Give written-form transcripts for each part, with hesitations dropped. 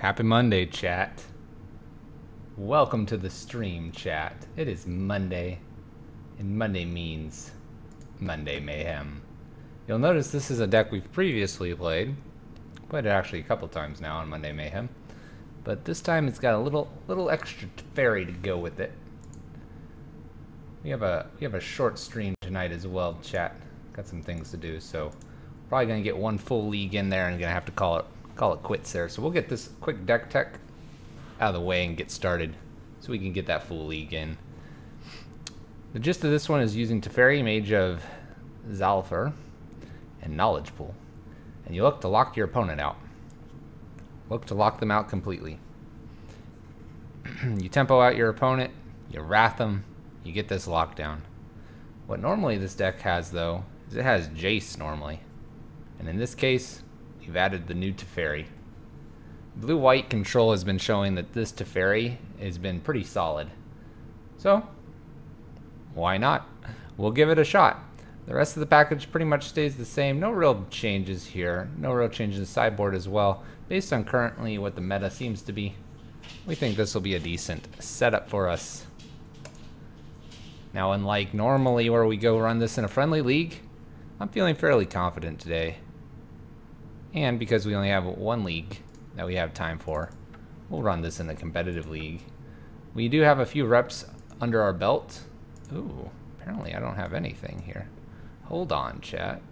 Happy Monday, chat. Welcome to the stream, chat. It is Monday, and Monday means Monday Mayhem. You'll notice this is a deck we've previously played. Played it actually a couple times now on Monday Mayhem. But this time it's got a little extra Teferi to go with it. We have a short stream tonight as well, chat. Got some things to do, so probably gonna get one full league in there and gonna have to call it quits there. So we'll get this quick deck tech out of the way and get started so we can get that full league in. The gist of this one is using Teferi, Mage of Zalfur, and Knowledge Pool. And you look to lock your opponent out. Look to lock them out completely. You tempo out your opponent, you wrath them, you get this lockdown. What normally this deck has, though, is it has Jace normally. And in this case, you've added the new Teferi. Blue-white control has been showing that this Teferi has been pretty solid. So, why not? We'll give it a shot. The rest of the package pretty much stays the same. No real changes here. No real changes in the sideboard as well. Based on currently what the meta seems to be, we think this will be a decent setup for us. Now, unlike normally where we go run this in a friendly league, I'm feeling fairly confident today. And because we only have one league that we have time for, we'll run this in a competitive league. We do have a few reps under our belt. Ooh, apparently I don't have anything here. Hold on, chat.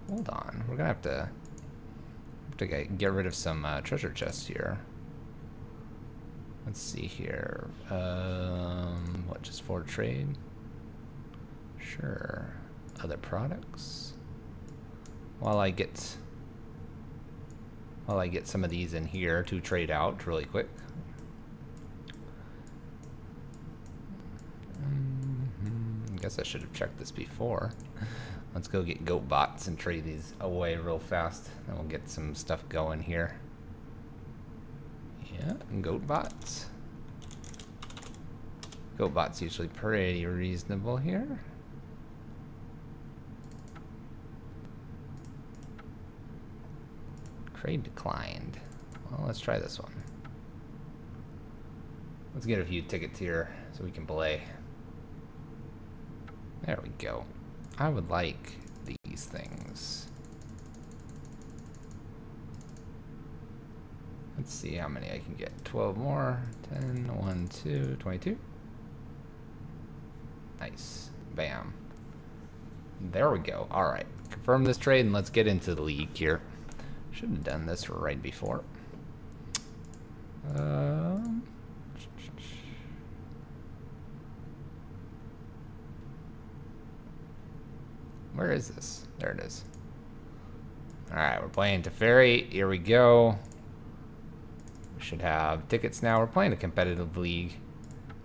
Hold on. We're gonna have to get rid of some treasure chests here. Let's see here. What, just for trade? Sure. Other products. While I get some of these in here to trade out really quick. Guess I should have checked this before. Let's go get goat bots and trade these away real fast. Then we'll get some stuff going here. Yeah, goat bots. Goat bots usually pretty reasonable here. Trade declined. Well, let's try this one. Let's get a few tickets here so we can play. There we go. I would like these things. Let's see how many I can get. 12 more. 10, 1, 2, 22. Nice. Bam. There we go. Alright. Confirm this trade and let's get into the league here. Should have done this right before. Where is this? There it is. Alright, we're playing Teferi. Here we go. We should have tickets now. We're playing a competitive league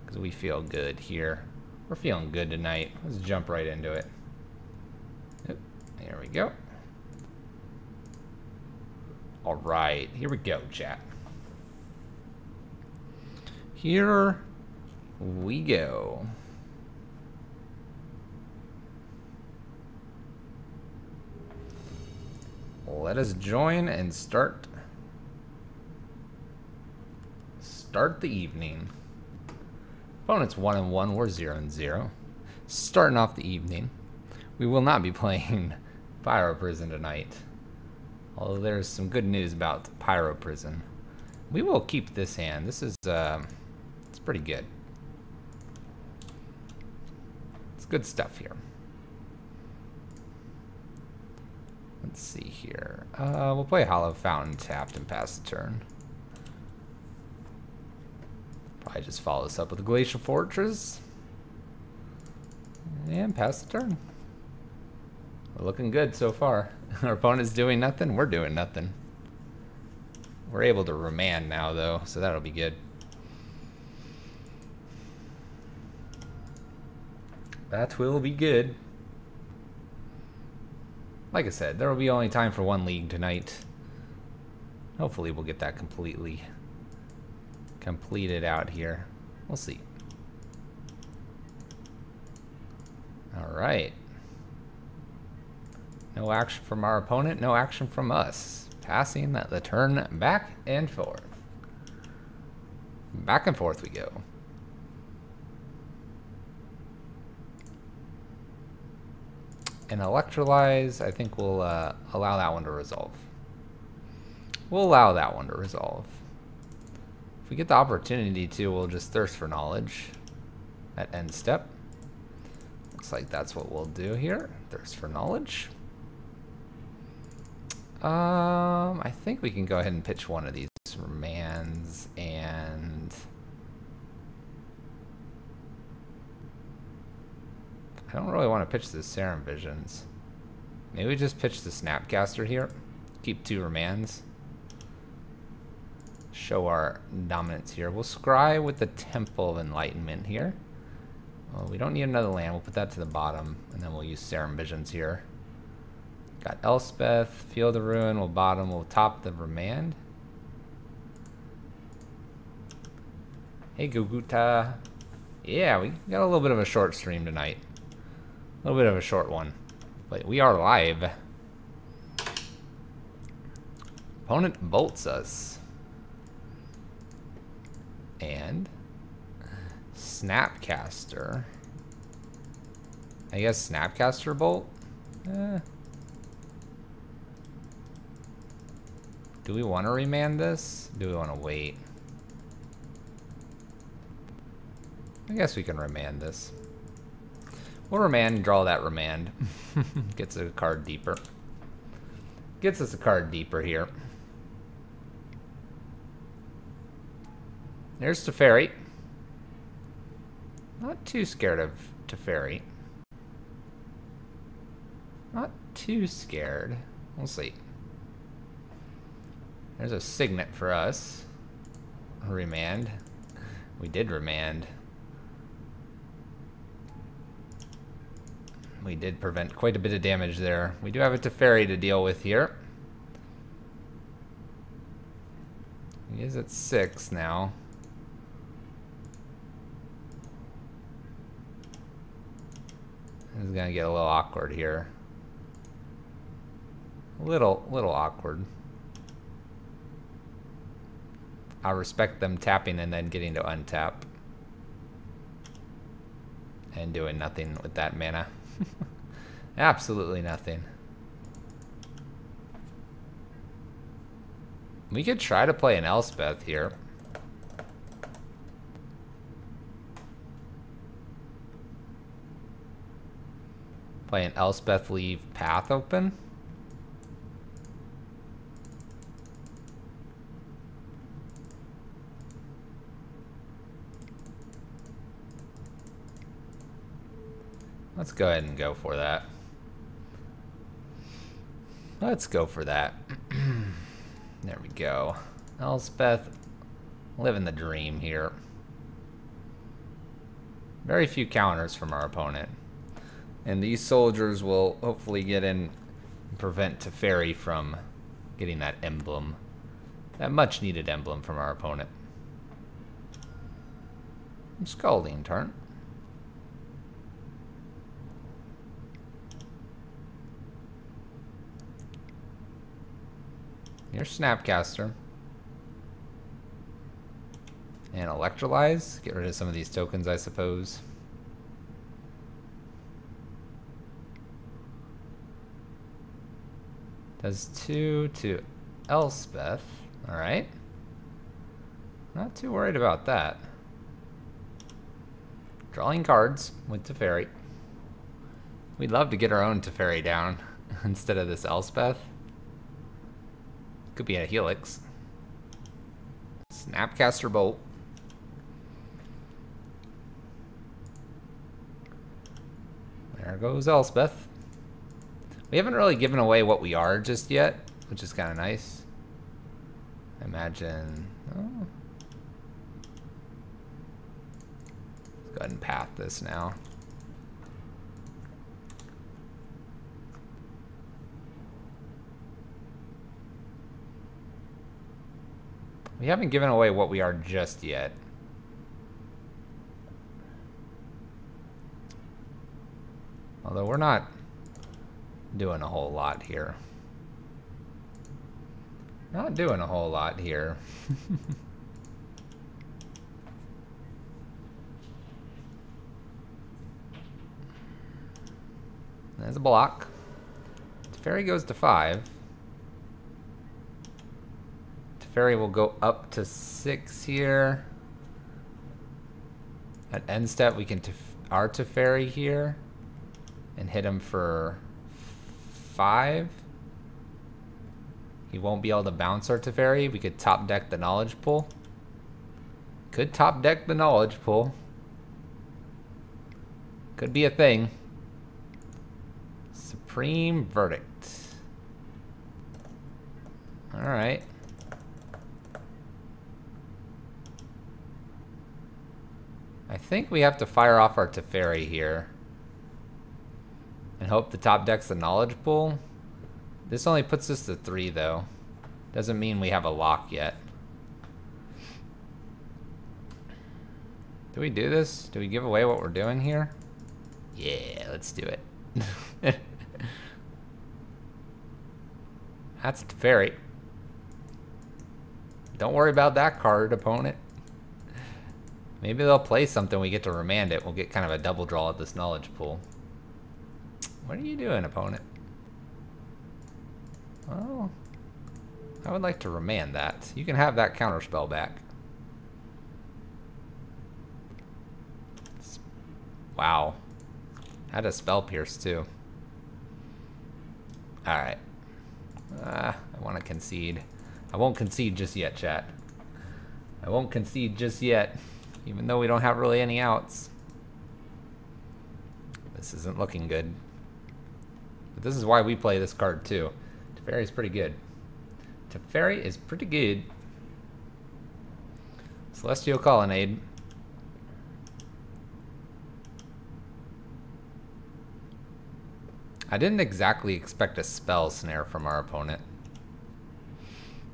because we feel good here. We're feeling good tonight. Let's jump right into it. Yep, here we go. Alright, here we go, chat. Here we go. Let us join and start the evening. Opponent's 1-1, we're 0-0. Starting off the evening. We will not be playing Pyro Prison tonight. Although there's some good news about Pyro Prison. We will keep this hand. This is, it's pretty good. It's good stuff here. Let's see here. We'll play Hollow Fountain tapped and pass the turn. Probably just follow this up with a Glacial Fortress. And pass the turn. We're looking good so far. Our opponent's doing nothing, we're doing nothing. We're able to remand now though, so that'll be good. That will be good. Like I said, there will be only time for one league tonight. Hopefully we'll get that completed out here. We'll see. Alright. No action from our opponent, no action from us. Passing the turn back and forth. Back and forth we go. And electrolyze, I think we'll allow that one to resolve. We'll allow that one to resolve. If we get the opportunity to, we'll just thirst for knowledge at end step. Looks like that's what we'll do here. Thirst for knowledge. I think we can go ahead and pitch one of these remands and I don't really want to pitch the Serum Visions. Maybe we just pitch the Snapcaster here. Keep 2 remands. Show our dominance here. We'll scry with the Temple of Enlightenment here. Well, we don't need another land. We'll put that to the bottom, and then we'll use Serum Visions here. Got Elspeth, Field of Ruin. We'll bottom. We'll top the remand. Hey, Guguta. Yeah, we got a little bit of a short stream tonight. A little bit of a short one, but we are live. Opponent bolts us. And Snapcaster. I guess Snapcaster bolt? Do we want to remand this? Do we want to wait? I guess we can remand this. We'll remand and draw that remand. Gets a card deeper. Gets us a card deeper here. There's Teferi. Not too scared of Teferi. Not too scared. We'll see. There's a Signet for us. Remand. We did remand. We did prevent quite a bit of damage there. We do have a Teferi to deal with here. He is at 6 now. This is gonna get a little awkward here. A little awkward. I respect them tapping and then getting to untap. And doing nothing with that mana. Absolutely nothing. We could try to play an Elspeth here. Play an Elspeth, leave path open. Let's go ahead and go for that. Let's go for that. There we go. Elspeth, living the dream here. Very few counters from our opponent. And these soldiers will hopefully get in and prevent Teferi from getting that emblem. That much needed emblem from our opponent. Scalding turn. Here's Snapcaster. And Electrolyze. Get rid of some of these tokens, I suppose. Does 2 to Elspeth. Alright. Not too worried about that. Drawing cards with Teferi. We'd love to get our own Teferi down instead of this Elspeth. Could be a Helix. Snapcaster Bolt. There goes Elspeth. We haven't really given away what we are just yet, which is kind of nice. Imagine. Oh. Let's go ahead and path this now. We haven't given away what we are just yet. Although we're not doing a whole lot here. Not doing a whole lot here. There's a block. Teferi goes to 5. Teferi will go up to 6 here. At end step, we can our Teferi here and hit him for 5. He won't be able to bounce our Teferi. We could top deck the knowledge pool. Could top deck the knowledge pool. Could be a thing. Supreme verdict. Alright. I think we have to fire off our Teferi here. And hope the top deck's the knowledge pool. This only puts us to 3 though. Doesn't mean we have a lock yet. Do we do this? Do we give away what we're doing here? Yeah, let's do it. That's Teferi. Don't worry about that card, opponent. Maybe they'll play something, we get to remand it. We'll get kind of a double draw at this knowledge pool. What are you doing, opponent? Well, I would like to remand that. You can have that counterspell back. Wow. Had a spell pierce too. Alright. I want to concede. I won't concede just yet, chat. I won't concede just yet. Even though we don't have really any outs. This isn't looking good. But this is why we play this card too. Teferi is pretty good. Teferi is pretty good. Celestial Colonnade. I didn't exactly expect a spell snare from our opponent.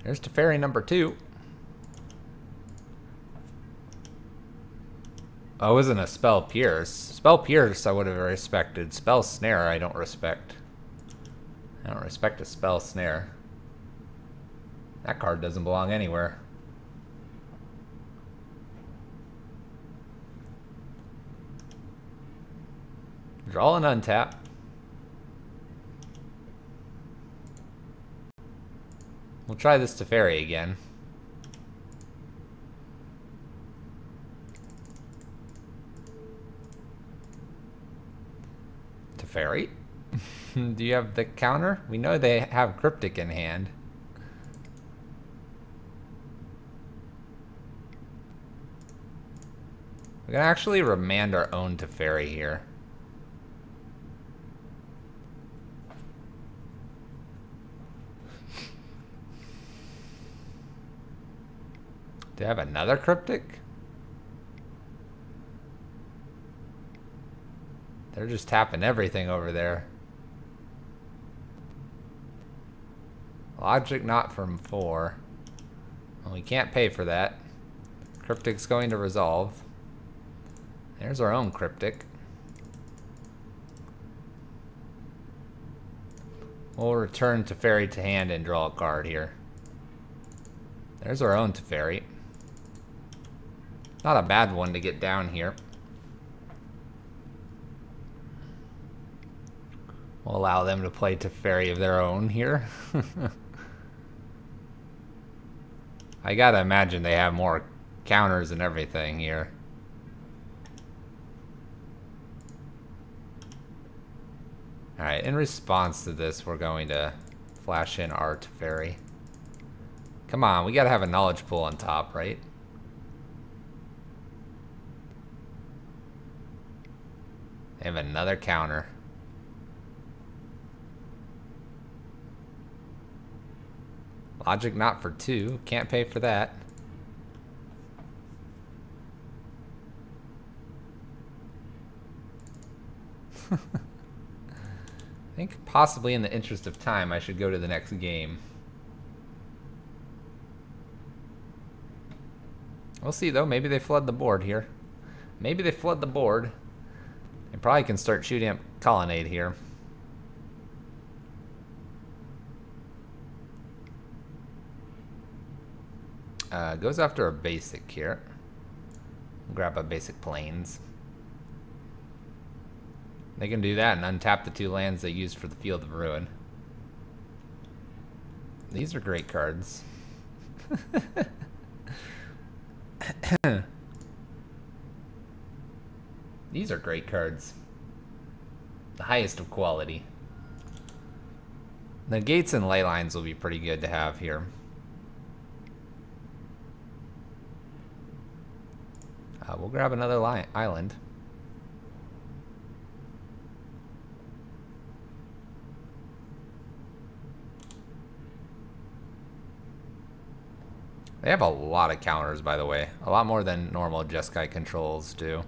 There's Teferi number 2. Oh, it wasn't a spell pierce. Spell pierce I would have respected. Spell snare I don't respect. I don't respect a spell snare. That card doesn't belong anywhere. Draw and untap. We'll try this Teferi again. Teferi? Do you have the counter? We know they have Cryptic in hand. We can actually remand our own Teferi here. Do they have another Cryptic? They're just tapping everything over there. Logic not from 4. Well, we can't pay for that. Cryptic's going to resolve. There's our own Cryptic. We'll return Teferi to hand and draw a card here. There's our own Teferi. Not a bad one to get down here. We'll allow them to play Teferi of their own here. I gotta imagine they have more counters and everything here. Alright, in response to this, we're going to flash in our Teferi. Come on, we gotta have a knowledge pool on top, right? They have another counter. Logic not for 2. Can't pay for that. I think possibly in the interest of time, I should go to the next game. We'll see though. Maybe they flood the board here. Maybe they flood the board. They probably can start shooting up Colonnade here. Goes after a basic here. Grab a basic plains. They can do that and untap the 2 lands they used for the Field of Ruin. These are great cards. These are great cards. The highest of quality. The gates and ley lines will be pretty good to have here. We'll grab another island. They have a lot of counters, by the way. A lot more than normal Jeskai controls do.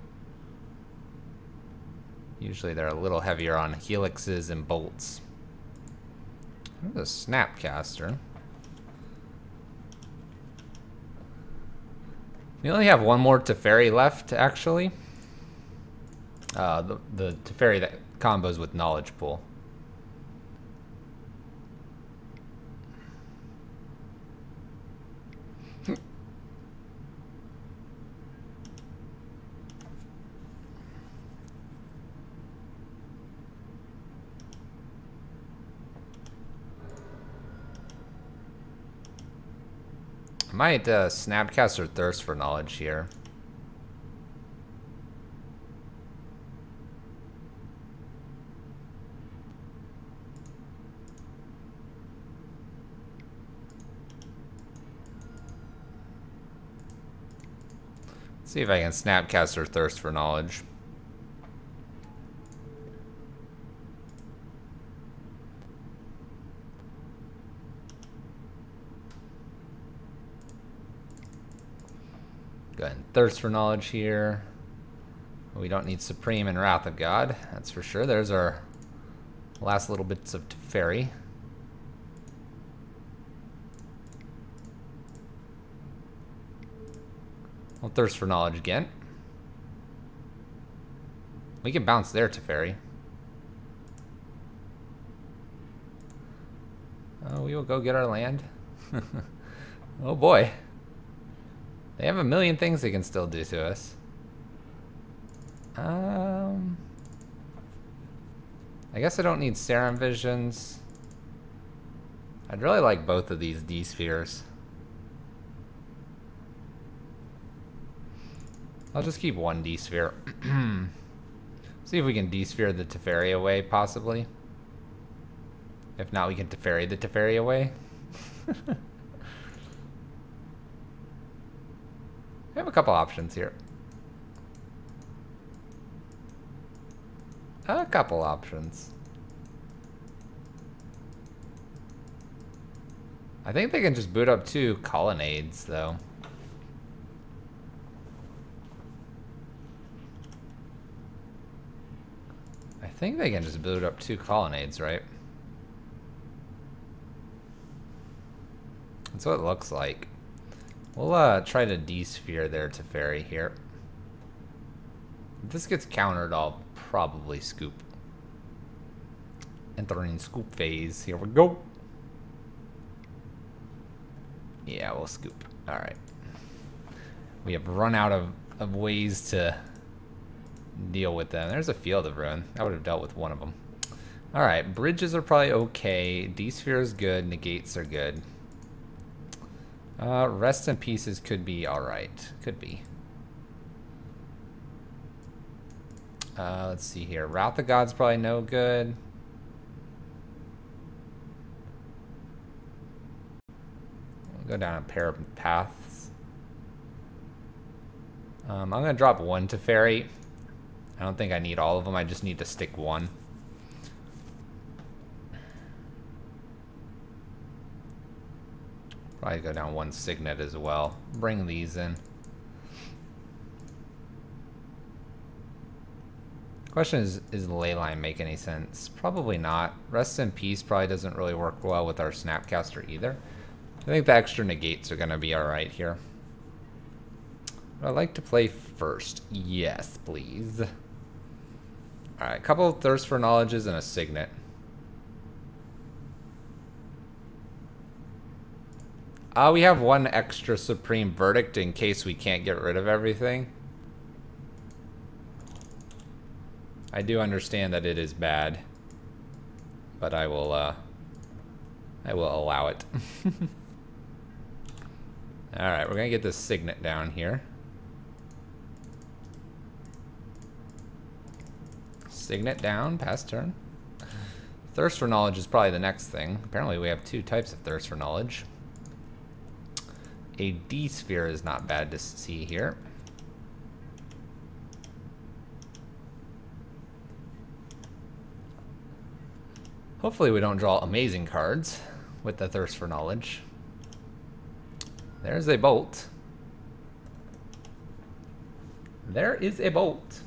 Usually they're a little heavier on helixes and bolts. There's a Snapcaster. We only have one more Teferi left, actually. The Teferi that combos with Knowledge Pool. I might Snapcast or Thirst for Knowledge here. Let's see if I can Snapcast or Thirst for Knowledge. Go ahead and Thirst for Knowledge here. We don't need Supreme and Wrath of God, that's for sure. There's our last little bits of Teferi. We'll Thirst for Knowledge again. We can bounce there, Teferi. Oh, we will go get our land. Oh boy. They have a million things they can still do to us. I guess I don't need Serum Visions. I'd really like both of these D-Spheres. I'll just keep one D-Sphere. See if we can D-Sphere the Teferi away, possibly. If not, we can Teferi the Teferi away. We have a couple options here. A couple options. I think they can just boot up 2 colonnades, though. I think they can just boot up 2 colonnades, right? That's what it looks like. We'll try to D-Sphere their Teferi here. If this gets countered, I'll probably scoop. Entering scoop phase. Here we go. Yeah, we'll scoop. Alright. We have run out of ways to deal with them. There's a Field of Ruin. I would have dealt with one of them. Alright, bridges are probably okay. D-Sphere is good. Negates are good. Rest in Pieces could be alright. Could be. Let's see here. Wrath of God's probably no good. We'll go down a pair of paths. I'm going to drop 1 Teferi. I don't think I need all of them. I just need to stick 1. Probably go down 1 Signet as well. Bring these in. Question is the ley line make any sense? Probably not. Rest in Peace probably doesn't really work well with our Snapcaster either. I think the extra negates are going to be alright here. Would I like to play first? Yes, please. Alright, a couple of Thirst for Knowledges and a Signet. We have one extra Supreme Verdict in case we can't get rid of everything. I do understand that it is bad, but I will allow it. Alright, we're gonna get this Signet down here. Signet down, pass turn. Thirst for Knowledge is probably the next thing. Apparently we have 2 types of Thirst for Knowledge. A D-Sphere is not bad to see here. Hopefully we don't draw amazing cards with the Thirst for Knowledge. There's a Bolt. There is a Bolt.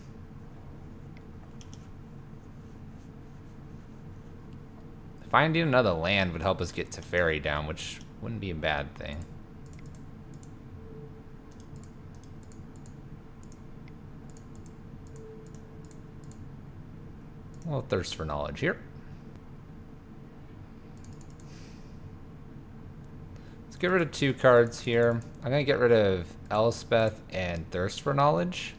Finding another land would help us get Teferi down, which wouldn't be a bad thing. Well, Thirst for Knowledge here. Let's get rid of 2 cards here. I'm going to get rid of Elspeth and Thirst for Knowledge.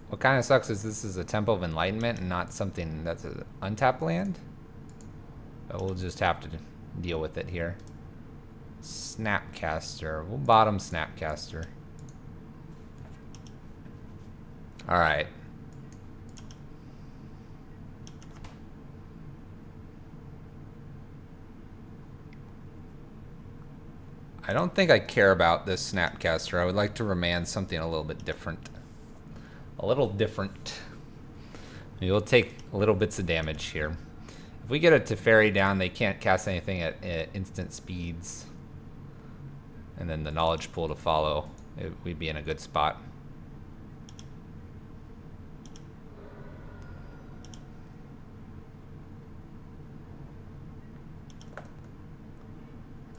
What kind of sucks is this is a Temple of Enlightenment and not something that's an untapped land. But we'll just have to deal with it here. Snapcaster. We'll bottom Snapcaster. Alright. I don't think I care about this Snapcaster. I would like to remand something a little bit different. A little different. Maybe we'll take little bits of damage here. If we get a Teferi down, they can't cast anything at instant speeds. And then the Knowledge Pool to follow. We'd be in a good spot.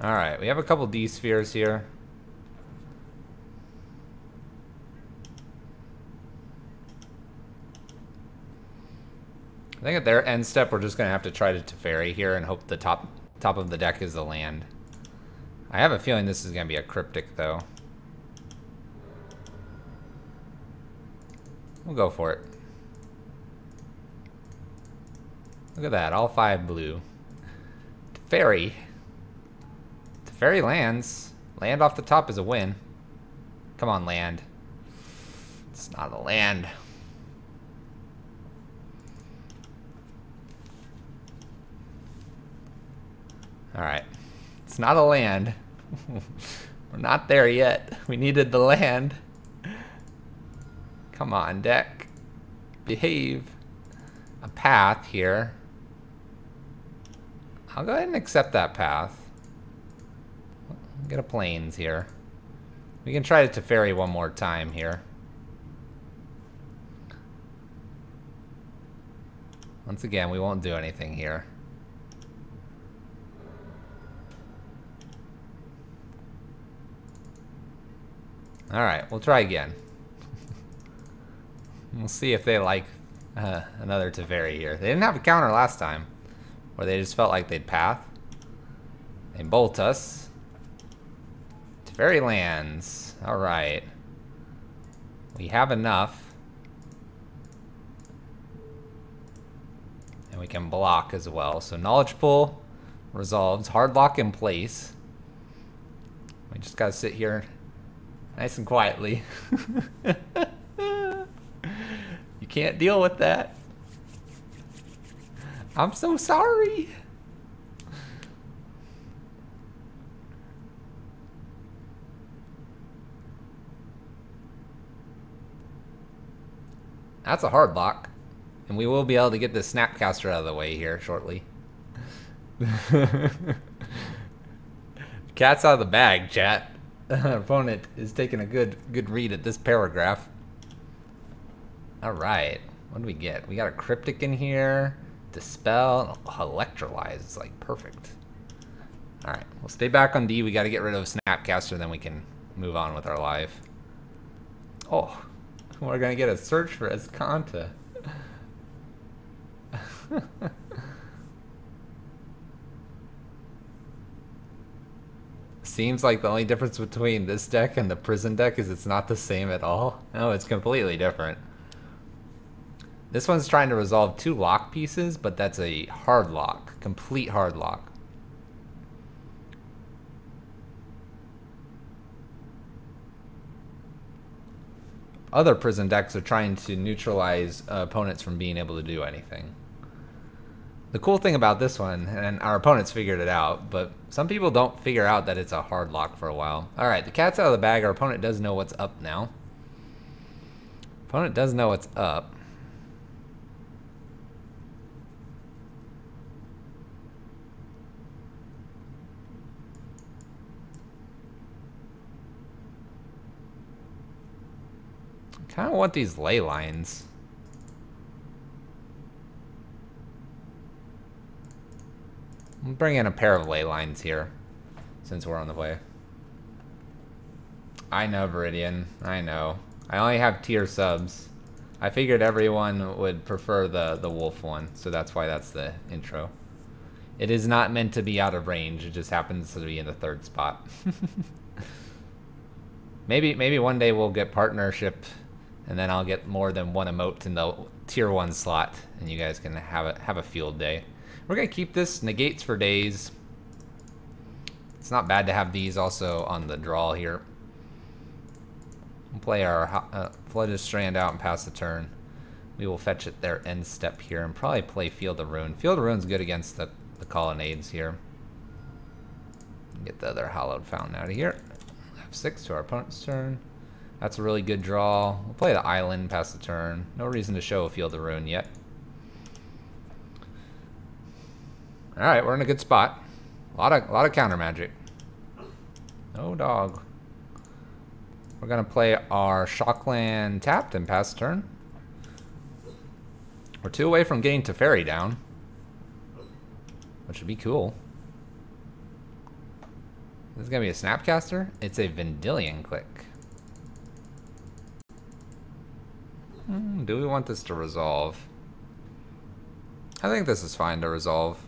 Alright, we have a couple D-Spheres here. I think at their end step, we're just going to have to try to Teferi here and hope the top of the deck is a land. I have a feeling this is going to be a Cryptic, though. We'll go for it. Look at that, all 5 blue. Teferi. Teferi lands. Land off the top is a win. Come on, land. It's not a land. Alright. It's not a land. We're not there yet. We needed the land. Come on, deck. Behave. A path here. I'll go ahead and accept that path. Get a plains here. We can try to Teferi one more time here. Once again, we won't do anything here. Alright, we'll try again. We'll see if they like another Teferi here. They didn't have a counter last time, where they just felt like they'd path. They bolt us. Teferi lands. Alright. We have enough. And we can block as well. So Knowledge Pool resolves. Hard lock in place. We just gotta sit here nice and quietly. You can't deal with that. I'm so sorry. That's a hard lock. And we will be able to get this Snapcaster out of the way here shortly. Cat's out of the bag, chat. Our opponent is taking a good read at this paragraph. Alright. What do we get? We got a Cryptic in here. Dispel. Oh, Electrolyze is like perfect. Alright. We'll stay back on D. We got to get rid of Snapcaster, then we can move on with our life. Oh. We're going to get a search for Escanta. Seems like the only difference between this deck and the prison deck is it's not the same at all. No, it's completely different. This one's trying to resolve 2 lock pieces, but that's a hard lock. Complete hard lock. Other prison decks are trying to neutralize opponents from being able to do anything. The cool thing about this one, and our opponents figured it out, but some people don't figure out that it's a hard lock for a while. Alright, the cat's out of the bag. Our opponent does know what's up now. Opponent does know what's up. Kind of want these ley lines. I'll bring in a pair of ley lines here, since we're on the way. I know, Viridian. I know. I only have tier subs. I figured everyone would prefer the wolf one, so that's why that's the intro. It is not meant to be out of range. It just happens to be in the 3rd spot. Maybe one day we'll get partnership, and then I'll get more than one emote in the tier 1 slot, and you guys can have a field day. We're gonna keep this negates for days. It's not bad to have these also on the draw here. We'll play our Flooded Strand out and pass the turn. We will fetch it their end step here and probably play Field of Ruin. Field of Ruin's good against the colonnades here. Get the other Hallowed Fountain out of here. F6 to our opponent's turn. That's a really good draw. We'll play the island, pass the turn. No reason to show a Field of Ruin yet. Alright, we're in a good spot. A lot of counter magic. No dog. We're gonna play our Shockland tapped and pass the turn. We're 2 away from getting Teferi down, which would be cool. This is gonna be a Snapcaster. It's a Vendilion Click. Do we want this to resolve? I think this is fine to resolve.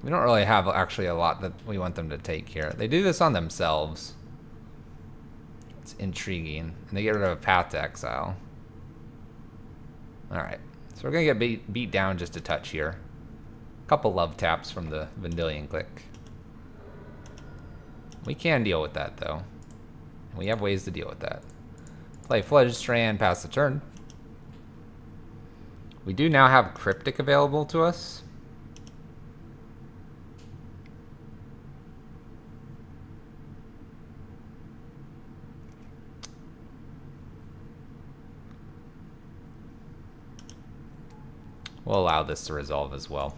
We don't really have actually a lot that we want them to take here. They do this on themselves. It's intriguing. And they get rid of a Path to Exile. Alright. So we're going to get beat down just a touch here. A couple love taps from the Vendilion Click. We can deal with that, though. We have ways to deal with that. Play Flooded Strand, pass the turn. We do now have Cryptic available to us. We'll allow this to resolve as well.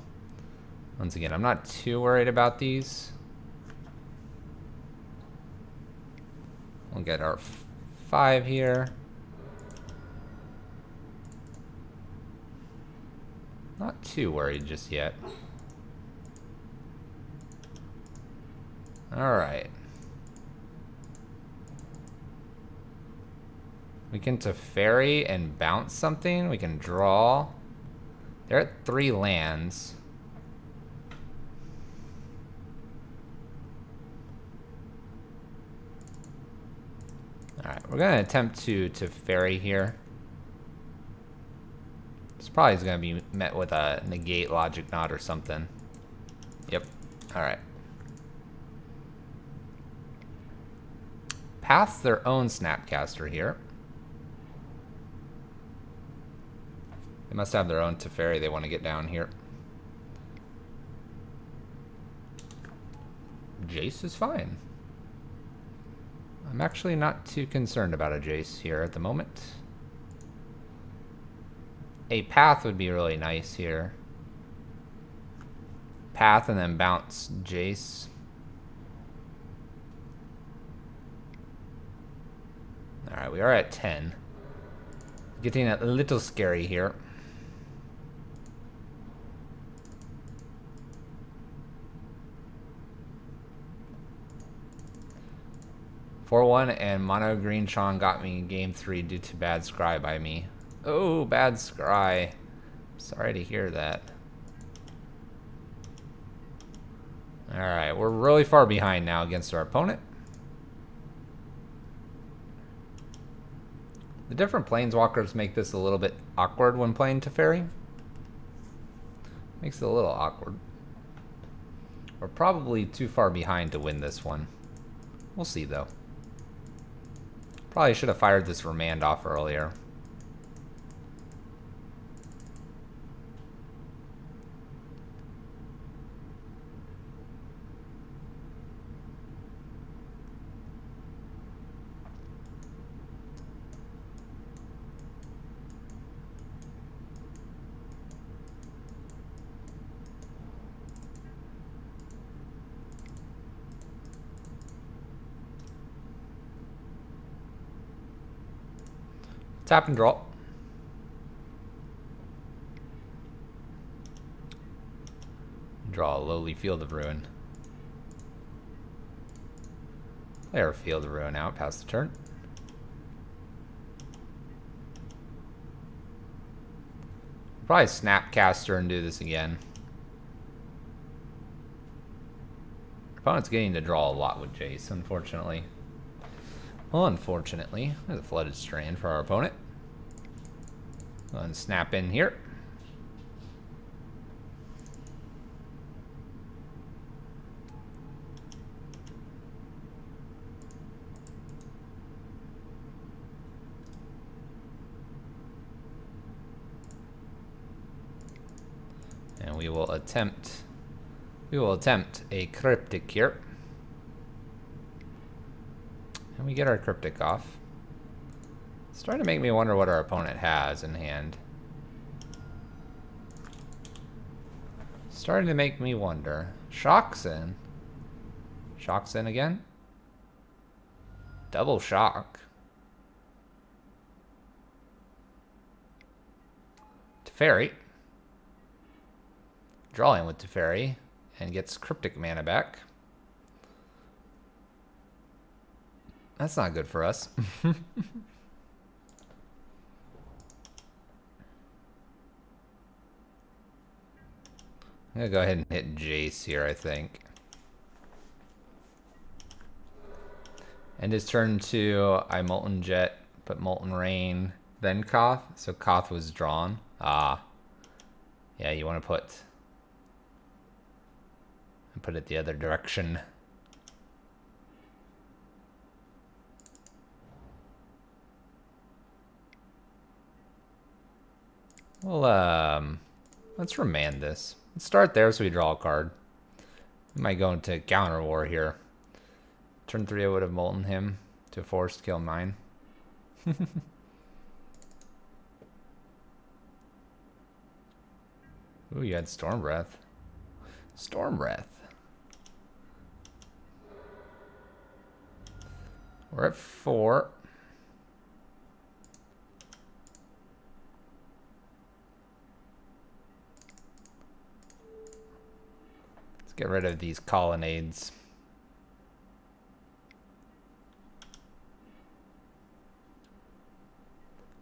Once again, I'm not too worried about these. We'll get our 5 here. Not too worried just yet. Alright. We can Teferi and bounce something. We can draw. They're at 3 lands. Alright, we're going to attempt to Teferi here. This probably is going to be met with a negate logic knot or something. Yep. Alright. Pass their own Snapcaster here. They must have their own Teferi they want to get down here. Jace is fine. I'm actually not too concerned about a Jace here at the moment. A Path would be really nice here. Path and then bounce Jace. Alright, we are at 10. Getting a little scary here. (4-1) and Mono Green Sean got me in game 3 due to bad scry by me. Oh, bad scry. Sorry to hear that. Alright, we're really far behind now against our opponent. The different planeswalkers make this a little bit awkward when playing Teferi. Makes it a little awkward. We're probably too far behind to win this one. We'll see, though. Probably should have fired this Remand off earlier. Tap and draw. Draw a lowly Field of Ruin. Play our Field of Ruin out past the turn. Probably Snapcaster and do this again. Opponent's getting to draw a lot with Jace, unfortunately. Well, unfortunately, there's a Flooded Strand for our opponent. Go ahead and snap in here. And we will attempt a Cryptic here. And we get our Cryptic off. It's starting to make me wonder what our opponent has in hand. Starting to make me wonder. Shock's in. Shock's in again. Double Shock. Teferi. Drawing with Teferi. And gets Cryptic mana back. That's not good for us. I'm gonna go ahead and hit Jace here, I think. End his turn to I Molten Jet, put Molten Rain, then Koth. So Koth was drawn. Ah. Yeah, you want to put it the other direction. Well, let's Remand this. Let's start there so we draw a card. We might go into counter war here. Turn 3 I would have Molten him to force kill mine. Ooh, you had Storm Breath. Storm Breath. We're at 4. Let's get rid of these colonnades.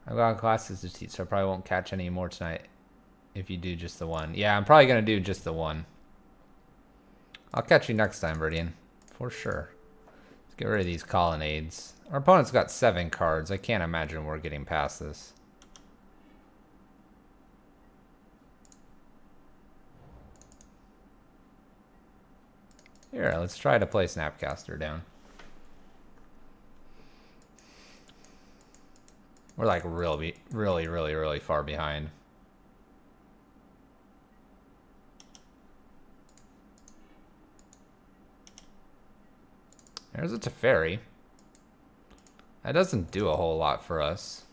I've got classes to teach, so I probably won't catch any more tonight if you do just the one. Yeah, I'm probably going to do just the one. I'll catch you next time, Viridian. For sure. Let's get rid of these colonnades. Our opponent's got 7 cards. I can't imagine we're getting past this. Here, let's try to play Snapcaster down. We're like really far behind. There's a Teferi. That doesn't do a whole lot for us.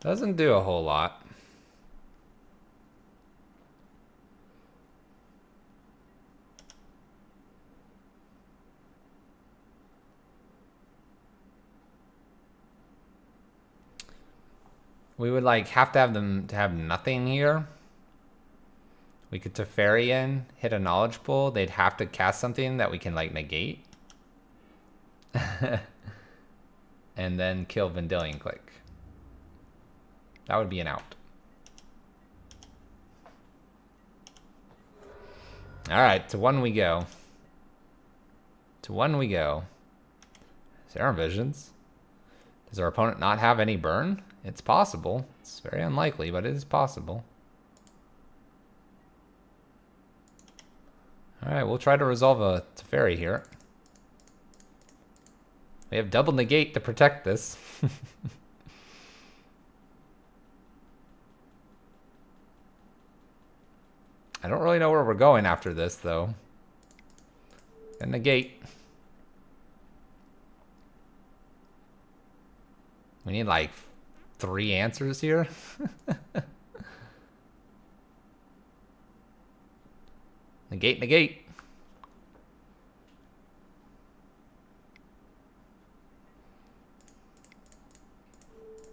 Doesn't do a whole lot. We would like have to have them to have nothing here. We could Teferi in, hit a knowledge pool. They'd have to cast something that we can like negate. and then kill Vendilion Click. That would be an out. Alright, to 1 we go. To 1 we go. Serum Visions. Does our opponent not have any burn? It's possible. It's very unlikely, but it is possible. Alright, we'll try to resolve a Teferi here. We have double negate to protect this. I don't really know where we're going after this, though. And negate. We need like 3 answers here. Negate, negate.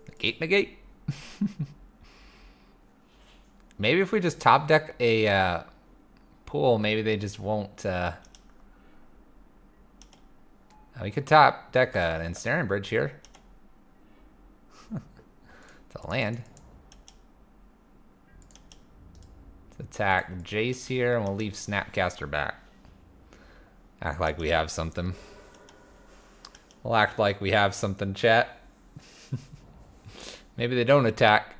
Negate, negate. Maybe if we just top deck a pool, maybe they just won't. We could top deck an Ensnaring Bridge here. To land. Let's attack Jace here, and we'll leave Snapcaster back. Act like we have something. We'll act like we have something, chat. Maybe they don't attack.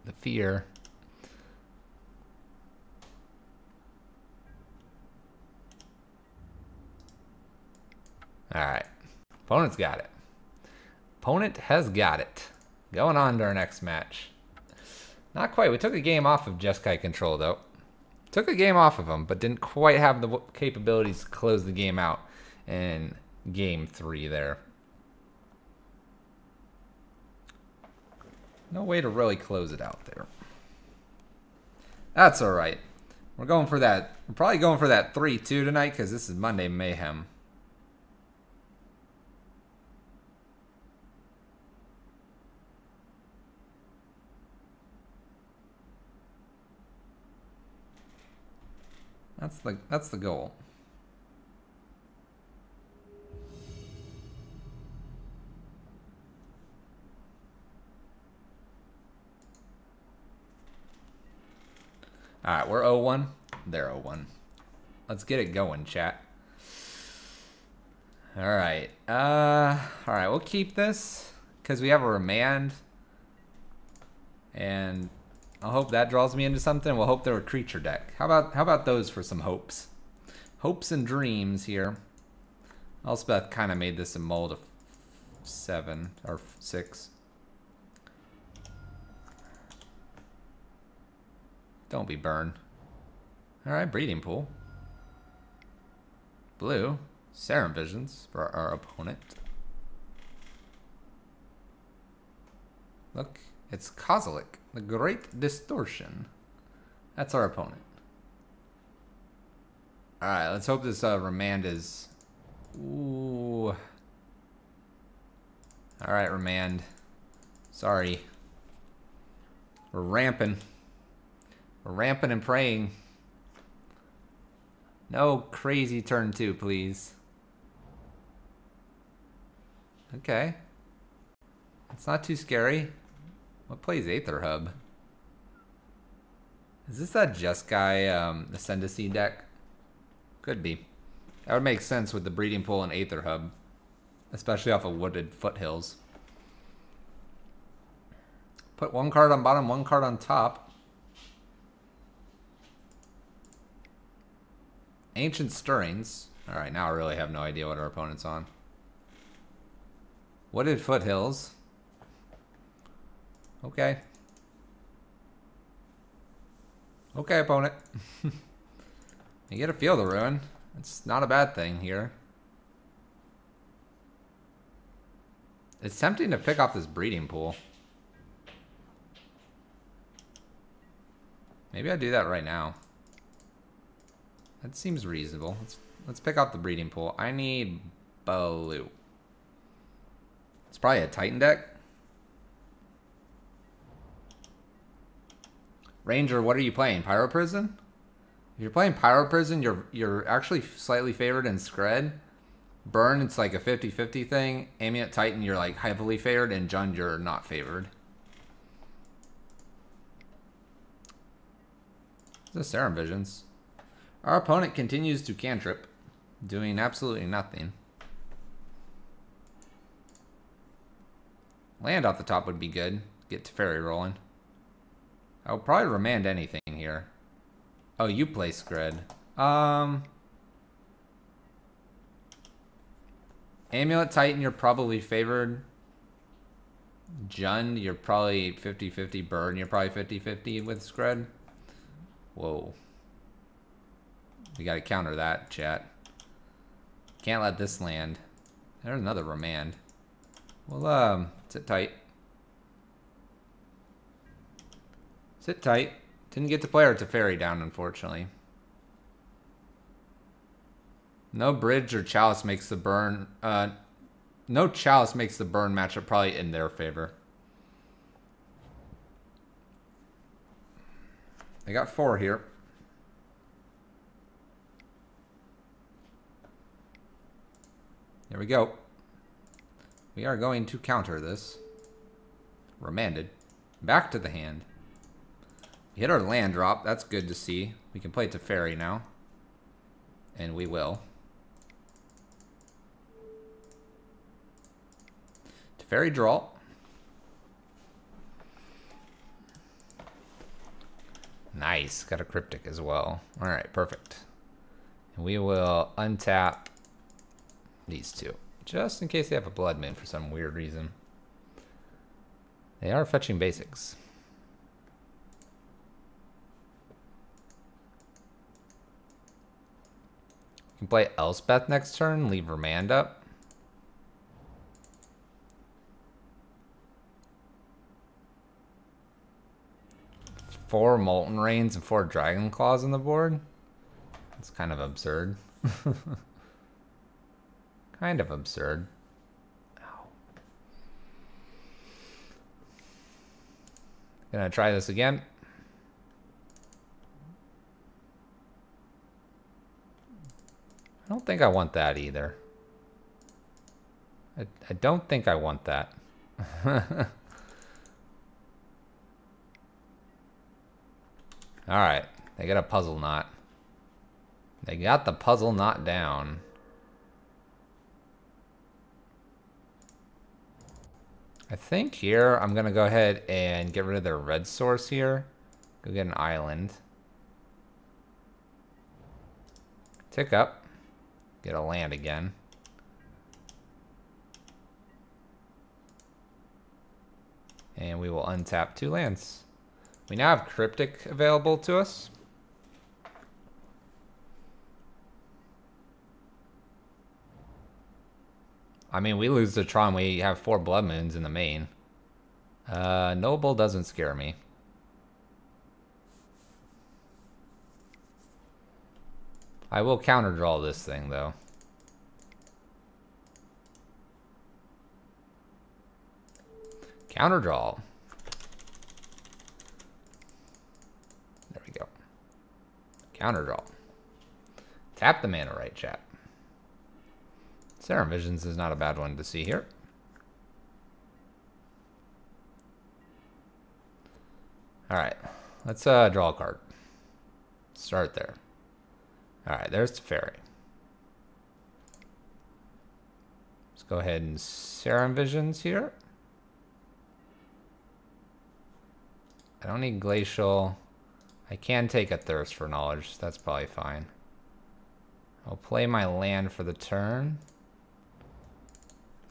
The fear. Alright. Opponent's got it. Opponent has got it. Going on to our next match. Not quite. We took a game off of Jeskai Control, though. Took a game off of him, but didn't quite have the capabilities to close the game out in game 3 there. No way to really close it out there. That's alright. We're going for that. We're probably going for that 3-2 tonight because this is Monday Mayhem. That's the goal. Alright, we're 0-1. They're 0-1. Let's get it going, chat. Alright. Alright, we'll keep this because we have a Remand. And I'll hope that draws me into something. We'll hope they're a creature deck. How about those for some hopes? Hopes and dreams here. Elspeth kind of made this a mold of 7 or 6. Don't be burned. Alright, Breeding Pool. Blue. Serum Visions for our opponent. Look, it's Kozilek, the Great Distortion. That's our opponent. Alright, let's hope this Remand is... Ooh. Alright, Remand. Sorry. We're ramping. We're ramping and praying. No crazy turn 2, please. Okay. It's not too scary. What plays Aether Hub? Is this that Jeskai Ascendancy deck? Could be. That would make sense with the Breeding Pool and Aether Hub. Especially off of Wooded Foothills. Put 1 card on bottom, 1 card on top. Ancient Stirrings. Alright, now I really have no idea what our opponent's on. Wooded Foothills. Okay. Okay, opponent. You get a Field of Ruin. It's not a bad thing here. It's tempting to pick off this Breeding Pool. Maybe I do that right now. That seems reasonable. Let's pick off the Breeding Pool. I need blue. It's probably a Titan deck. Ranger, what are you playing? Pyro Prison? If you're playing Pyro Prison, you're actually slightly favored in Scred. Burn, it's like a 50-50 thing. Amulet Titan, you're like heavily favored, and Jund, you're not favored. The Serum Visions. Our opponent continues to cantrip, doing absolutely nothing. Land off the top would be good. Get Teferi rolling. I would probably remand anything here. Oh, you play Scred. Amulet Titan, you're probably favored. Jund, you're probably 50-50. Burn, you're probably 50-50 with Scred. Whoa. We gotta counter that, chat. Can't let this land. There's another remand. Well, sit tight. Sit tight. Didn't get to play our Teferi down, unfortunately. No bridge or chalice makes the burn. No chalice makes the burn matchup probably in their favor. They got 4 here. There we go. We are going to counter this. Remanded. Back to the hand. We hit our land drop. That's good to see. We can play Teferi now. And we will. Teferi draw. Nice. Got a cryptic as well. Alright, perfect. And we will untap these two. Just in case they have a blood moon for some weird reason. They are fetching basics. You can play Elspeth next turn, leave Remand up. Four Molten Rains and 4 Dragon Claws on the board. That's kind of absurd. Kind of absurd. Ow. Gonna try this again. I don't think I want that either. I don't think I want that. Alright, they got a puzzle knot. They got the puzzle knot down. I think here I'm gonna go ahead and get rid of their red source here. Go get an island. Tick up. Get a land again. And we will untap 2 lands. We now have Cryptic available to us. I mean, we lose the Tron, we have 4 Blood Moons in the main. Noble doesn't scare me. I will counter draw this thing, though. Counter draw. There we go. Counter draw. Tap the mana right, chat. Serum Visions is not a bad one to see here. Alright, let's draw a card. Start there. Alright, there's Teferi. Let's go ahead and Serum Visions here. I don't need Glacial. I can take a Thirst for Knowledge. That's probably fine. I'll play my land for the turn.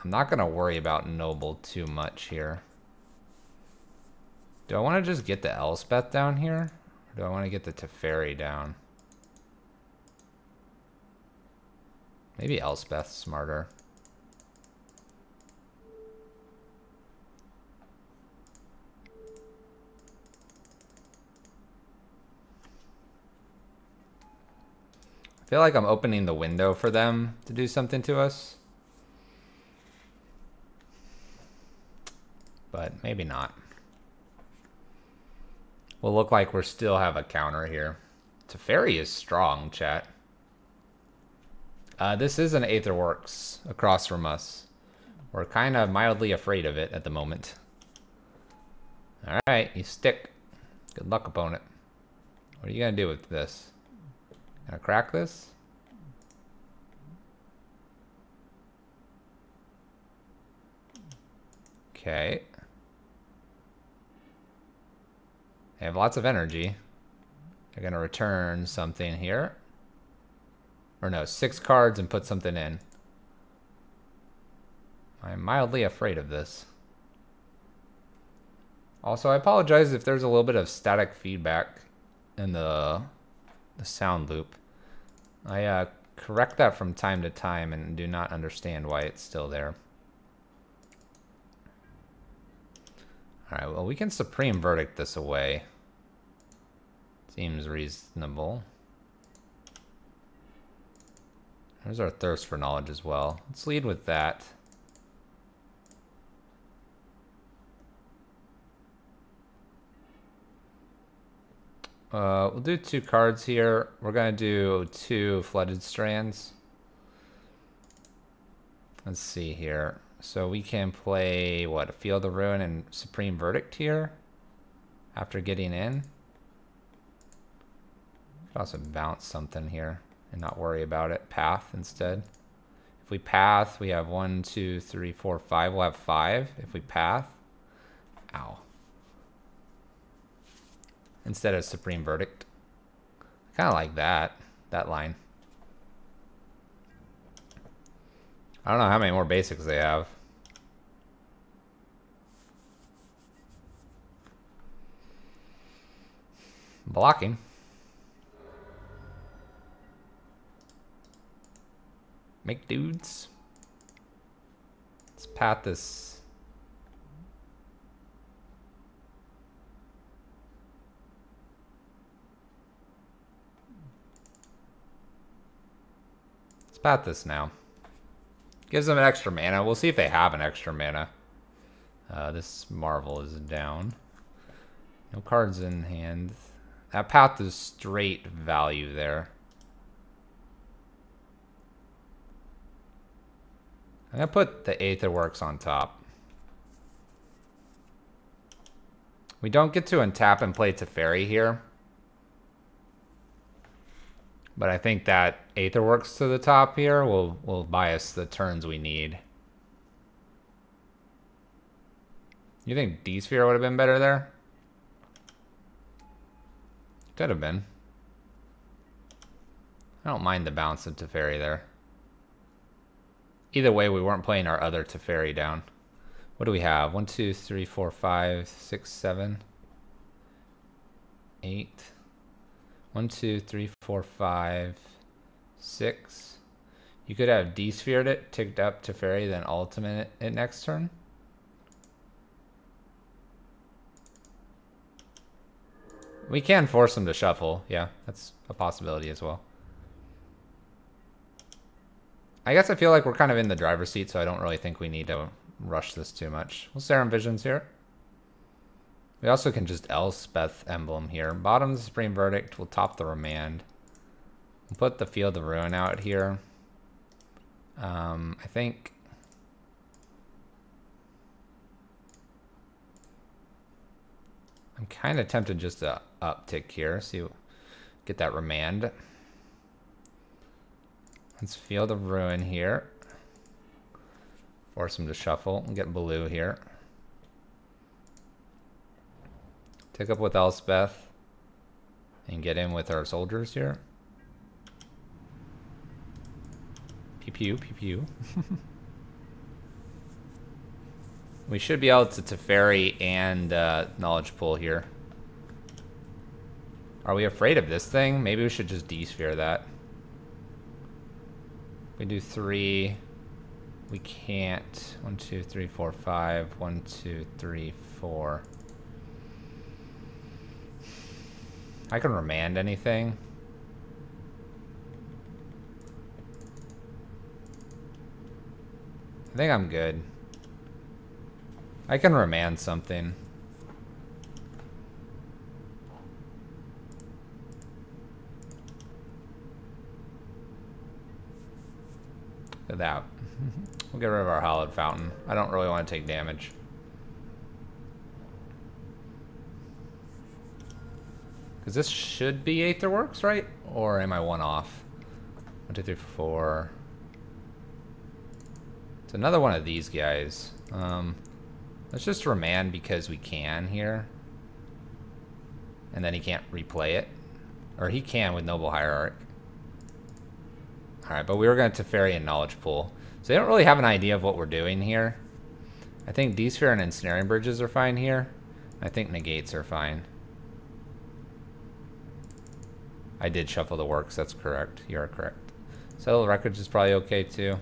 I'm not going to worry about Noble too much here. Do I want to just get the Elspeth down here? Or do I want to get the Teferi down? Maybe Elspeth's smarter. I feel like I'm opening the window for them to do something to us. But maybe not. We'll look like we still have a counter here. Teferi is strong, chat. This is an Aetherworks across from us. We're kind of mildly afraid of it at the moment. Alright, you stick. Good luck, opponent. What are you gonna do with this? Gonna crack this? Okay. They have lots of energy. They're gonna return something here. Or no, 6 cards and put something in. I'm mildly afraid of this. Also, I apologize if there's a little bit of static feedback in the sound loop. I correct that from time to time and do not understand why it's still there. Alright, well, we can Supreme Verdict this away. Seems reasonable. There's our Thirst for Knowledge as well. Let's lead with that. We'll do 2 cards here. We're gonna do 2 Flooded Strands. Let's see here. So we can play, what, a Field of Ruin and Supreme Verdict here after getting in. Could also bounce something here and not worry about it. Path instead. If we path, we have 1, 2, 3, 4, 5. We'll have 5 if we path. Ow. Instead of Supreme Verdict. I kind of like that line. I don't know how many more basics they have. Blocking. Make dudes. Let's path this. Let's path this now. Gives them an extra mana. We'll see if they have an extra mana. This Marvel is down. No cards in hand. That path is straight value there. I'm going to put the Aetherworks on top. We don't get to untap and play Teferi here. But I think that Aetherworks to the top here will buy us the turns we need. You think D-Sphere would have been better there? Could have been. I don't mind the bounce of Teferi there. Either way, we weren't playing our other Teferi down. What do we have? 1, 2, 3, 4, 5, 6, 7, 8. 1, 2, 3, 4, 5, 6. You could have D-Sphered it, ticked up Teferi, then ultimate it next turn. We can force them to shuffle. Yeah, that's a possibility as well. I guess I feel like we're kind of in the driver's seat, so I don't really think we need to rush this too much. We'll Serum Visions here. We also can just Elspeth Emblem here. Bottom's Supreme Verdict. We'll top the Remand. We'll put the Field of Ruin out here. I think... I'm kind of tempted just to uptick here. See, get that Remand. Let's Field of Ruin here. Force him to shuffle and get blue here. Take up with Elspeth and get in with our soldiers here. Pew pew, pew pew. We should be able to Teferi and Knowledge Pool here. Are we afraid of this thing? Maybe we should just D-Sphere that. We do 3. We can't. 1, 2, 3, 4, 5. 1, 2, 3, 4. I can Remand anything. I think I'm good. I can Remand something. Look at that. We'll get rid of our Hallowed Fountain. I don't really want to take damage. Because this should be Aetherworks, right? Or am I one off? 1, 2, 3, 4. It's another one of these guys. Let's just remand because we can here. And then he can't replay it. Or he can with Noble Hierarch. Alright, but we were going to Teferi and Knowledge Pool. So they don't really have an idea of what we're doing here. I think D-Sphere and Ensnaring Bridges are fine here. I think Negates are fine. I did shuffle the works, that's correct. You are correct. Settle Records is probably okay too.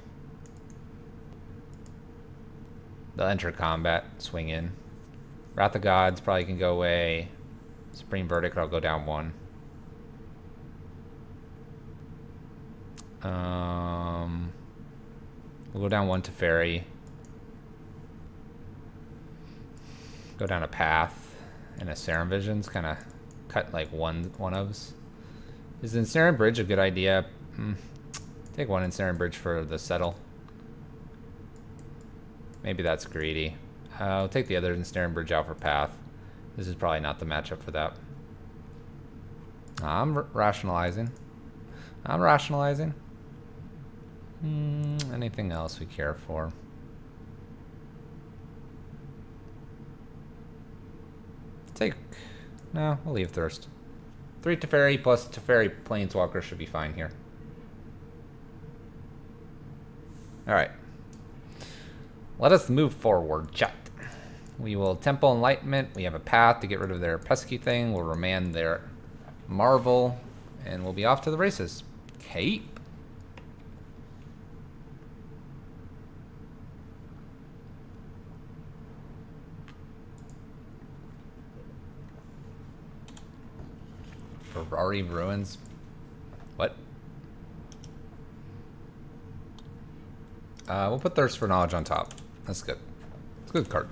They'll enter combat, swing in. Wrath of Gods probably can go away. Supreme Verdict, I'll go down 1. We'll go down 1 to Teferi. Go down a Path and a Serum Visions, kind of cut like one ofs. Is the Ensnaring Bridge a good idea? Take 1 Ensnaring Bridge for the settle. Maybe that's greedy. I'll take the other Ensnaring Bridge out for Path. This is probably not the matchup for that. I'm rationalizing. I'm rationalizing. Anything else we care for? No, we'll leave Thirst. 3 Teferi plus Teferi Planeswalker should be fine here. Alright. Let us move forward, chat. We will Temple Enlightenment. We have a path to get rid of their pesky thing. We'll remand their Marvel. And we'll be off to the races. Cape. Ferrari Ruins. What? We'll put Thirst for Knowledge on top. That's good. It's a good card.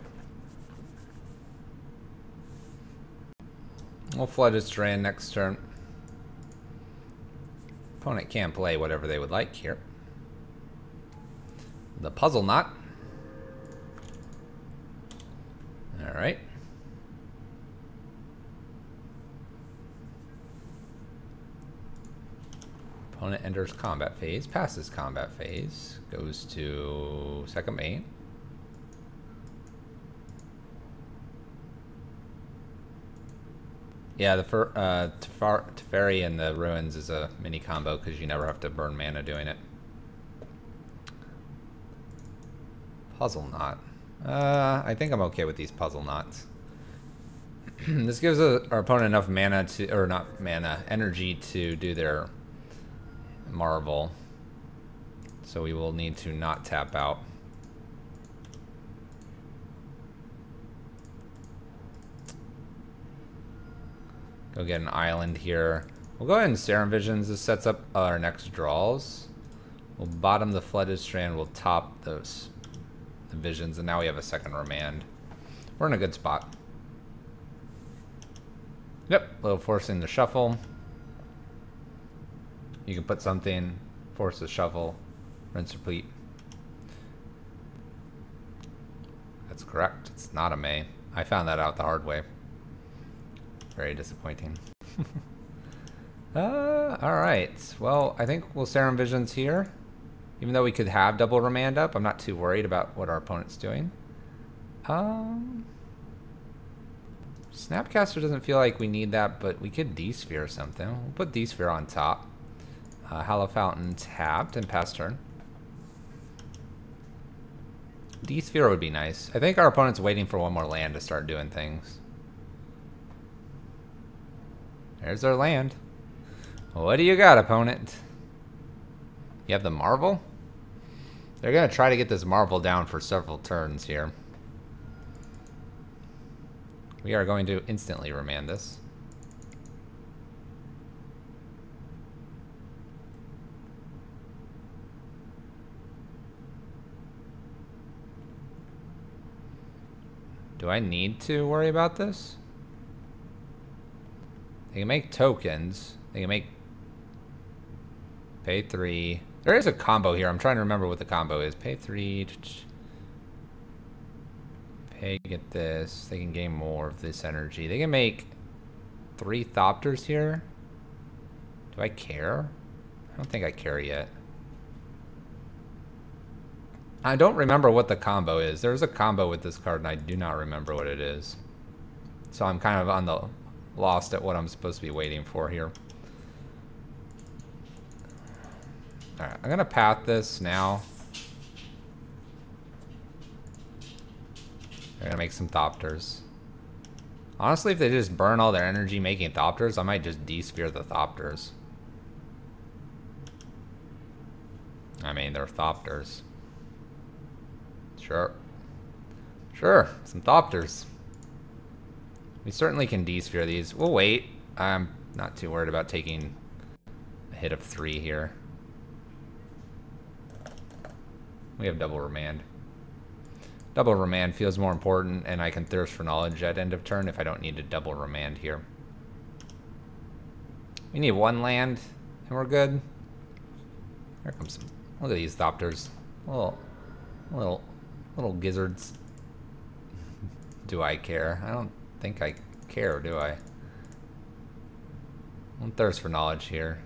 We'll Flood his Strand next turn. Opponent can play whatever they would like here. The Puzzle Knot. Alright. Opponent enters combat phase, passes combat phase, goes to second main. Yeah, the Teferi and the Ruins is a mini combo because you never have to burn mana doing it. Puzzle Knot. I think I'm okay with these Puzzle Knots. This gives our opponent enough mana to, or not mana, energy to do their Marvel. So we will need to not tap out. Go get an island here. We'll go ahead and Serum Visions. This sets up our next draws. We'll bottom the Flooded Strand. We'll top those the Visions. And now we have a second remand. We're in a good spot. Yep, little forcing the shuffle. You can put something, force the shuffle, rinse, repeat. That's correct. It's not a May. I found that out the hard way. Very disappointing. Alright. Well, I think we'll Serum Visions here. Even though we could have double remand up, I'm not too worried about what our opponent's doing. Snapcaster doesn't feel like we need that, but we could D-Sphere something. We'll put D-Sphere on top. Hollow Fountain tapped and pass turn. D-Sphere would be nice. I think our opponent's waiting for one more land to start doing things. There's our land. What do you got, opponent? You have the Marvel? They're going to try to get this Marvel down for several turns here. We are going to instantly remand this. Do I need to worry about this? They can make tokens. They can make pay 3, There is a combo here. I'm trying to remember what the combo is. Pay 3. Pay, get this. They can gain more of this energy. They can make 3 Thopters here. Do I care? I don't think I care yet. I don't remember what the combo is. There's a combo with this card, and I do not remember what it is. So I'm kind of on the lost at what I'm supposed to be waiting for here. Alright, I'm going to path this now. They're going to make some Thopters. Honestly, if they just burn all their energy making Thopters, I might just de-sphere the Thopters. I mean, they're Thopters. Sure. Sure, some Thopters. We certainly can de-sphere these. We'll wait. I'm not too worried about taking a hit of 3 here. We have double remand. Double remand feels more important, and I can thirst for knowledge at end of turn if I don't need to double remand here. We need 1 land, and we're good. Here comes some. Look at these Thopters. Little gizzards. Do I care? I don't think I care, do I? One thirst for knowledge here.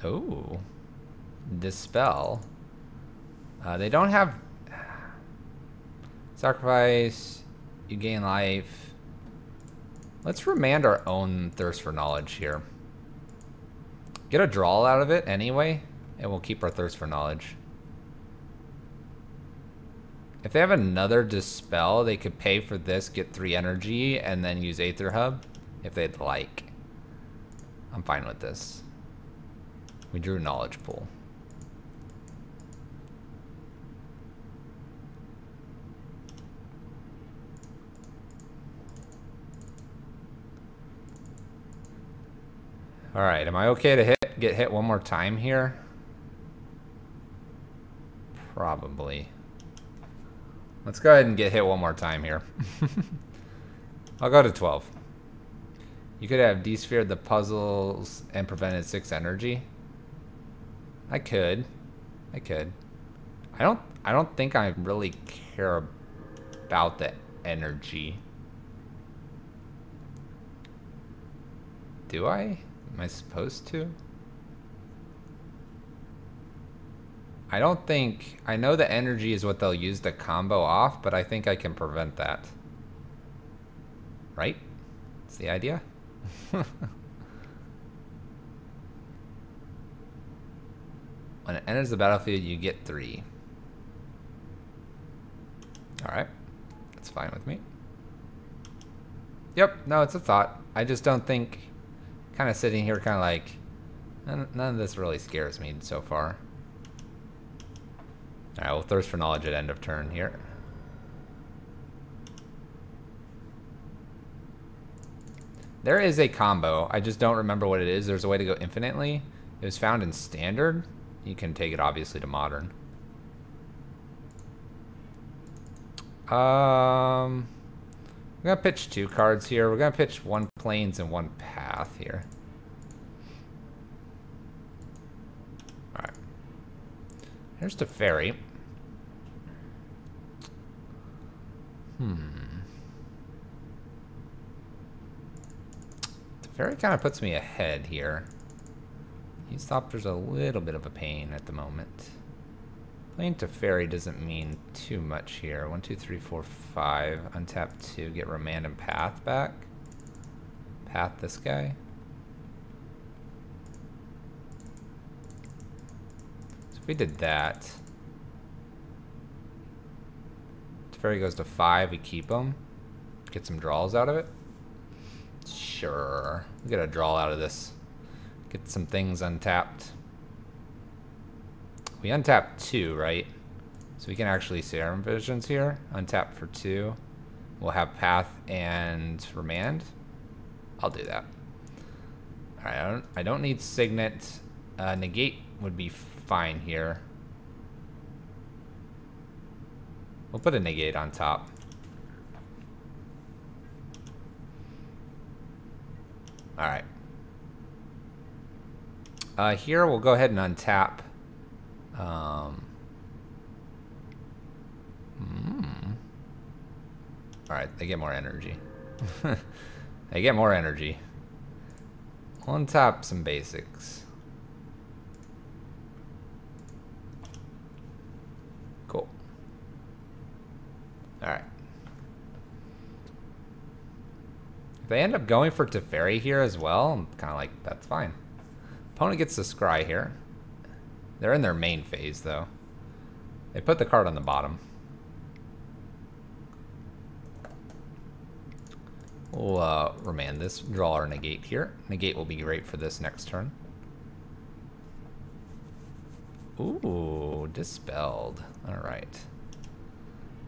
Oh. Dispel. They don't have sacrifice. You gain life. Let's remand our own thirst for knowledge here. Get a draw out of it anyway, and we'll keep our thirst for knowledge. If they have another dispel, they could pay for this, get 3 energy, and then use Aether Hub if they'd like. I'm fine with this. We drew knowledge pool. All right, am I okay to get hit one more time here? Probably. Let's go ahead and get hit one more time here. I'll go to 12. You could have de-sphered the puzzles and prevented 6 energy. I could. I don't think I really care about the energy. Do I? Am I supposed to? I don't think... I know the energy is what they'll use to combo off, but I think I can prevent that. Right? That's the idea? When it enters the battlefield, you get 3. Alright. That's fine with me. Yep, no, it's a thought. I just don't think... Kind of sitting here kind of like... None of this really scares me so far. Alright, we'll thirst for knowledge at end of turn here. There is a combo. I just don't remember what it is. There's a way to go infinitely. It was found in standard. You can take it obviously to modern. We're gonna pitch 2 cards here. We're gonna pitch 1 plains and 1 path here. Alright. Here's Teferi. Teferi kind of puts me ahead here. These Thopters a little bit of a pain at the moment. Playing Teferi doesn't mean too much here. 1, 2, 3, 4, 5. Untap 2. Get remand and path back. Path this guy. So if we did that, Teferi goes to 5. We keep him. Get some draws out of it. Sure. We get a draw out of this. Get some things untapped. We untap 2, right? So we can actually Serum Visions here. Untap for 2. We'll have Path and Remand. I'll do that. Alright, I don't need Signet. Negate would be fine here. We'll put a Negate on top. Alright. Here we'll go ahead and untap. Alright, they get more energy. They get more energy. We'll untap some basics. Cool. Alright. If they end up going for Teferi here as well, I'm kind of like, that's fine. Opponent gets the scry here. They're in their main phase, though. They put the card on the bottom. We'll remand this, draw our negate here. Negate will be great for this next turn. Ooh, dispelled. Alright.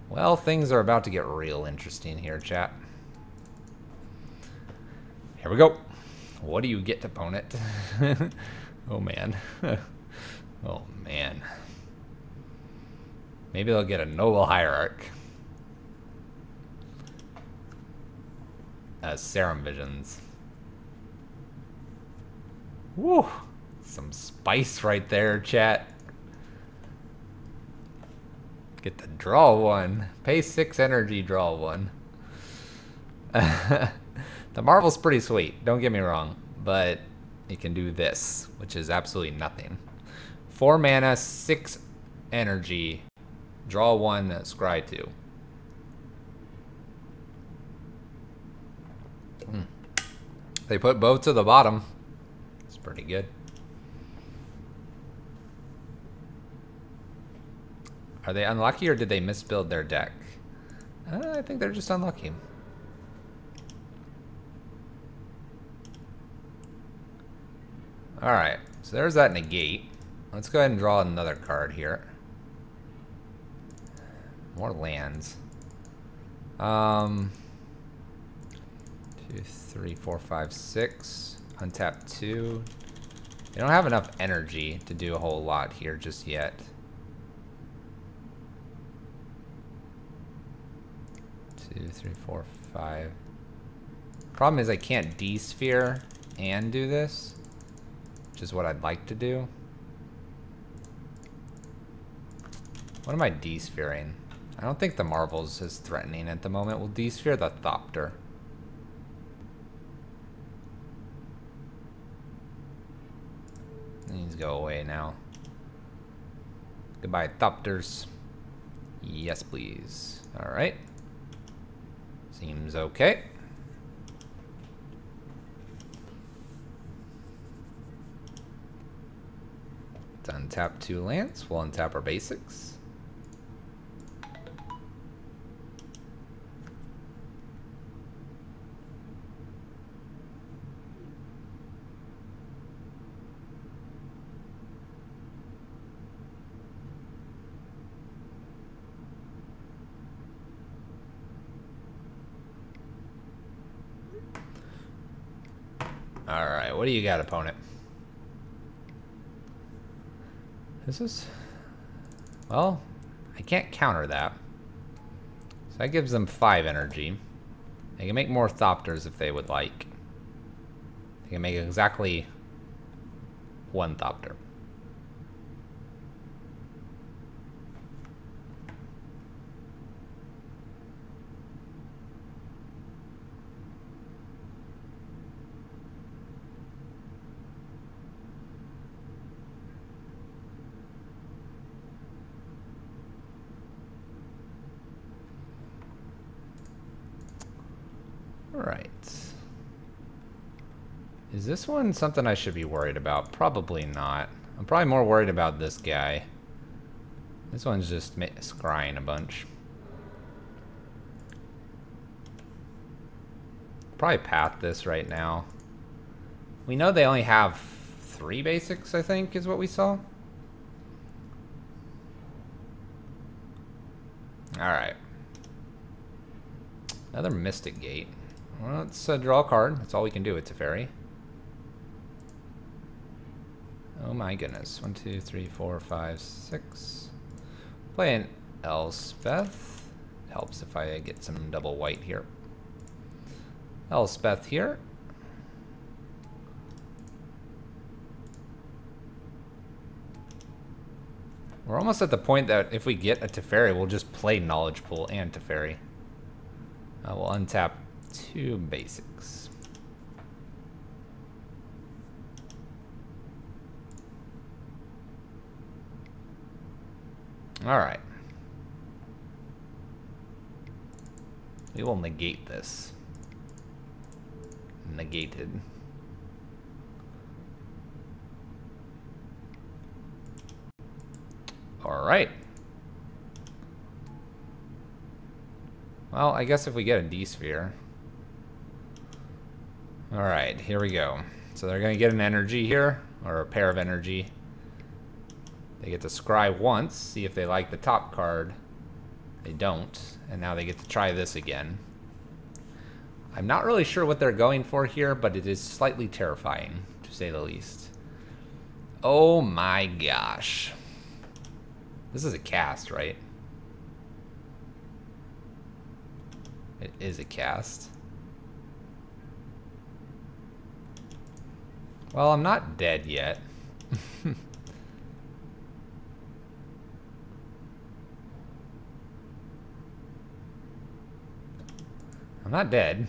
Well, things are about to get real interesting here, chat. Here we go. What do you get, opponent? Oh, man. Oh, man. Maybe they'll get a Noble Hierarch. Serum Visions. Woo! Some spice right there, chat. Get to draw one. Pay 6 energy, draw one. The Marvel's pretty sweet, don't get me wrong, but it can do this, which is absolutely nothing. 4 mana, 6 energy, draw 1, scry 2. They put both to the bottom. It's pretty good. Are they unlucky or did they misbuild their deck? I think they're just unlucky. Alright, so there's that negate. Let's go ahead and draw another card here. More lands. 2, 3, 4, 5, 6. Untap 2. They don't have enough energy to do a whole lot here just yet. 2, 3, 4, 5. Problem is I can't D-sphere and do this, which is what I'd like to do. What am I D-sphering? I don't think the Marvels is threatening at the moment. We'll D-sphere the Thopter. It needs to go away now. Goodbye, Thopters. Yes, please. Alright. Seems okay. Let's untap 2 lands. We'll untap our basics. Alright, what do you got, opponent? This is... Well, I can't counter that. So that gives them 5 energy. They can make more Thopters if they would like. They can make exactly 1 Thopter. Alright. Is this one something I should be worried about? Probably not. I'm probably more worried about this guy. This one's just scrying a bunch. Probably path this right now. We know they only have 3 basics, I think, is what we saw. Alright. Another Mystic Gate. Well, let's draw a card. That's all we can do with Teferi. Oh my goodness. 1, 2, 3, 4, 5, 6. Play an Elspeth. Helps if I get some double white here. Elspeth here. We're almost at the point that if we get a Teferi, we'll just play Knowledge Pool and Teferi. We'll untap 2 basics. Alright. We will negate this. Negated. Alright. Well, I guess if we get a D-sphere. Alright, here we go. So they're going to get an energy here, or a pair of energy. They get to scry once, see if they like the top card. They don't, and now they get to try this again. I'm not really sure what they're going for here, but it is slightly terrifying, to say the least. Oh my gosh. This is a cast, right? It is a cast. Well, I'm not dead yet. I'm not dead.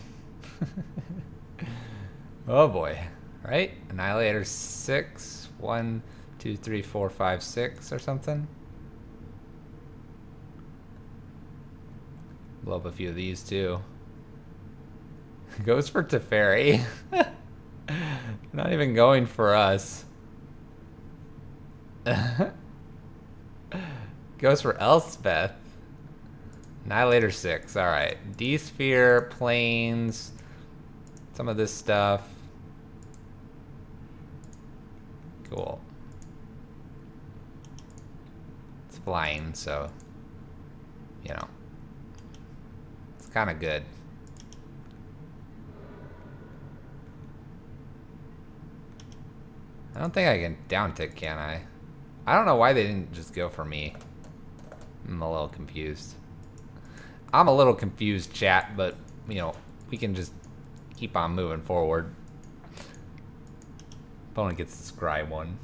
Oh boy. Right? Annihilator 6. 1, 2, 3, 4, 5, 6 or something. Blow up a few of these too. Goes for Teferi. Not even going for us. Goes for Elspeth. Annihilator 6. Alright. D-sphere, planes, some of this stuff. Cool. It's flying, so, you know. It's kind of good. I don't think I can down tick, can I? I don't know why they didn't just go for me. I'm a little confused. I'm a little confused, chat, but, you know, we can just keep on moving forward. Opponent gets to scry one.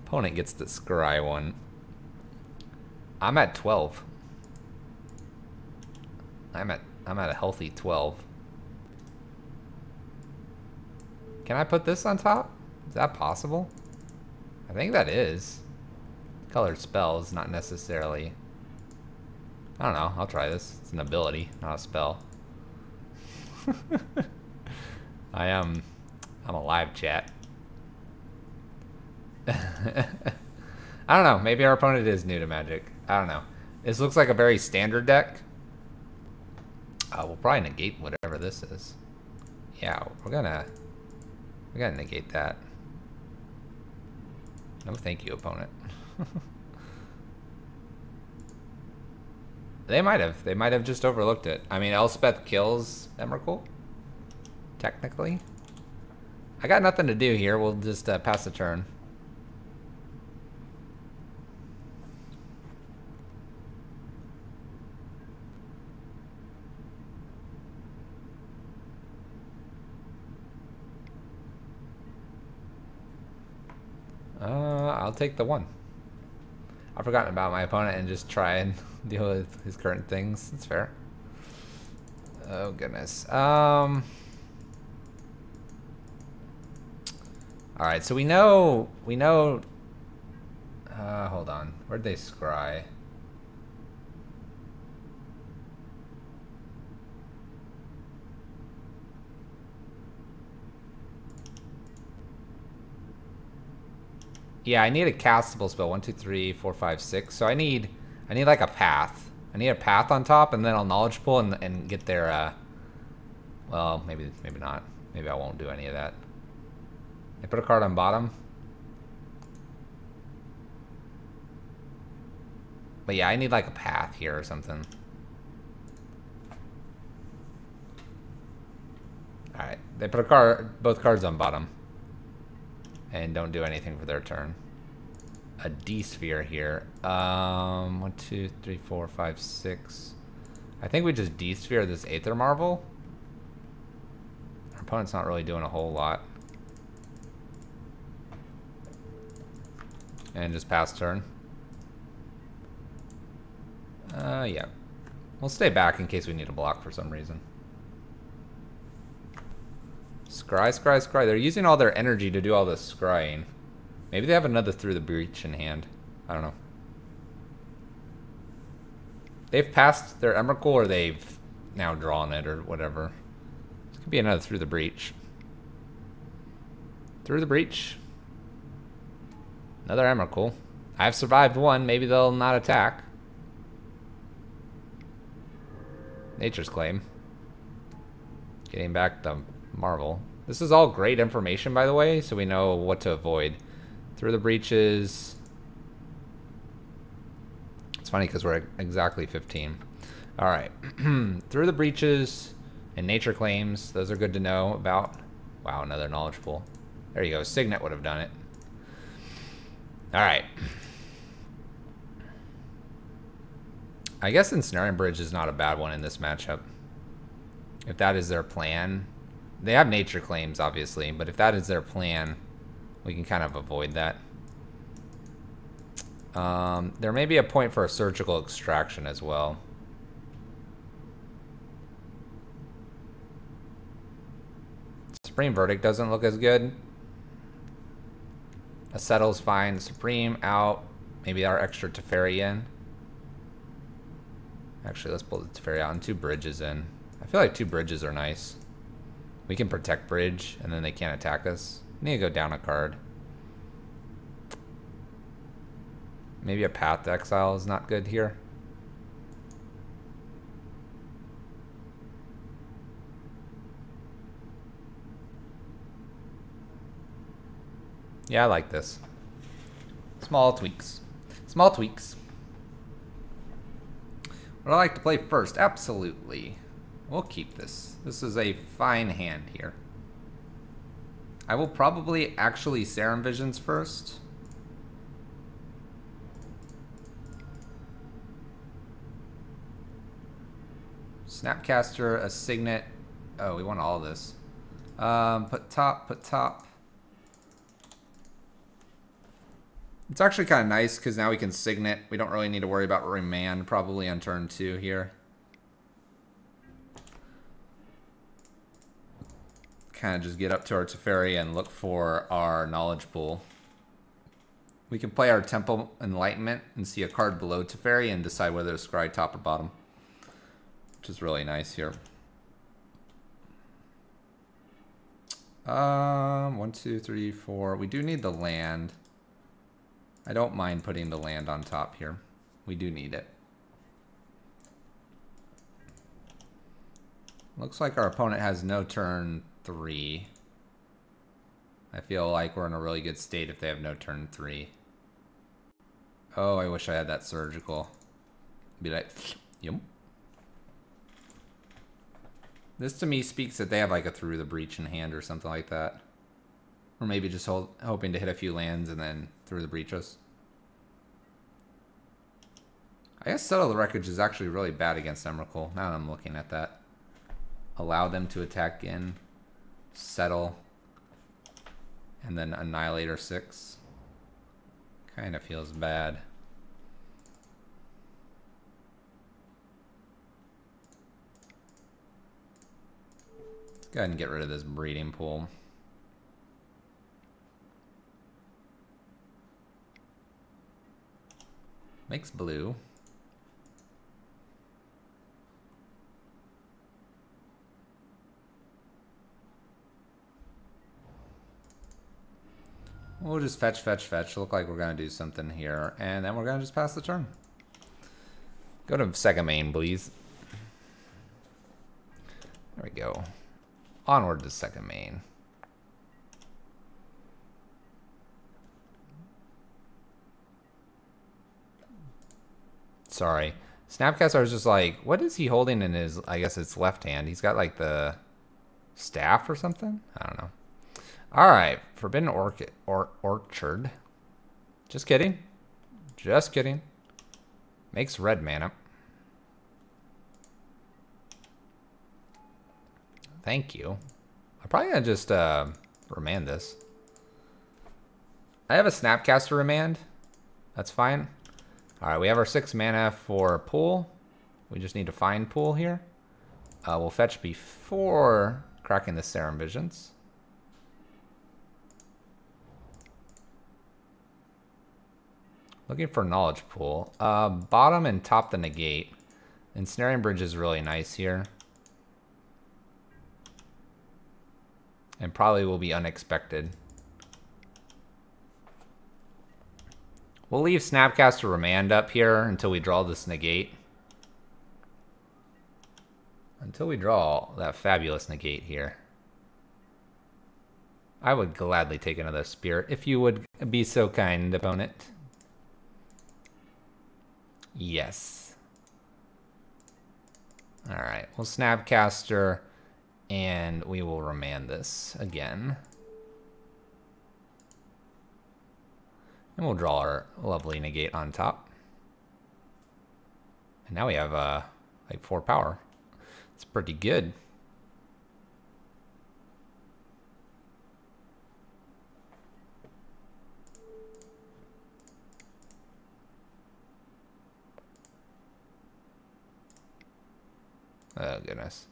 Opponent gets to scry one. I'm at 12. I'm at a healthy 12. Can I put this on top? Is that possible? I think that is. Colored spells, not necessarily. I don't know. I'll try this. It's an ability, not a spell. I'm a live chat. I don't know. Maybe our opponent is new to Magic. I don't know. This looks like a very standard deck. We'll probably negate whatever this is. Yeah, we're gonna negate that. No, thank you, opponent. They might have just overlooked it. I mean, Elspeth kills Emrakul, technically. I got nothing to do here. We'll just pass the turn. I'll take the 1. I've forgotten about my opponent and just try and deal with his current things. That's fair. Oh goodness. All right, so we know. Hold on. Where'd they scry? Yeah, I need a castable spell. 1, 2, 3, 4, 5, 6. So I need like a path. I need a path on top, and then I'll knowledge pull and get their. Well, maybe not. Maybe I won't do any of that. They put a card on bottom. But yeah, I need like a path here or something. All right, they put both cards on bottom. And don't do anything for their turn. A D-sphere here. 1, 2, 3, 4, 5, 6. I think we just D-sphere this Aether Marvel. Our opponent's not really doing a whole lot. And just pass turn. Yeah. We'll stay back in case we need a block for some reason. Scry, scry, scry. They're using all their energy to do all this scrying. Maybe they have another Through the Breach in hand. I don't know. They've passed their Emrakul, or they've now drawn it, or whatever. This could be another Through the Breach. Through the Breach. Another Emrakul. I've survived one. Maybe they'll not attack. Nature's Claim. Getting back the Marvel. This is all great information, by the way, so we know what to avoid. Through the Breaches. It's funny because we're exactly 15. Alright. Through the Breaches and Nature Claims. Those are good to know about. Wow, another knowledge pool. There you go. Signet would have done it. Alright. I guess Ensnaring Bridge is not a bad one in this matchup. If that is their plan. They have Nature Claims, obviously, but if that is their plan, we can kind of avoid that. There may be a point for a Surgical Extraction as well. Supreme Verdict doesn't look as good. A Settle's fine. Supreme out. Maybe our extra Teferi in. Actually, let's pull the Teferi out and 2 bridges in. I feel like 2 bridges are nice. We can protect bridge, and then they can't attack us. We need to go down a card. Maybe a Path to Exile is not good here. Yeah, I like this. Small tweaks. Small tweaks. Would I like to play first? Absolutely. We'll keep this. This is a fine hand here. I will probably actually Serum Visions first. Snapcaster, a Signet. Oh, we want all this. Put top, put top. It's actually kind of nice because now we can Signet. We don't really need to worry about Remand probably on turn 2 here. Kind of just get up to our Teferi and look for our Knowledge Pool. We can play our Temple Enlightenment and see a card below Teferi and decide whether to scry top or bottom. Which is really nice here. 1, 2, 3, 4. We do need the land. I don't mind putting the land on top here. We do need it. Looks like our opponent has no turn 3. I feel like we're in a really good state if they have no turn 3. Oh, I wish I had that Surgical. Be like, yum. This to me speaks that they have like a Through the Breach in hand or something like that. Or maybe just hoping to hit a few lands and then Through the Breaches. I guess Settle the Wreckage is actually really bad against Emrakul. Now that I'm looking at that. Allow them to attack in. Settle. And then Annihilator 6. Kind of feels bad. Let's go ahead and get rid of this Breeding Pool. Makes blue. We'll just fetch, fetch, fetch. Look like we're going to do something here. And then we're going to just pass the turn. Go to second main, please. There we go. Onward to second main. Sorry. Snapcaster was just like, what is he holding in his, I guess it's left hand? He's got like the staff or something? I don't know. Alright. Forbidden Orchard. Just kidding. Just kidding. Makes red mana. Thank you. I'm probably going to just remand this. I have a Snapcaster remand. That's fine. Alright, we have our 6 mana for pool. We just need to find pool here. We'll fetch before cracking the Serum Visions. Looking for Knowledge Pool. Bottom and top the negate. Ensnaring Bridge is really nice here. And probably will be unexpected. We'll leave Snapcaster Remand up here until we draw this negate. Until we draw that fabulous negate here. I would gladly take another Spirit if you would be so kind, opponent. Yes. Alright, we'll Snapcaster and we will remand this again. And we'll draw our lovely negate on top. And now we have like 4 power. It's pretty good. Oh, goodness.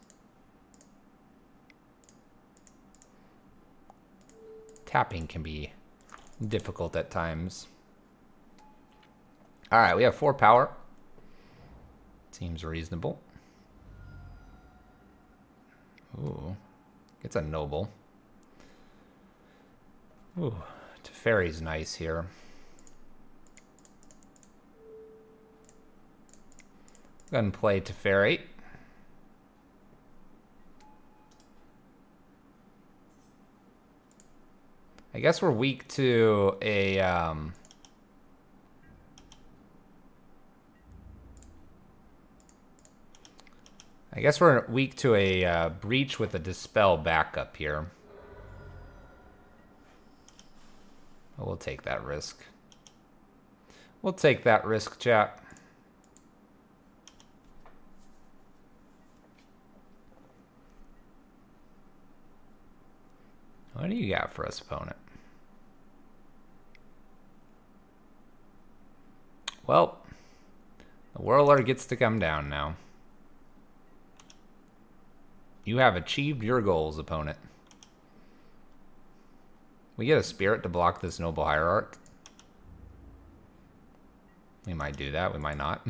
Tapping can be difficult at times. Alright, we have 4 power. Seems reasonable. Ooh. It's a noble. Ooh. Teferi's nice here. Go ahead and play Teferi. I guess we're weak to a breach with a dispel backup here. But we'll take that risk. We'll take that risk, chat. What do you got for us, opponent? Well, the Whirler gets to come down now. You have achieved your goals, opponent. We get a Spirit to block this Noble Hierarch. We might do that, we might not.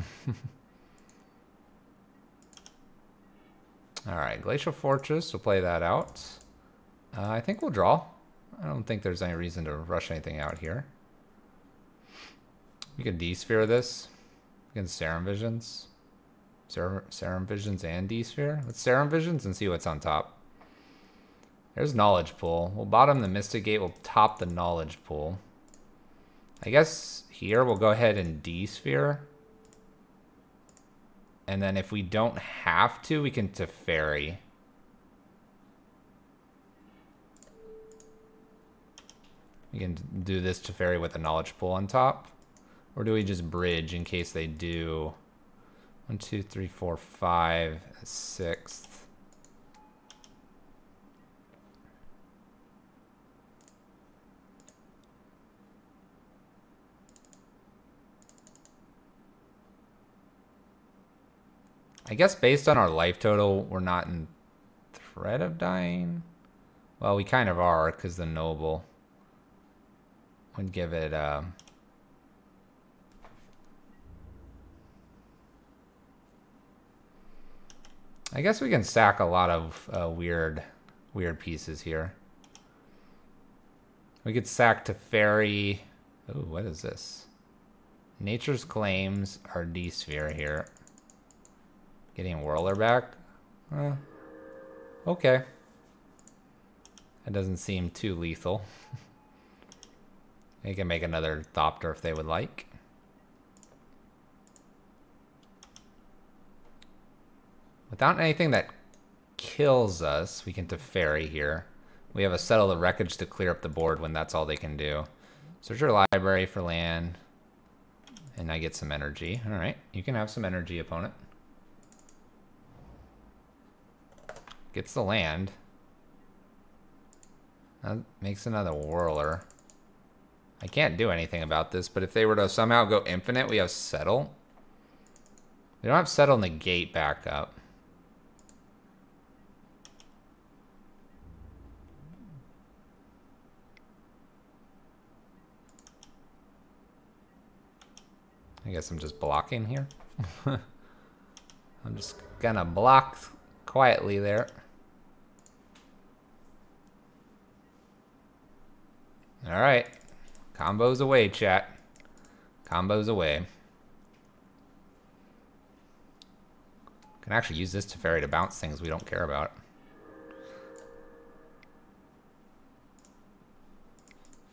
Alright, Glacial Fortress, we'll play that out. I think we'll draw. I don't think there's any reason to rush anything out here. We can D-Sphere this. We can Serum Visions. Serum Visions and D-Sphere. Let's Serum Visions and see what's on top. There's Knowledge Pool. We'll bottom the Mystic Gate. We'll top the Knowledge Pool. I guess here we'll go ahead and D-Sphere. And then if we don't have to, we can Teferi. We can do this Teferi with the Knowledge Pool on top. Or do we just bridge in case they do 1, 2, 3, 4, 5, 6th? I guess based on our life total, we're not in threat of dying. Well, we kind of are because the Noble would give it I guess we can stack a lot of weird pieces here. We could sack Teferi. Ooh, what is this? Nature's Claims are D-Sphere here. Getting Whirler back? Okay. That doesn't seem too lethal. They can make another Thopter if they would like. Without anything that kills us, we can Teferi here. We have a Settle the Wreckage to clear up the board when that's all they can do. Search your library for land. And I get some energy. Alright, you can have some energy, opponent. Gets the land. That makes another Whirler. I can't do anything about this, but if they were to somehow go infinite, we have settle. We don't have settle negate back up. I guess I'm just blocking here. I'm just gonna block quietly there. All right. Combos away, chat. Combos away. Can actually use this Teferi to bounce things we don't care about.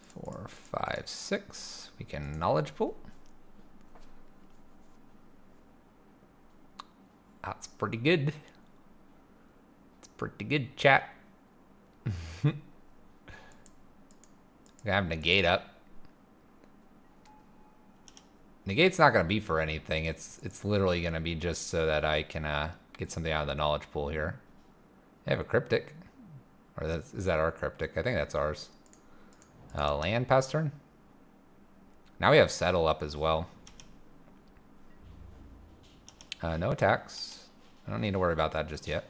Four, five, six. We can knowledge pool. That's pretty good. It's pretty good, chat. We have negate up. Negate's not going to be for anything. It's literally going to be just so that I can get something out of the knowledge pool here. I have a cryptic. Or is that our cryptic? I think that's ours. Land pass turn. Now we have settle up as well. No attacks. I don't need to worry about that just yet.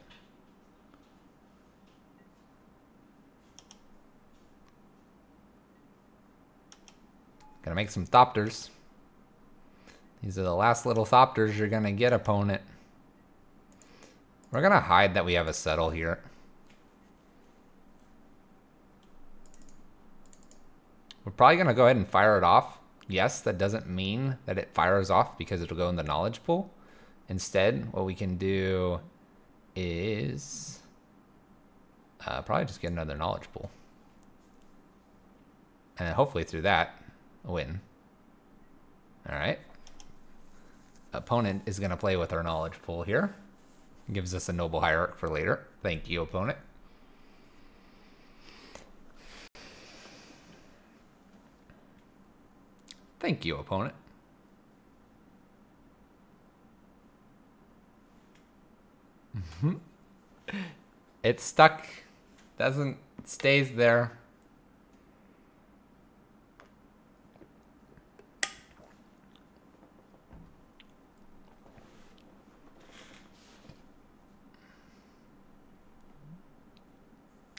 Gonna make some Thopters. These are the last little Thopters you're gonna get, opponent. We're gonna hide that we have a settle here. We're probably gonna go ahead and fire it off. Yes, that doesn't mean that it fires off because it'll go in the knowledge pool. Instead, what we can do is probably just get another knowledge pool. And hopefully through that, a win. All right. Opponent is going to play with our knowledge pool here. Gives us a noble hierarch for later. Thank you, opponent. Thank you, opponent. It's stuck. Doesn't, stays there.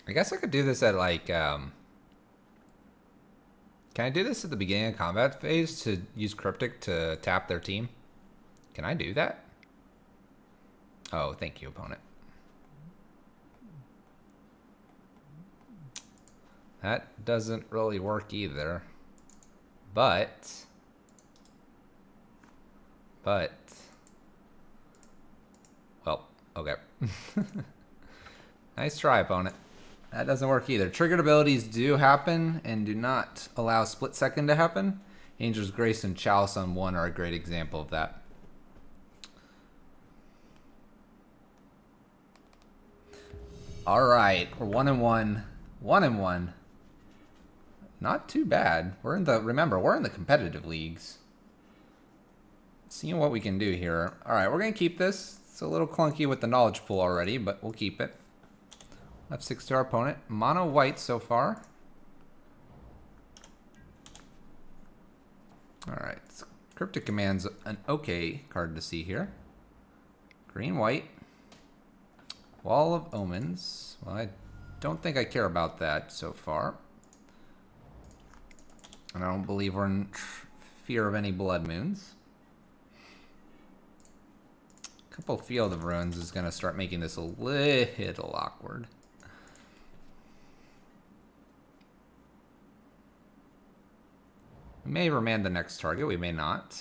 I guess I could do this at like, can I do this at the beginning of combat phase to use Cryptic to tap their team? Can I do that? Oh, thank you, opponent. That doesn't really work either. But, well, okay. Nice try, opponent. That doesn't work either. Triggered abilities do happen and do not allow split second to happen. Angel's Grace and Chalice on 1 are a great example of that. All right, we're 1-1, 1-1. Not too bad. We're in the, remember, we're in the competitive leagues. Seeing what we can do here. All right, we're gonna keep this. It's a little clunky with the knowledge pool already, but we'll keep it. Left 6 to our opponent. Mono white so far. All right, Cryptic Command's an okay card to see here. Green white. Wall of Omens. Well, I don't think I care about that so far. And I don't believe we're in fear of any blood moons. A couple Field of Ruins is going to start making this a little awkward. We may remand the next target, we may not.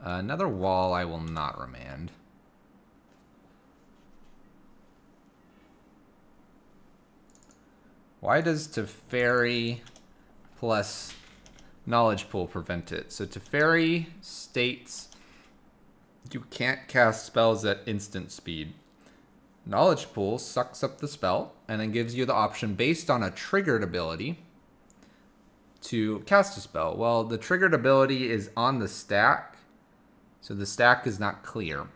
Another wall I will not remand. Why does Teferi plus knowledge pool prevent it? So Teferi states you can't cast spells at instant speed. Knowledge pool sucks up the spell and then gives you the option based on a triggered ability to cast a spell. Well, the triggered ability is on the stack, so the stack is not clear.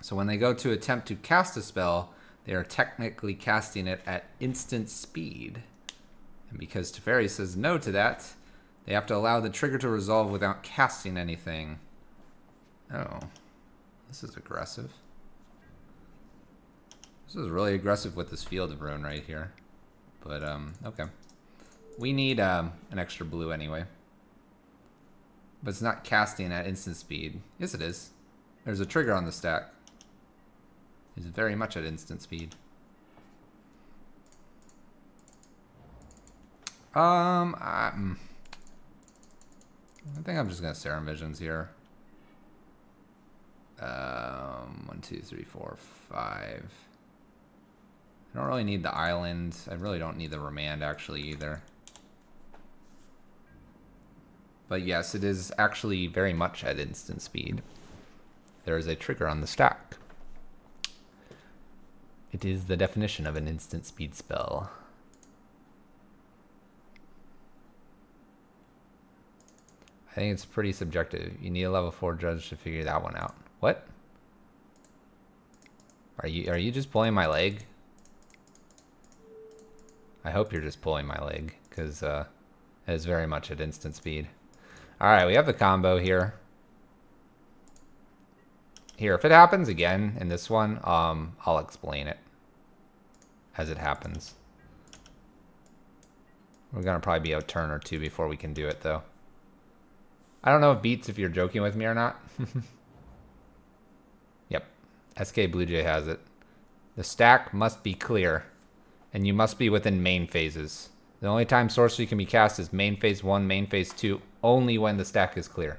So when they go to attempt to cast a spell, they are technically casting it at instant speed. And because Teferi says no to that, they have to allow the trigger to resolve without casting anything. Oh, this is aggressive. This is really aggressive with this Field of Ruin right here. But, okay. We need an extra blue anyway. But it's not casting at instant speed. Yes, it is. There's a trigger on the stack. It's very much at instant speed. I think I'm just gonna Serum Visions here. 1, 2, 3, 4, 5. I don't really need the island. I really don't need the remand actually either. But yes, it is actually very much at instant speed. There is a trigger on the stack. It is the definition of an instant speed spell. I think it's pretty subjective. You need a level 4 judge to figure that one out. What? Are you just pulling my leg? I hope you're just pulling my leg, because it is very much at instant speed. Alright, we have the combo here. Here, if it happens again in this one, I'll explain it as it happens. We're gonna probably be a turn or two before we can do it, though. I don't know if beats if you're joking with me or not. Yep, SK Blue Jay has it. The stack must be clear, and you must be within main phases. The only time sorcery can be cast is main phase 1, main phase 2, only when the stack is clear.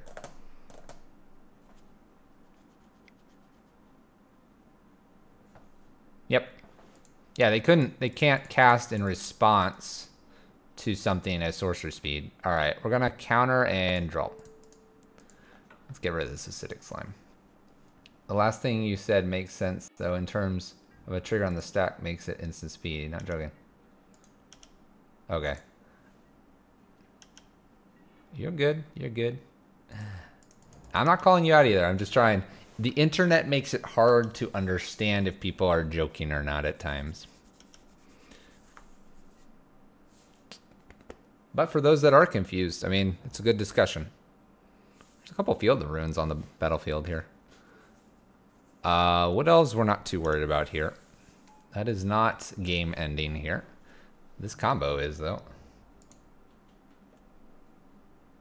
Yep. Yeah, they can't cast in response to something at sorcery speed. Alright, we're gonna counter and draw. Let's get rid of this acidic slime. The last thing you said makes sense, though, in terms of a trigger on the stack makes it instant speed. Not joking. Okay. You're good. You're good. I'm not calling you out either. I'm just trying. The internet makes it hard to understand if people are joking or not at times. But for those that are confused, I mean, it's a good discussion. There's a couple Field of Ruins on the battlefield here. What else we're not too worried about here? That is not game ending here. This combo is, though.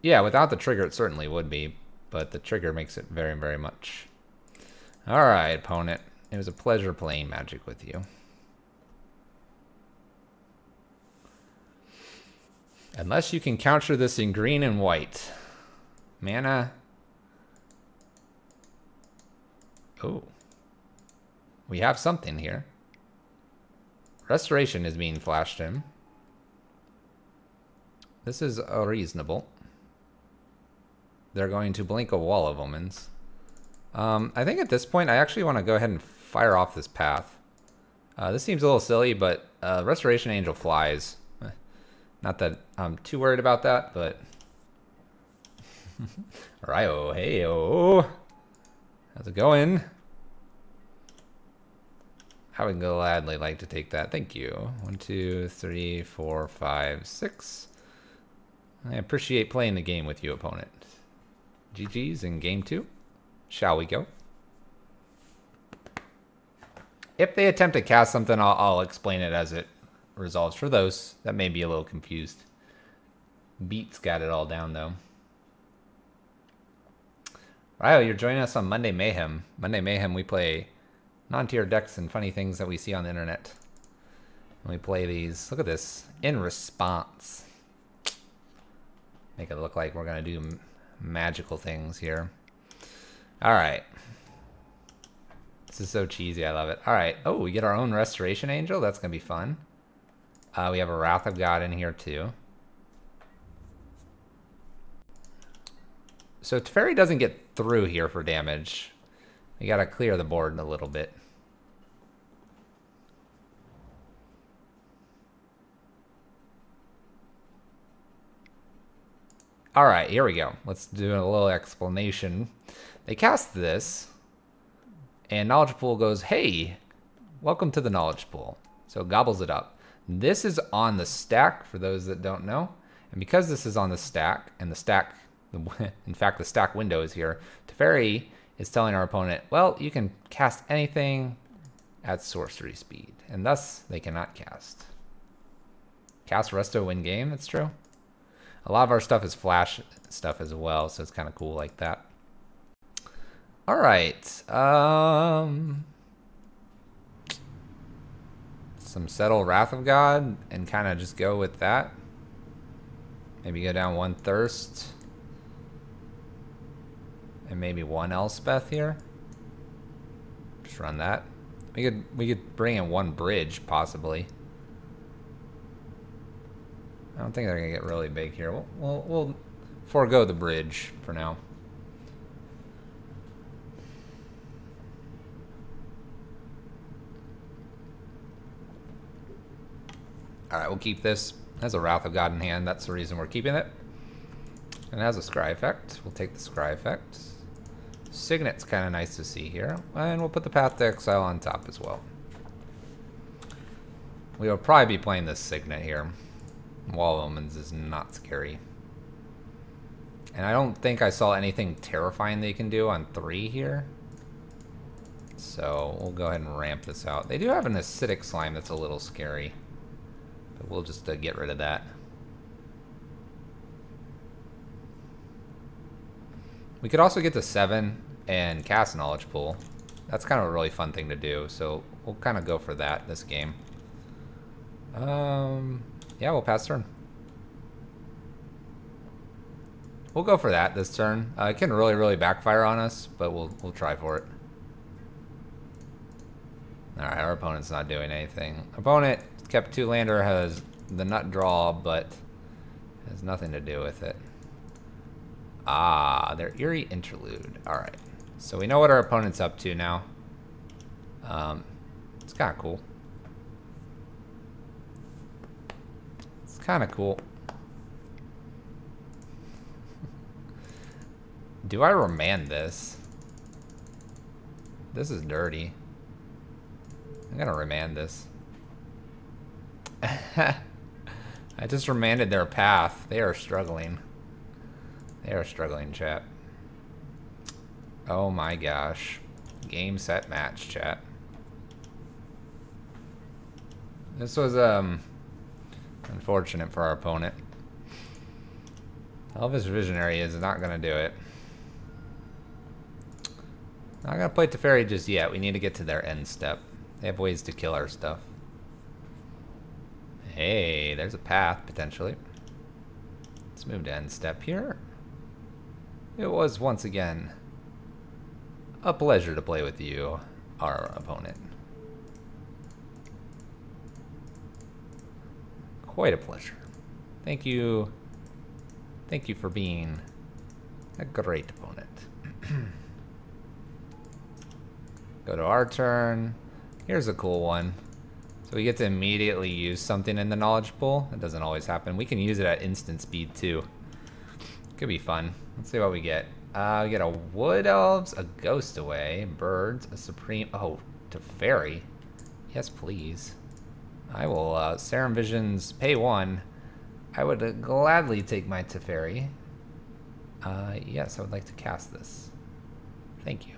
Yeah, without the trigger, it certainly would be. But the trigger makes it very, very much. Alright, opponent. It was a pleasure playing Magic with you. Unless you can counter this in green and white. Mana. Oh. We have something here. Restoration is being flashed in. This is reasonable. They're going to blink a Wall of Omens. I think at this point, I actually want to go ahead and fire off this path. This seems a little silly, but Restoration Angel flies. Not that I'm too worried about that, but... Ryo, hey-oh. How's it going? I would gladly like to take that. Thank you. 1, 2, 3, 4, 5, 6. I appreciate playing the game with you, opponent. GG's in game 2. Shall we go? If they attempt to cast something, I'll explain it as it resolves for those that may be a little confused. Beats got it all down, though. Ryo, you're joining us on Monday Mayhem. Monday Mayhem, we play non-tier decks and funny things that we see on the internet. And we play these, look at this, in response. Make it look like we're going to do magical things here. Alright. This is so cheesy, I love it. Alright, oh, we get our own Restoration Angel, that's going to be fun. We have a Wrath of God in here too. So Teferi doesn't get through here for damage. We gotta clear the board a little bit. Alright, here we go. Let's do a little explanation. They cast this, and Knowledge Pool goes, hey, welcome to the Knowledge Pool. So it gobbles it up. This is on the stack, for those that don't know. And because this is on the stack, and the stack, in fact, the stack window is here, Teferi is telling our opponent, well, you can cast anything at sorcery speed, and thus they cannot cast. Cast Resto win game, that's true. A lot of our stuff is flash stuff as well, so it's kind of cool like that. All right. Some Settle Wrath of God and kind of just go with that. Maybe go down one Thirst. And maybe one Elspeth here. Just run that. We could bring in one Bridge, possibly. I don't think they're gonna get really big here. We'll forego the Bridge for now. All right, we'll keep this. It has a Wrath of God in hand. That's the reason we're keeping it. And it has a Scry effect. We'll take the Scry effect. Signet's kind of nice to see here. And we'll put the Path to Exile on top as well. We will probably be playing this Signet here. Wall of Omens is not scary. And I don't think I saw anything terrifying they can do on 3 here. So we'll go ahead and ramp this out. They do have an Acidic Slime that's a little scary. But we'll just get rid of that. We could also get to 7 and cast Knowledge Pool. That's kind of a really fun thing to do. So we'll kind of go for that this game. Yeah, we'll pass turn. We'll go for that this turn. It can really backfire on us, but we'll try for it. All right, our opponent's not doing anything. Opponent kept 2 lander, has the nut draw, but has nothing to do with it. Ah, their Eerie Interlude. All right, so we know what our opponent's up to now. It's kind of cool. Kind of cool. Do I remand this? This is dirty. I'm gonna remand this. I just remanded their path. They are struggling. They are struggling, chat. Oh my gosh. Game, set, match, chat. This was, unfortunate for our opponent. Elvish Visionary is not going to do it. Not going to play Teferi just yet. We need to get to their end step. They have ways to kill our stuff. Hey, there's a path, potentially. Let's move to end step here. It was, once again, a pleasure to play with you, our opponent. Quite a pleasure. Thank you. Thank you for being a great opponent. Go to our turn. Here's a cool one. So we get to immediately use something in the knowledge pool. That doesn't always happen. We can use it at instant speed too. Could be fun. Let's see what we get. We get a Wood Elves, a Ghost Away, Birds, a Supreme... Oh, Teferi. Yes, please. I will, Serum Visions, pay 1. I would gladly take my Teferi. Yes, I would like to cast this. Thank you.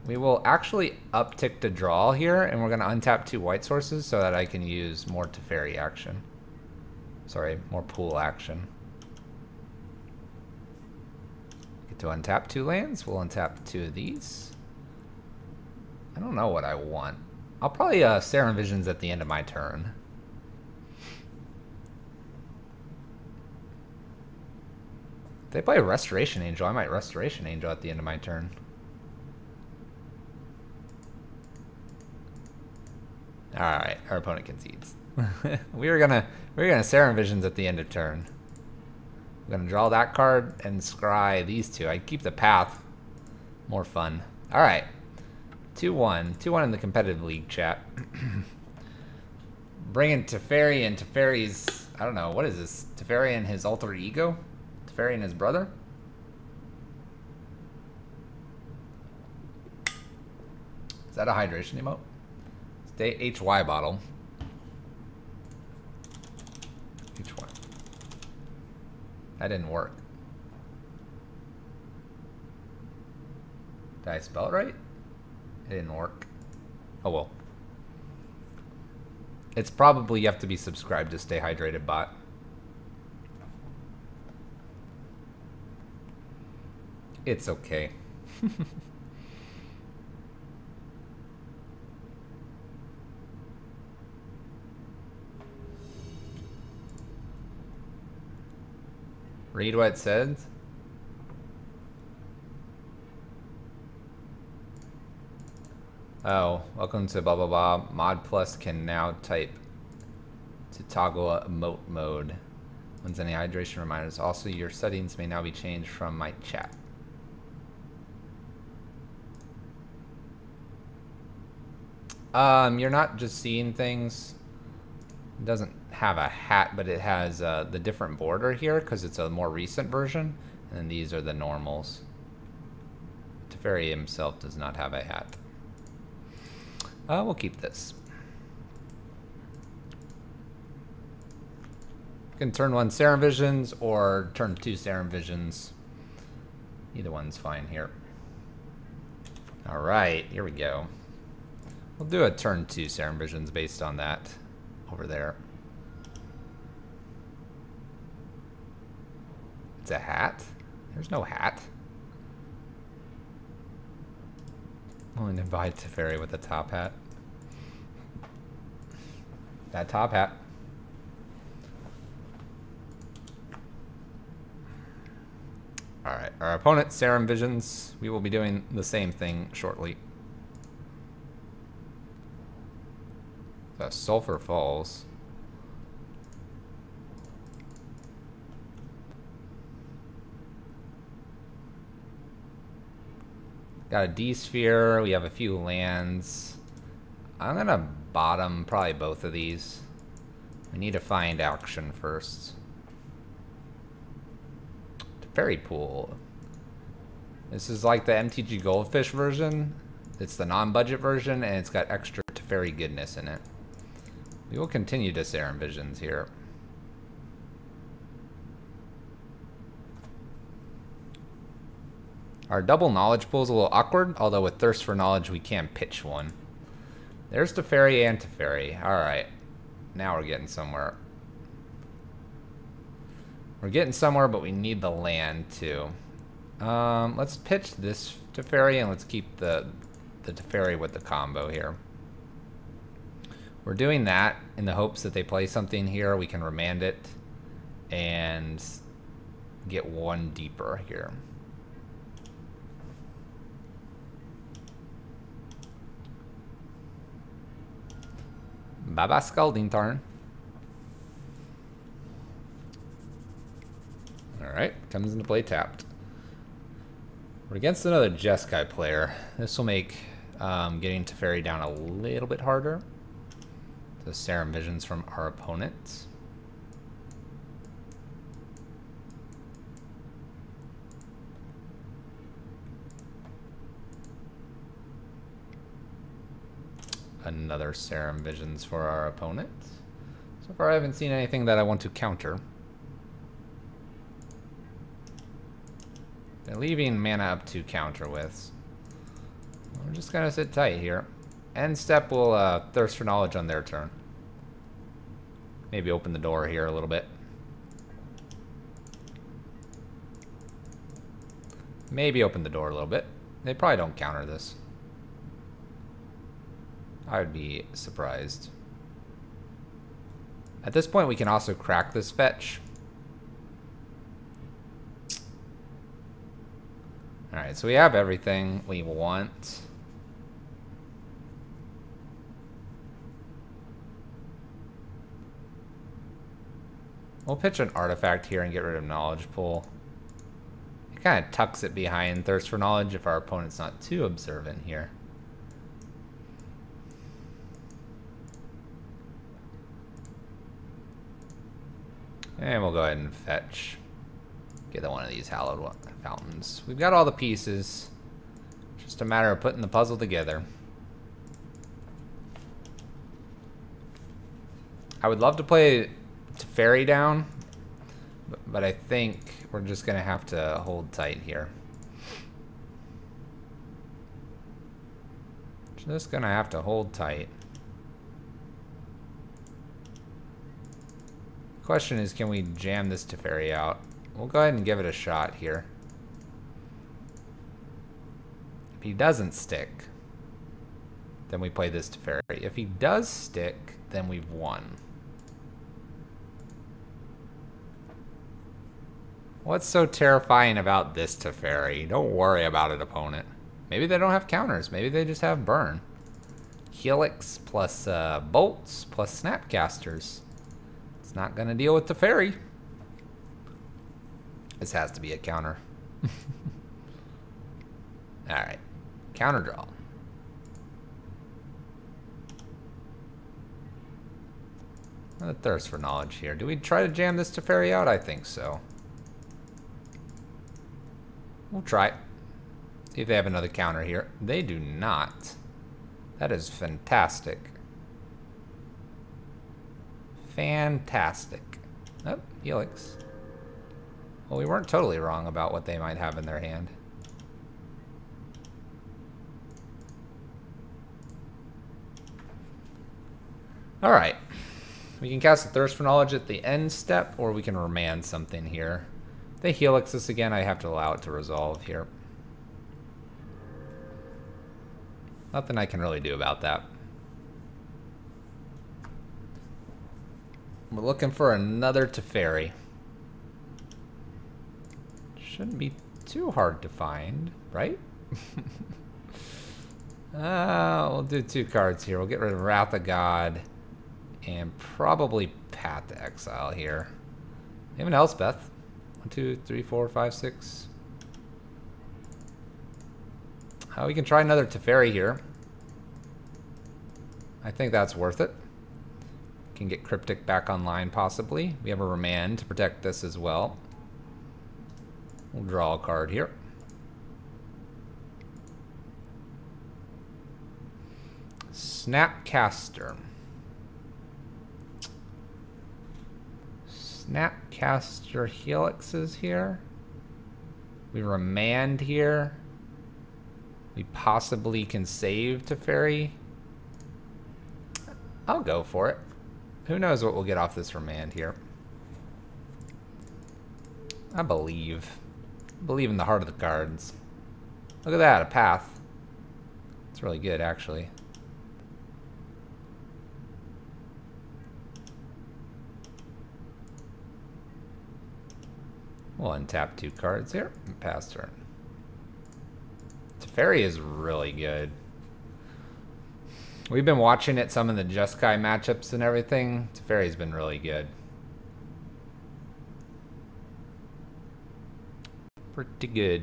We will actually uptick to draw here, and we're going to untap 2 white sources so that I can use more Teferi action. Sorry, more pool action. Get to untap 2 lands. We'll untap 2 of these. I don't know what I want. I'll probably Serum Visions at the end of my turn. If they play Restoration Angel, I might Restoration Angel at the end of my turn. Alright, our opponent concedes. we're gonna Serum Visions at the end of turn. I'm gonna draw that card and scry these 2. I keep the path more fun. Alright. 2-1. 2-1 in the competitive league, chat. Bringing Teferi and Teferi's... I don't know. What is this? Teferi and his alter ego? Teferi and his brother? Is that a hydration emote? Stay HY bottle. Which one? That didn't work. Did I spell it right? It didn't work. Oh well. It's probably you have to be subscribed to Stay Hydrated bot. It's okay. Read what it says. Oh, welcome to blah blah blah. Mod Plus can now type to toggle emote mode. When's any hydration reminders? Also, your settings may now be changed from my chat. You're not just seeing things. It doesn't have a hat, but it has the different border here because it's a more recent version. And then these are the normals. Teferi himself does not have a hat. We'll keep this. You can turn 1 Serum Visions or turn 2 Serum Visions. Either one's fine here. Alright, here we go. We'll do a turn 2 Serum Visions based on that over there. It's a hat? There's no hat. Only to buy Teferi with a top hat. That top hat. Alright, our opponent, Serum Visions. We will be doing the same thing shortly. Sulfur Falls. Got a D-Sphere, we have a few lands. I'm gonna bottom probably both of these. We need to find action first. Teferi Pool. This is like the MTG Goldfish version. It's the non-budget version, and it's got extra Teferi goodness in it. We will continue to Serum Visions here. Our double knowledge pool is a little awkward, although with Thirst for Knowledge we can pitch one. There's Teferi and Teferi. Alright. Now we're getting somewhere. We're getting somewhere, but we need the land too. Let's pitch this Teferi and let's keep the Teferi with the combo here. We're doing that in the hopes that they play something here. We can remand it and get one deeper here. Baba Scalding Tarn. Alright, comes into play tapped. We're against another Jeskai player. This will make getting Teferi down a little bit harder. The Serum Visions from our opponent. Another Serum Visions for our opponent. So far I haven't seen anything that I want to counter. They're leaving mana up to counter with. We're just gonna sit tight here. End step will Thirst for Knowledge on their turn. Maybe open the door here a little bit. Maybe open the door a little bit. They probably don't counter this. I would be surprised. At this point, we can also crack this fetch. Alright, so we have everything we want. We'll pitch an artifact here and get rid of Knowledge Pool. It kind of tucks it behind Thirst for Knowledge if our opponent's not too observant here. And we'll go ahead and fetch. Get one of these hallowed fountains. We've got all the pieces. Just a matter of putting the puzzle together. I would love to play Teferi down, but I think we're just gonna have to hold tight here. Just gonna have to hold tight. Question is, can we jam this Teferi out? We'll go ahead and give it a shot here. If he doesn't stick, then we play this Teferi. If he does stick, then we've won. What's so terrifying about this Teferi? Don't worry about it, opponent. Maybe they don't have counters. Maybe they just have burn. Helix plus bolts plus snapcasters. It's not going to deal with Teferi. This has to be a counter. Alright. Counter draw. A thirst for knowledge here. Do we try to jam this Teferi out? I think so. We'll try it. See if they have another counter here. They do not. That is fantastic. Fantastic. Oh, Helix. Well, we weren't totally wrong about what they might have in their hand. Alright. We can cast a Thirst for Knowledge at the end step, or we can remand something here. If they Helix this again, I have to allow it to resolve here. Nothing I can really do about that. We're looking for another Teferi. Shouldn't be too hard to find, right? We'll do 2 cards here. We'll get rid of Wrath of God and probably Path to Exile here. Even Elspeth. 1, 2, 3, 4, 5, 6. We can try another Teferi here. I think that's worth it. Can get Cryptic back online possibly. We have a Remand to protect this as well. We'll draw a card here. Snapcaster. Snapcaster Helixes here. We Remand here. We possibly can save Teferi. I'll go for it. Who knows what we'll get off this Remand here. I believe. Believe in the heart of the cards. Look at that, a Path. It's really good, actually. We'll untap 2 cards here and pass turn. Teferi is really good. We've been watching it some of the Jeskai matchups and everything. Teferi's been really good. Pretty good.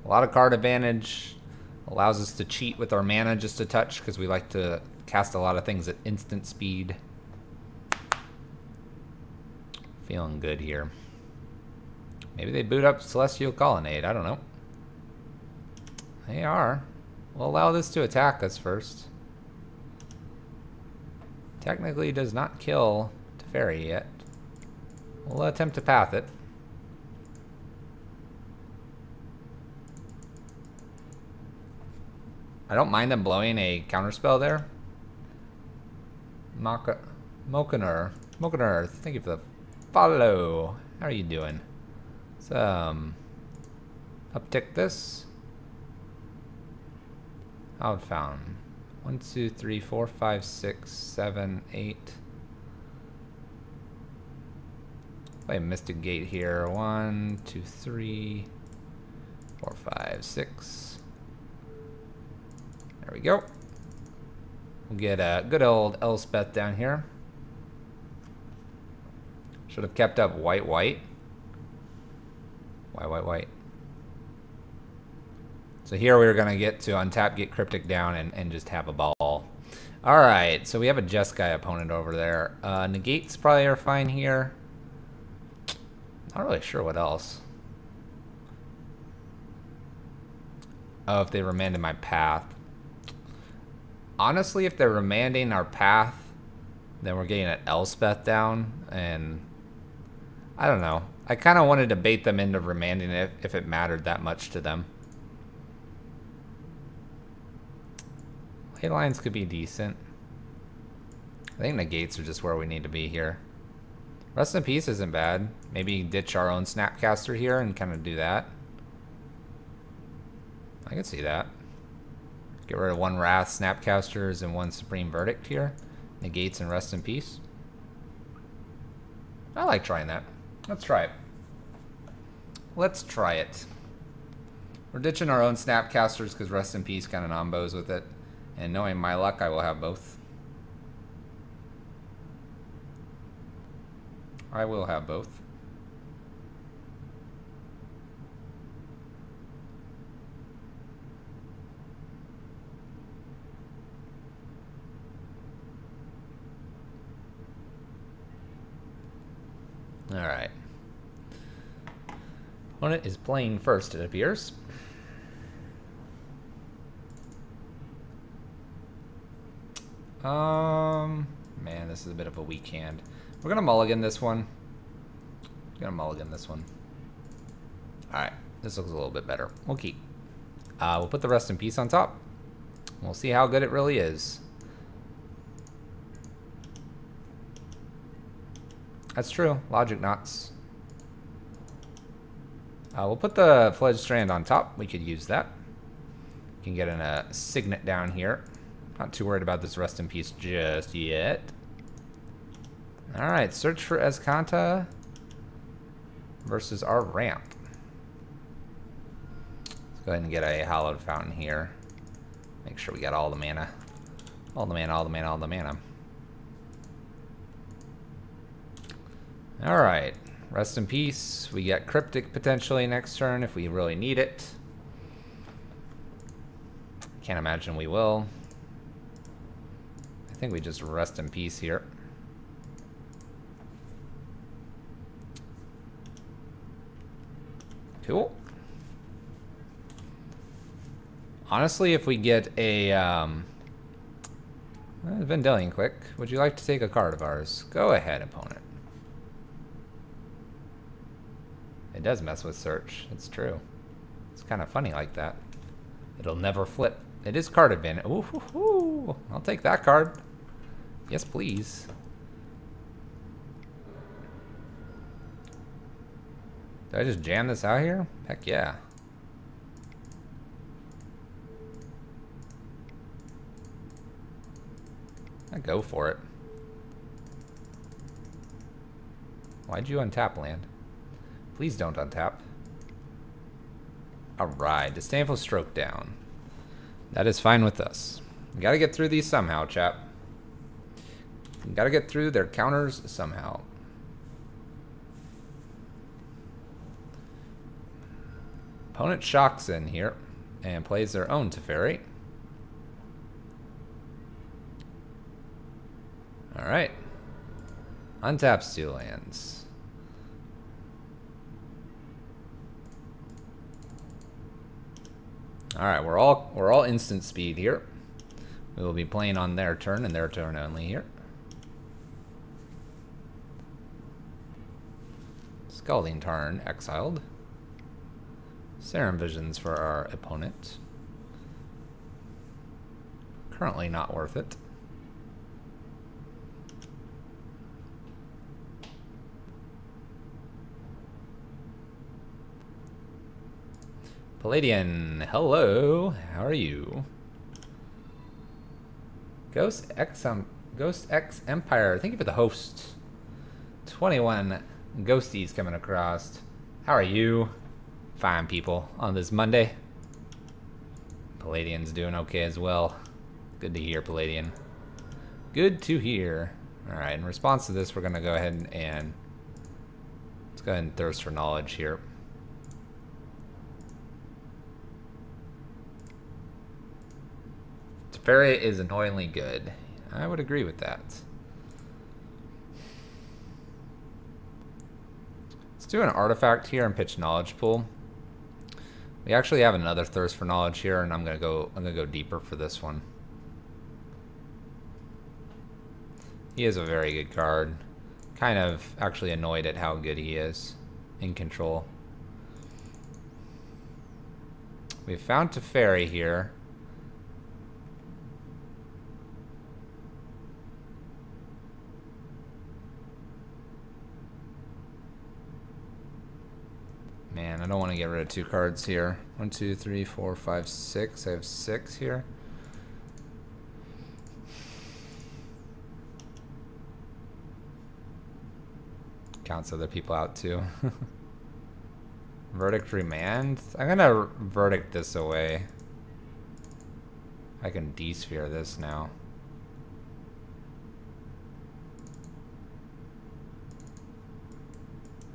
A lot of card advantage. Allows us to cheat with our mana just a touch because we like to cast a lot of things at instant speed. Feeling good here. Maybe they boot up Celestial Colonnade. I don't know. They are. We'll allow this to attack us first. Technically does not kill Teferi yet. We'll attempt to path it. I don't mind them blowing a counterspell there. Mokener, thank you for the follow. How are you doing? Let's uptick this. Hallowed Fountain. 1, 2, 3, 4, 5, 6, 7, 8. Play Mystic Gate here. 1, 2, 3, 4, 5, 6. There we go. We'll get a good old Elspeth down here. Should have kept up white. White. So here we were going to get to untap, get Cryptic down, and just have a ball. Alright, so we have a Jeskai opponent over there. Negates probably are fine here. Not really sure what else. Oh, if they remanded my Path. Honestly, if they're remanding our Path, Then we're getting an Elspeth down, and I don't know. I kind of wanted to bait them into remanding it if it mattered that much to them. Ley lines could be decent. I think negates are just where we need to be here. Rest in Peace isn't bad. Maybe ditch our own Snapcaster here and kind of do that. I can see that. Get rid of one Wrath, Snapcasters, and one Supreme Verdict here. Negates and Rest in Peace. I like trying that. Let's try it. Let's try it. We're ditching our own Snapcasters because Rest in Peace kind of nombos with it. And knowing my luck, I will have both. I will have both. Alright. Opponent is playing first, it appears. Man, this is a bit of a weak hand. We're gonna mulligan this one. Alright, this looks a little bit better. We'll keep. We'll put the Rest in Peace on top. We'll see how good it really is. That's true. Logic knots. We'll put the Fledged Strand on top. We could use that. You can get a Signet down here. Not too worried about this Rest in Peace just yet. Alright, search for Escanta versus our ramp. Let's go ahead and get a Hallowed Fountain here. Make sure we got all the mana. All the mana. Alright, Rest in Peace. We get Cryptic potentially next turn if we really need it. Can't imagine we will. I think we just Rest in Peace here. Cool. Honestly, if we get a Vendilion Click, would you like to take a card of ours? Go ahead, opponent. It does mess with search. It's true. It's kind of funny like that. It'll never flip. It is card advantage. Ooh, hoo, hoo. I'll take that card. Yes, please. Did I just jam this out here? Heck yeah. I go for it. Why'd you untap land? Please don't untap. Alright, Disdainful Stroke down. That is fine with us. We gotta get through these somehow, chap. We gotta get through their counters somehow. Opponent shocks in here and plays their own Teferi. Alright. Untaps 2 lands. Alright, we're all instant speed here. We will be playing on their turn and their turn only here. Scalding Tarn exiled. Serum Visions for our opponent. Currently not worth it. Palladian, hello. How are you? Ghost X Empire. Thank you for the host. 21 ghosties coming across. How are you? Fine, people. On this Monday. Palladian's doing okay as well. Good to hear, Palladian. Good to hear. Alright, in response to this, we're going to go ahead and let's go ahead and Thirst for Knowledge here. Teferi is annoyingly good. I would agree with that. Let's do an artifact here and pitch Knowledge Pool. We actually have another Thirst for Knowledge here, and I'm gonna go deeper for this one. He is a very good card. Kind of actually annoyed at how good he is in control. We found Teferi here. Man, I don't want to get rid of 2 cards here. 1, 2, 3, 4, 5, 6. I have 6 here. Counts other people out too. Verdict remand? I'm gonna verdict this away. I can desphere this now.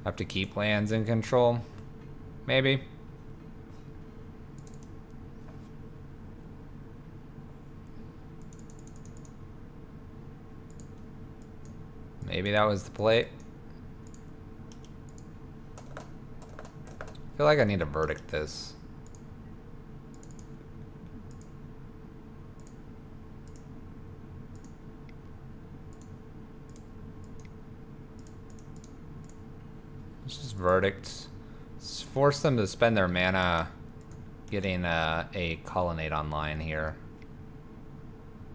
Have to keep lands in control. Maybe. Maybe that was the play. I feel like I need to verdict this. Let's just verdict. Let's force them to spend their mana getting a colonnade online here.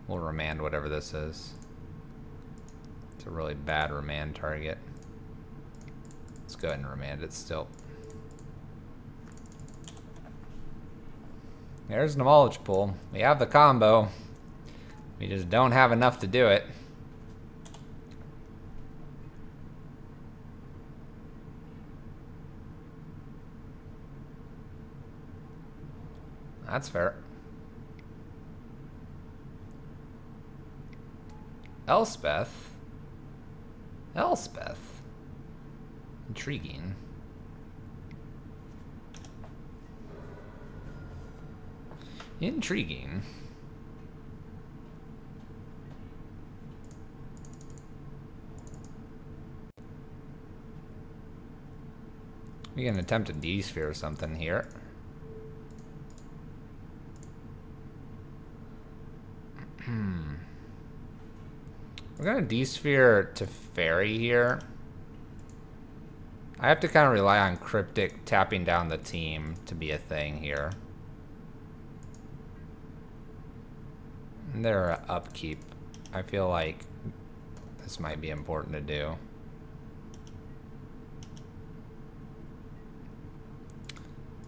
We'll remand whatever this is. It's a really bad remand target. Let's go ahead and remand it still. There's the knowledge pool. We have the combo. We just don't have enough to do it. That's fair. Elspeth? Elspeth? Intriguing. Intriguing. We can attempt to desphere something here. We're gonna desphere Teferi here. I have to kind of rely on Cryptic tapping down the team to be a thing here. And their upkeep. I feel like this might be important to do.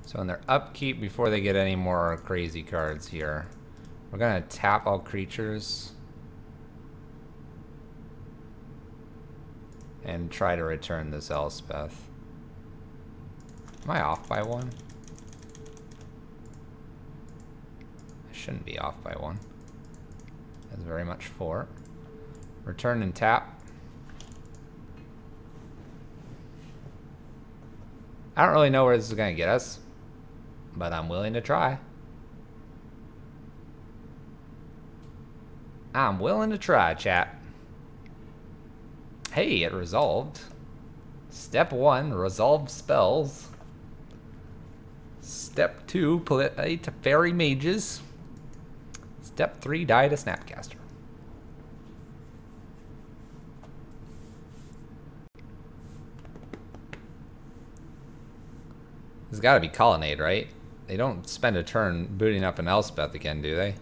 So in their upkeep, before they get any more crazy cards here, we're gonna tap all creatures and try to return this Elspeth. Am I off by 1? I shouldn't be off by 1. That's very much 4. Return and tap. I don't really know where this is gonna get us, but I'm willing to try. I'm willing to try, chat. Hey, it resolved. Step 1, resolve spells. Step 2, play Teferi mages. Step 3, die to Snapcaster. There's gotta be Colonnade, right? They don't spend a turn booting up an Elspeth again, do they?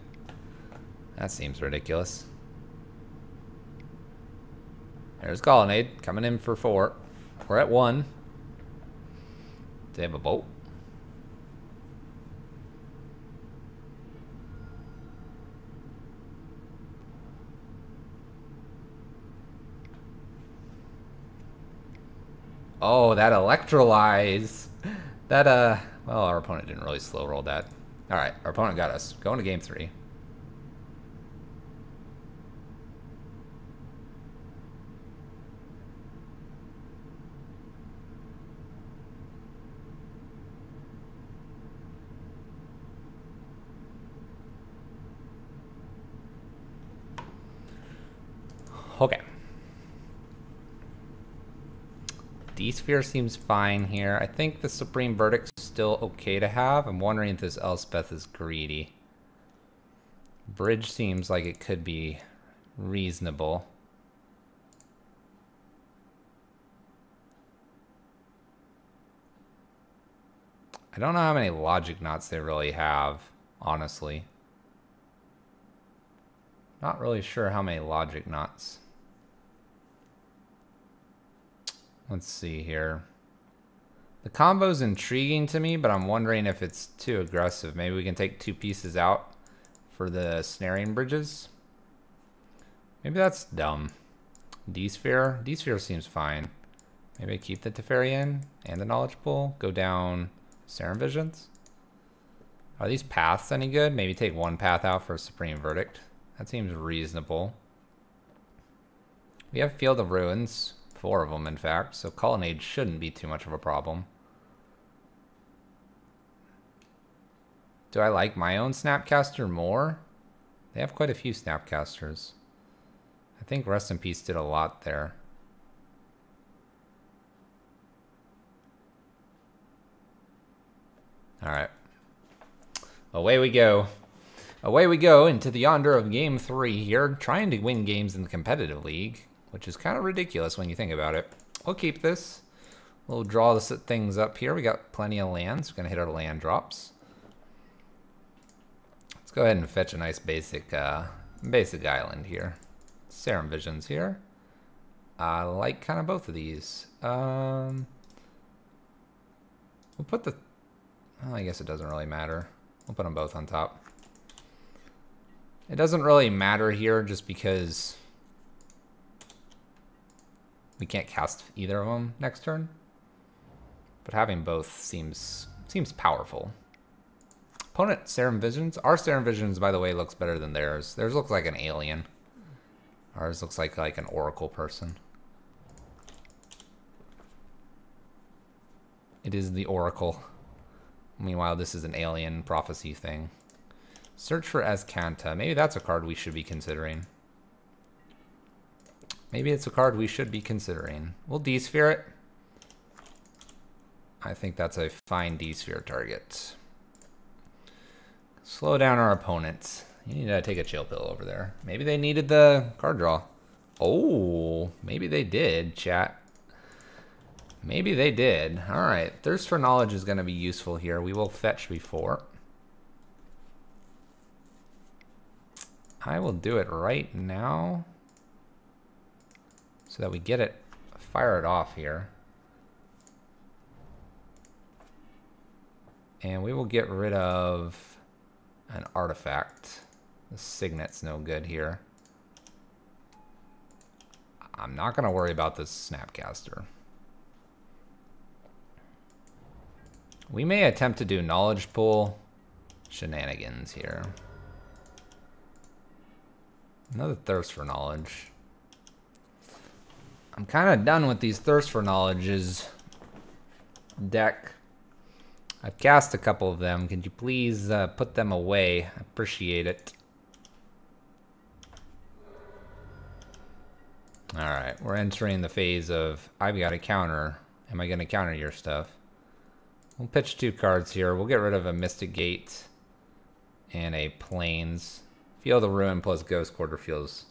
That seems ridiculous. There's Colonnade coming in for 4. We're at 1. They have a boat. Oh, that electrolyze. That, well, our opponent didn't really slow roll that. Alright, our opponent got us. Going to game 3. Okay. D-Sphere seems fine here. I think the Supreme Verdict's still okay to have. I'm wondering if this Elspeth is greedy. Bridge seems like it could be reasonable. I don't know how many logic knots they really have, honestly. Not really sure how many logic knots. Let's see here. The combo's intriguing to me, but I'm wondering if it's too aggressive. Maybe we can take 2 pieces out for the snaring bridges. Maybe that's dumb. D-sphere? D-sphere seems fine. Maybe I keep the Teferi in and the knowledge pool. Go down Serum Visions. Are these paths any good? Maybe take 1 path out for a Supreme Verdict. That seems reasonable. We have Field of Ruins. 4 of them, in fact. So Colonnade shouldn't be too much of a problem. Do I like my own Snapcaster more? They have quite a few Snapcasters. I think Rest in Peace did a lot there. Alright. Away we go. Away we go into the yonder of Game 3 here, trying to win games in the competitive league, which is kind of ridiculous when you think about it. We'll keep this. We'll draw things up here. We got plenty of lands. We're going to hit our land drops. Let's go ahead and fetch a nice basic island here. Serum Visions here. I like kind of both of these. We'll put the... Well, I guess it doesn't really matter. We'll put them both on top. It doesn't really matter here just because we can't cast either of them next turn. But having both seems powerful. Opponent Serum Visions. Our Serum Visions, by the way, looks better than theirs. Theirs looks like an alien. Ours looks like an oracle person. It is the oracle. Meanwhile, this is an alien prophecy thing. Search for Azcanta. Maybe that's a card we should be considering. Maybe it's a card we should be considering. We'll D-sphere it. I think that's a fine D-sphere target. Slow down our opponents. You need to take a chill pill over there. Maybe they needed the card draw. Oh, maybe they did, chat. Maybe they did. All right, Thirst for Knowledge is going to be useful here. We will fetch before. I will do it right now so that we get it, fire it off here. And we will get rid of an artifact. The Signet's no good here. I'm not going to worry about this Snapcaster. We may attempt to do Knowledge Pool shenanigans here. Another Thirst for Knowledge. I'm kind of done with these Thirst for Knowledges deck. I've cast a couple of them. Could you please put them away? I appreciate it. Alright, we're entering the phase of I've got a counter. Am I going to counter your stuff? We'll pitch 2 cards here. We'll get rid of a Mystic Gate and a Plains. Field of Ruin plus Ghost Quarter feels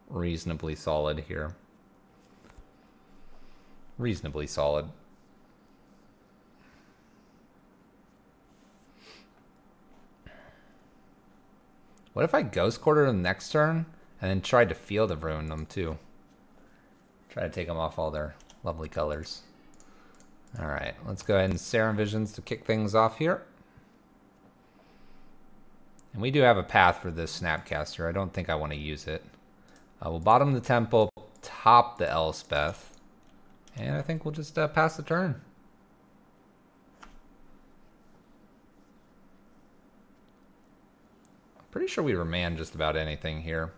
reasonably solid here. Reasonably solid. What if I Ghost Quarter them next turn and then tried to Field of Ruin them too? Try to take them off all their lovely colors. Alright, let's go ahead and Serum Visions to kick things off here. And we do have a path for this Snapcaster. I don't think I want to use it. We'll bottom the Temple, top the Elspeth, and I think we'll just pass the turn. I'm pretty sure we remand just about anything here.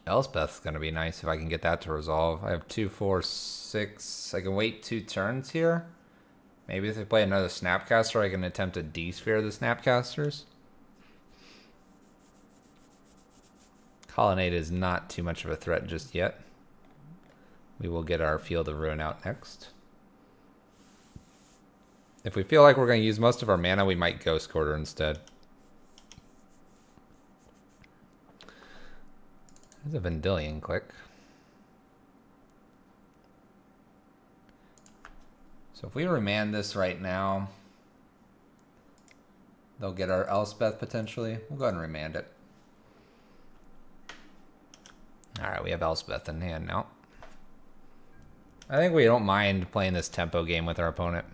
Elspeth's going to be nice if I can get that to resolve. I have 2, 4, 6. I can wait 2 turns here. Maybe if they play another Snapcaster, I can attempt to D-sphere the Snapcasters. Colonnade is not too much of a threat just yet. We will get our Field of Ruin out next. If we feel like we're going to use most of our mana, we might Ghost Quarter instead. There's a Vendilion click. So if we remand this right now, they'll get our Elspeth potentially. We'll go ahead and remand it. All right, we have Elspeth in hand now. I think we don't mind playing this tempo game with our opponent.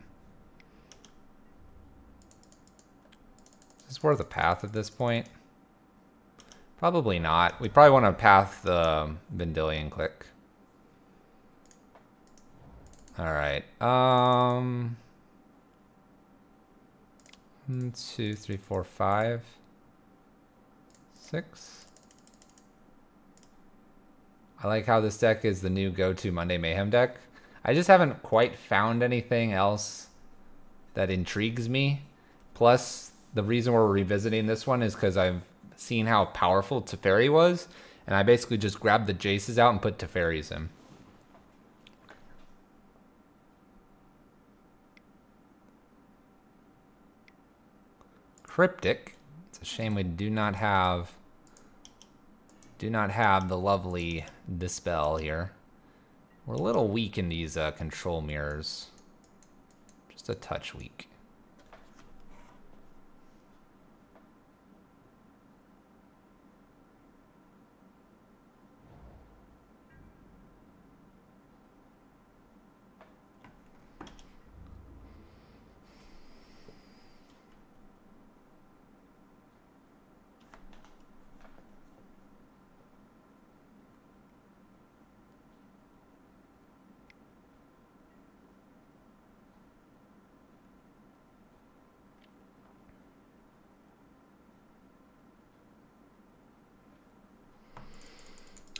Is this worth a path at this point? Probably not. We probably want to path the Vendilion Click. All right. 1, 2, 3, 4, 5, 6. I like how this deck is the new go-to Monday Mayhem deck. I just haven't quite found anything else that intrigues me. Plus, the reason we're revisiting this one is because I've seen how powerful Teferi was, and I basically just grabbed the Jaces out and put Teferis in. Cryptic. It's a shame we do not have the lovely Dispel here. We're a little weak in these control mirrors. Just a touch weak.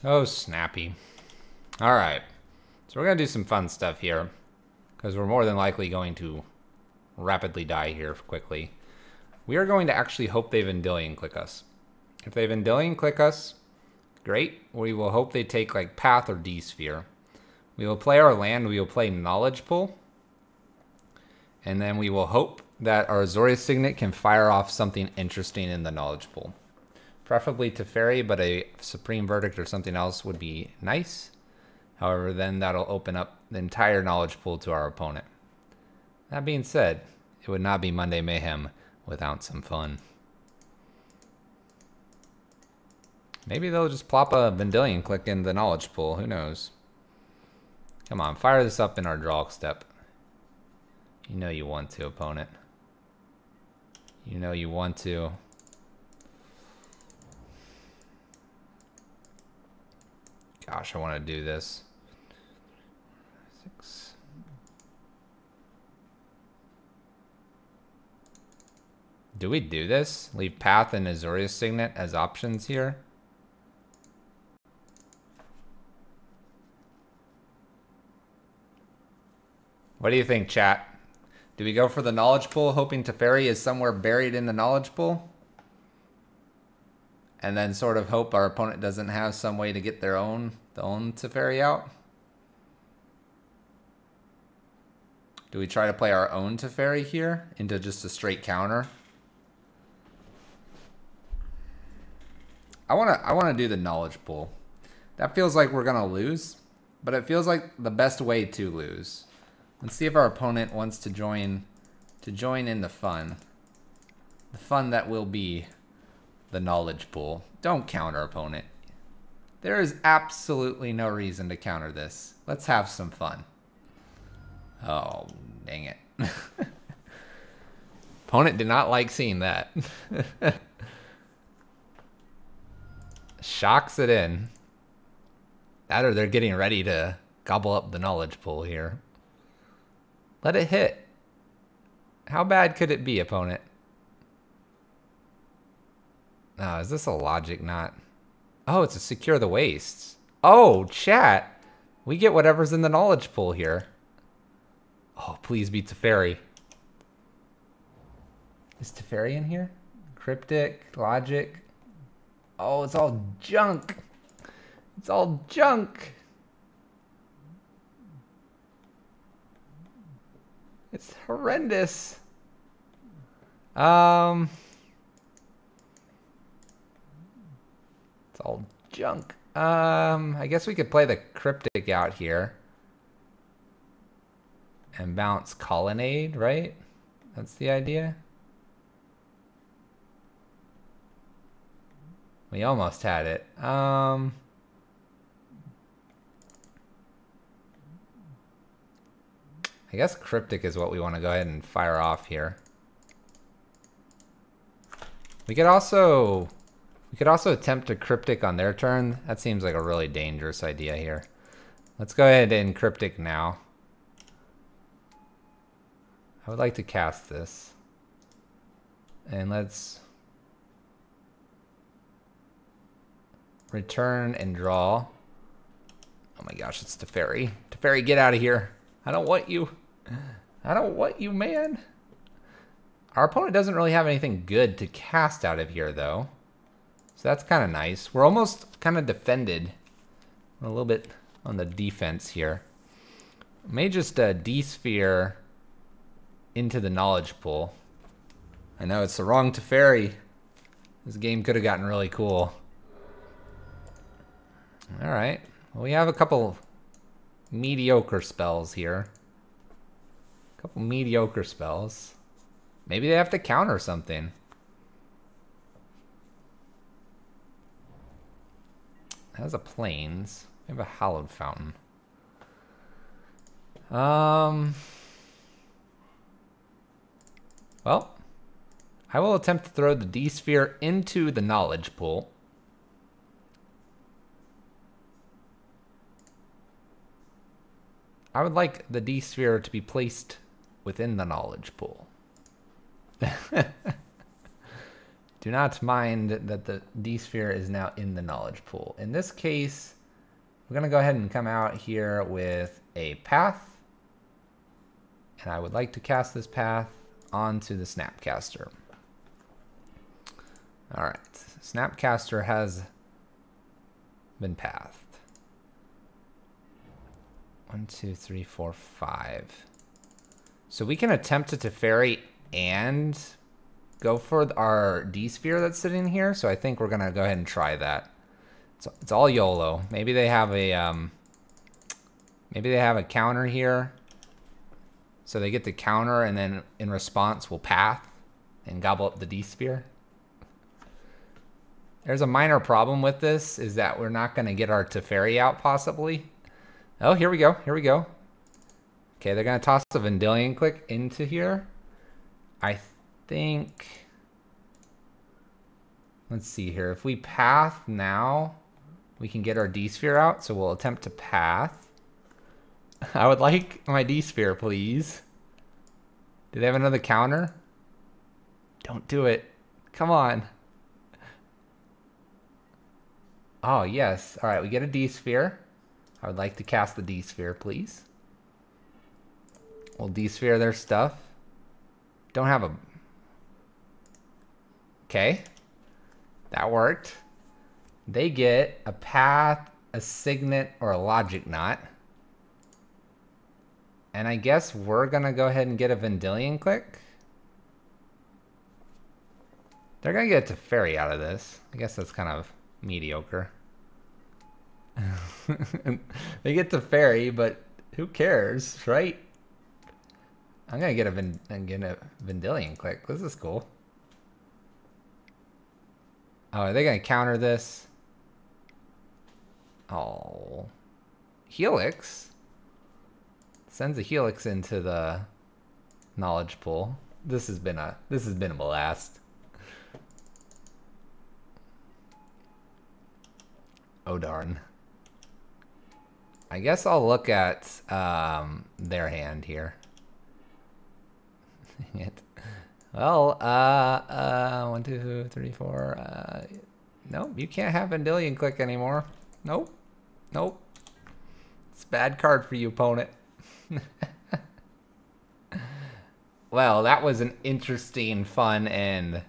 Oh, snappy. All right. So we're going to do some fun stuff here because we're more than likely going to rapidly die here quickly. We are going to actually hope they Vendilion Click us. If they Vendilion Click us, great. We will hope they take like Path or D-Sphere. We will play our land. We will play Knowledge Pool. And then we will hope that our Azorius Signet can fire off something interesting in the Knowledge Pool. Preferably Teferi, but a Supreme Verdict or something else would be nice. However, then that'll open up the entire Knowledge Pool to our opponent. That being said, it would not be Monday Mayhem without some fun. Maybe they'll just plop a Vendilion Click in the Knowledge Pool. Who knows? Come on, fire this up in our draw step. You know you want to, opponent. You know you want to. Gosh, I want to do this. 6. Do we do this? Leave Path and Azorius Signet as options here? What do you think, chat? Do we go for the Knowledge Pool, hoping Teferi is somewhere buried in the Knowledge Pool? And then sort of hope our opponent doesn't have some way to get their own Teferi out? Do we try to play our own Teferi here into just a straight counter? I wanna do the Knowledge Pool. That feels like we're gonna lose, but it feels like the best way to lose. Let's see if our opponent wants to join in the fun. The fun that will be the Knowledge Pool. Don't counter, opponent. There is absolutely no reason to counter this. Let's have some fun. Oh, dang it. Opponent did not like seeing that. Shocks it in. That or they're getting ready to gobble up the Knowledge Pool here. Let it hit. How bad could it be, opponent? Oh, is this a logic not? Oh, it's a Secure the Wastes. Oh, chat. We get whatever's in the Knowledge Pool here. Oh, please be Teferi. Is Teferi in here? Cryptic, Logic. Oh, it's all junk. It's all junk. It's horrendous. It's all junk. I guess we could play the Cryptic out here. and bounce Colonnade, right? That's the idea. We almost had it. I guess Cryptic is what we want to go ahead and fire off here. We could also attempt a Cryptic on their turn. That seems like a really dangerous idea here. Let's go ahead and Cryptic now. I would like to cast this. And let's return and draw. Oh my gosh, it's Teferi. Teferi, get out of here. I don't want you. I don't want you, man. Our opponent doesn't really have anything good to cast out of here, though. So that's kind of nice. We're almost kind of defended. We're a little bit on the defense here. May just D-sphere into the knowledge pool. I know it's the wrong Teferi. This game could have gotten really cool. Alright. Well, we have a couple mediocre spells here. A couple mediocre spells. Maybe they have to counter something. It has a plains. We have a hallowed fountain. Well, I will attempt to throw the D-sphere into the knowledge pool. I would like the D-sphere to be placed within the knowledge pool. Do not mind that the D-sphere is now in the knowledge pool. In this case, we're going to go ahead and come out here with a path. And I would like to cast this path onto the Snapcaster. Alright, Snapcaster has been pathed. 1, 2, 3, 4, 5. So we can attempt to Teferi and go for our D-sphere that's sitting here. So I think we're gonna go ahead and try that. It's all YOLO. Maybe they have a counter here. So they get the counter, and then in response we'll path and gobble up the D-sphere. There's a minor problem with this, is that we're not gonna get our Teferi out possibly. Oh, here we go, here we go. Okay, they're gonna toss a Vendilion Click into here. I think, let's see here. If we path now, we can get our D-sphere out, so we'll attempt to path. I would like my D-sphere, please. Do they have another counter? Don't do it. Come on. Oh, yes. All right, we get a D-sphere. I would like to cast the D-sphere, please. We'll D-sphere their stuff. Don't have a... Okay. That worked. They get a path, a signet, or a logic knot. And I guess we're gonna go ahead and get a Vendilion Click. They're gonna get a Teferi out of this. I guess that's kind of mediocre. They get Teferi, but who cares, right? I'm gonna get a Vendilion Click. This is cool. Oh, are they gonna counter this? Oh, Helix sends a Helix into the knowledge pool. This has been a blast. Oh darn. I guess I'll look at their hand here. Well, 1, 2, 3, 4. Nope, you can't have Vendilion Click anymore. Nope. Nope. It's a bad card for you, opponent. Well, that was an interesting, fun, and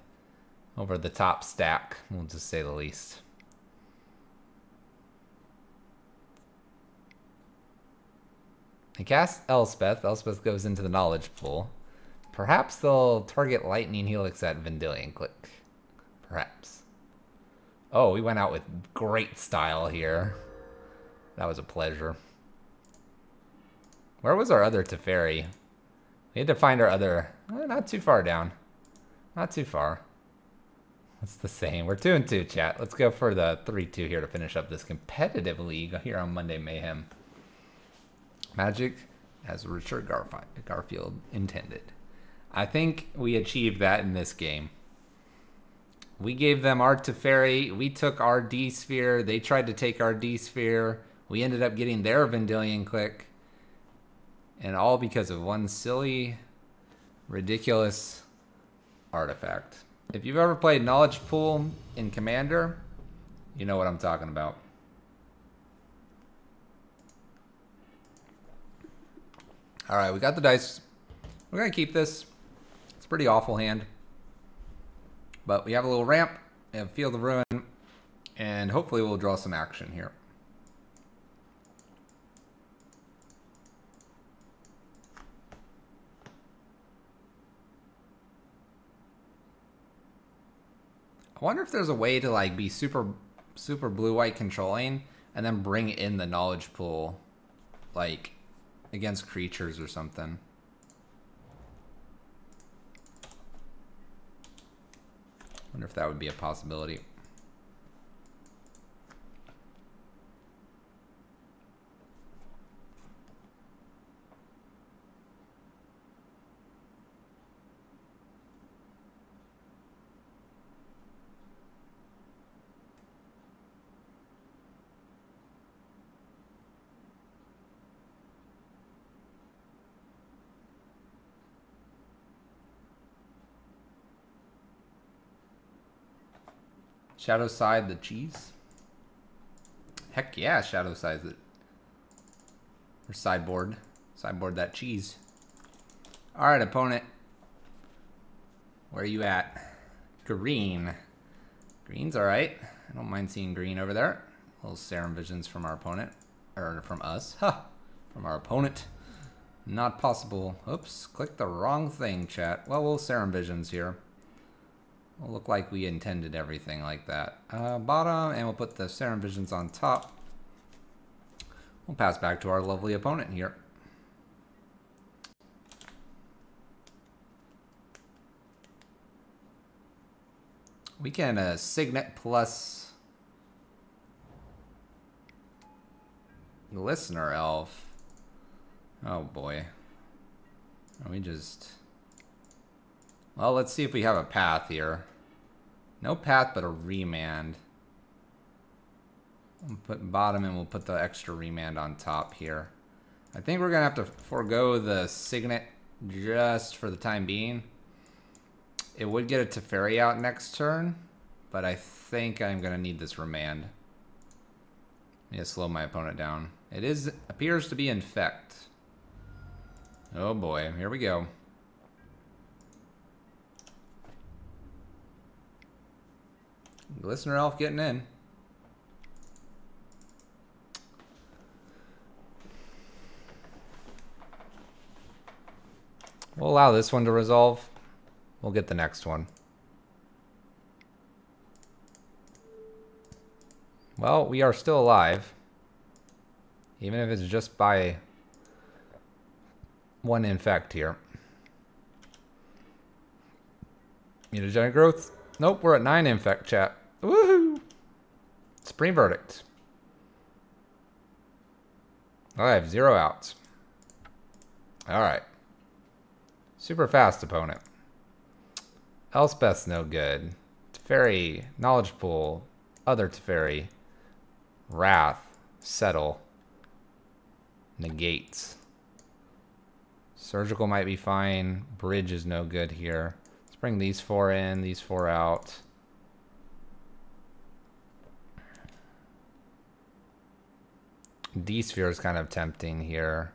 over-the-top stack, we'll just say the least. I cast Elspeth. Elspeth goes into the knowledge pool. Perhaps they'll target Lightning Helix at Vendilion Click. Perhaps. Oh, we went out with great style here. That was a pleasure. Where was our other Teferi? We had to find our other... not too far down. Not too far. It's the same. We're 2-2, chat. Let's go for the 3-2 here to finish up this competitive league here on Monday Mayhem. Magic as Richard Garfield intended. I think we achieved that in this game. We gave them our Teferi. We took our D-Sphere. They tried to take our D-Sphere. We ended up getting their Vendilion Click. And all because of one silly, ridiculous artifact. If you've ever played Knowledge Pool in Commander, you know what I'm talking about. All right, we got the dice. We're going to keep this. It's a pretty awful hand. But we have a little ramp, we have Field of Ruin, and hopefully we'll draw some action here. I wonder if there's a way to like be super blue-white controlling and then bring in the knowledge pool like against creatures or something. Wonder if that would be a possibility. Shadow side the cheese. Heck yeah, shadow side it. Or sideboard. Sideboard that cheese. Alright, opponent. Where are you at? Green. Green's alright. I don't mind seeing green over there. Little Serum Visions from our opponent. Or from us. Huh. From our opponent. Not possible. Oops. Clicked the wrong thing, chat. Well, we'll Serum Visions here. We'll look like we intended everything like that. Bottom, and we'll put the Serum Visions on top. We'll pass back to our lovely opponent here. We can Signet plus Listener Elf. Oh boy. We just... Well, let's see if we have a path here. No path, but a remand. We'll put bottom and we'll put the extra remand on top here. I think we're going to have to forego the Signet just for the time being. It would get a Teferi out next turn, but I think I'm going to need this remand. I need to slow my opponent down. It appears to be Infect. Oh boy, here we go. Listener Elf getting in. We'll allow this one to resolve. We'll get the next one. Well, we are still alive. Even if it's just by one Infect here. Mutagenic Growth. Nope, we're at 9 Infect, chat. Woohoo! Supreme Verdict. I have 0 outs. Alright. Super fast opponent. Elspeth's no good. Teferi, Knowledge Pool, other Teferi, Wrath, Settle, Negates. Surgical might be fine. Bridge is no good here. Let's bring these 4 in, these 4 out. D-Sphere is kind of tempting here.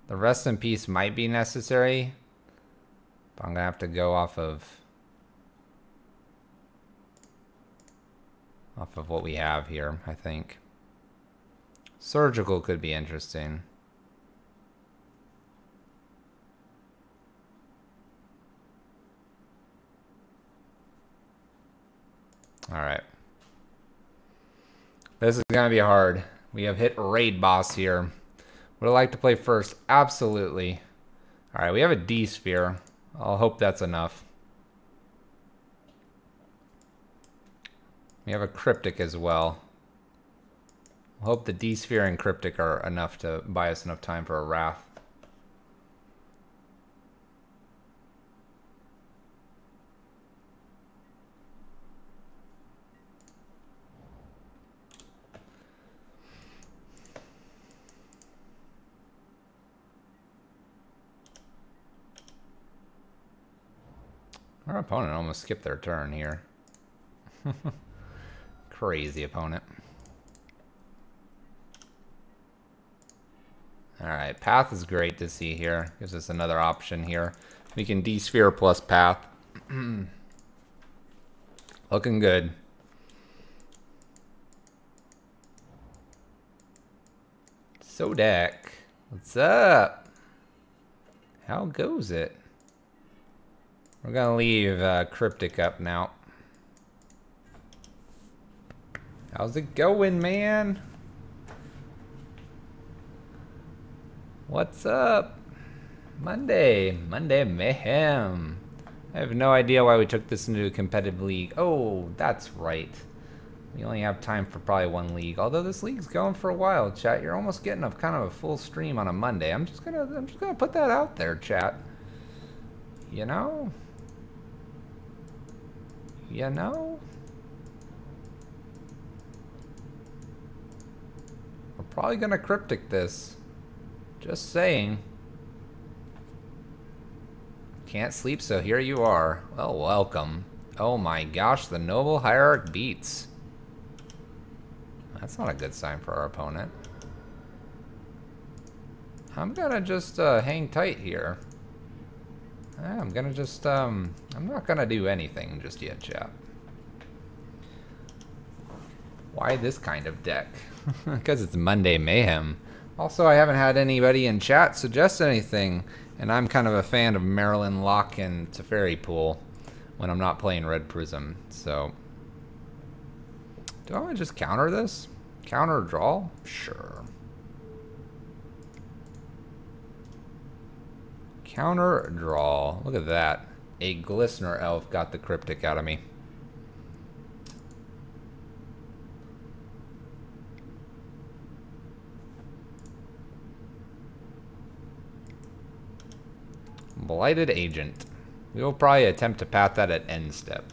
The Rest in Peace might be necessary, but I'm going to have to go off of what we have here, I think. Surgical could be interesting. All right. This is going to be hard. We have hit Raid Boss here. Would I like to play first? Absolutely. Alright, we have a D sphere. I'll hope that's enough. We have a cryptic as well. I hope the D sphere and cryptic are enough to buy us enough time for a wrath. Our opponent almost skipped their turn here. Crazy opponent. Alright, path is great to see here. Gives us another option here. We can D-sphere plus path. Looking good. So deck, what's up? How goes it? We're gonna leave Cryptic up now. How's it going, man? What's up? Monday Mayhem. I have no idea why we took this into a competitive league. Oh, that's right. We only have time for probably one league. Although this league's going for a while, chat. You're almost getting a kind of a full stream on a Monday. I'm just gonna put that out there, chat. You know? You know? We're probably gonna cryptic this. Just saying. Can't sleep, so here you are. Well, welcome. Oh my gosh, the Noble Hierarch beats. That's not a good sign for our opponent. I'm gonna just hang tight here. I'm gonna just, I'm not gonna do anything just yet, chat. Why this kind of deck? Because it's Monday Mayhem. Also, I haven't had anybody in chat suggest anything, and I'm kind of a fan of Maryland Lock and Teferi pool when I'm not playing Red Prism, so... Do I want to just counter this? Counter draw? Sure. Counter draw. Look at that. A Glistener Elf got the cryptic out of me. Blighted Agent. We will probably attempt to path that at end step.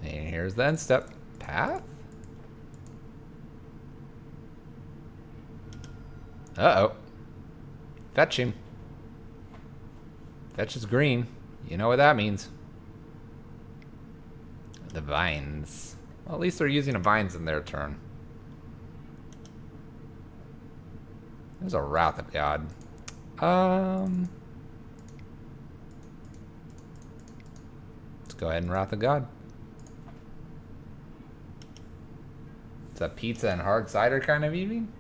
And here's the end step. Path? Uh-oh. Fetch him. Fetch is green. You know what that means. The vines. Well, at least they're using the vines in their turn. There's a Wrath of God. Let's go ahead and Wrath of God. It's a pizza and hard cider kind of evening.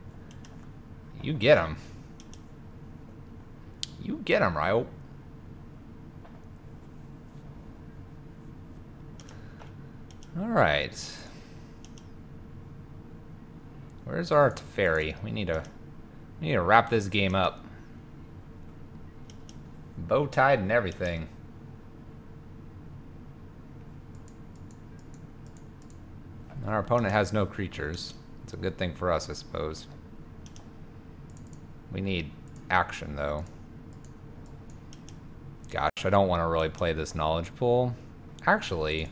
You get him. You get him, Ryo. Alright. Where's our Teferi? We need to wrap this game up. Bow tied and everything. Our opponent has no creatures. It's a good thing for us, I suppose. We need action, though. Gosh, I don't want to really play this knowledge pool. Actually,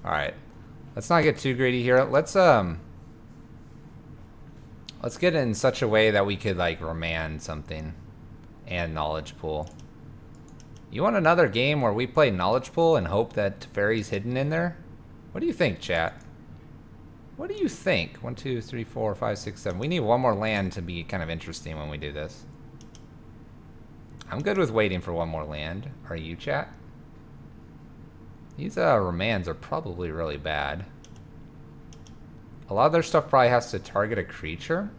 all right. Let's not get too greedy here. Let's get it in such a way that we could like remand something and knowledge pool. You want another game where we play knowledge pool and hope that Teferi's hidden in there? What do you think, chat? What do you think? 1, 2, 3, 4, 5, 6, 7. We need one more land to be kind of interesting when we do this. I'm good with waiting for one more land. Are you, chat? These remands are probably really bad. A lot of their stuff probably has to target a creature.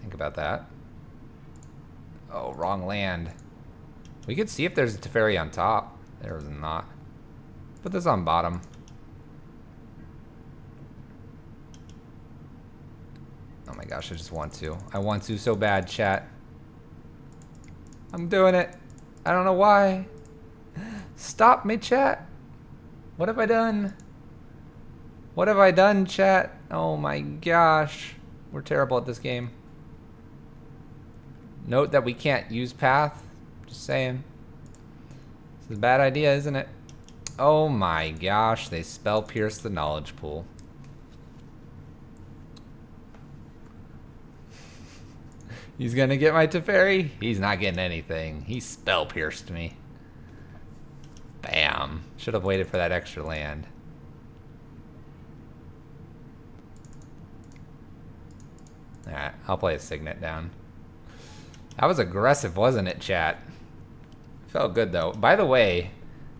Think about that. Oh, wrong land. We could see if there's a Teferi on top. There's not. Put this on bottom. Oh my gosh, I just want to. I want to so bad, chat. I'm doing it. I don't know why. Stop me, chat. What have I done? What have I done, chat? Oh my gosh. We're terrible at this game. Note that we can't use path. Just saying. This is a bad idea, isn't it? Oh my gosh, they spell pierce the knowledge pool. He's gonna get my Teferi? He's not getting anything. He spell pierced me. Bam. Should have waited for that extra land. Alright, I'll play a Signet down. That was aggressive, wasn't it, chat? Felt good, though. By the way,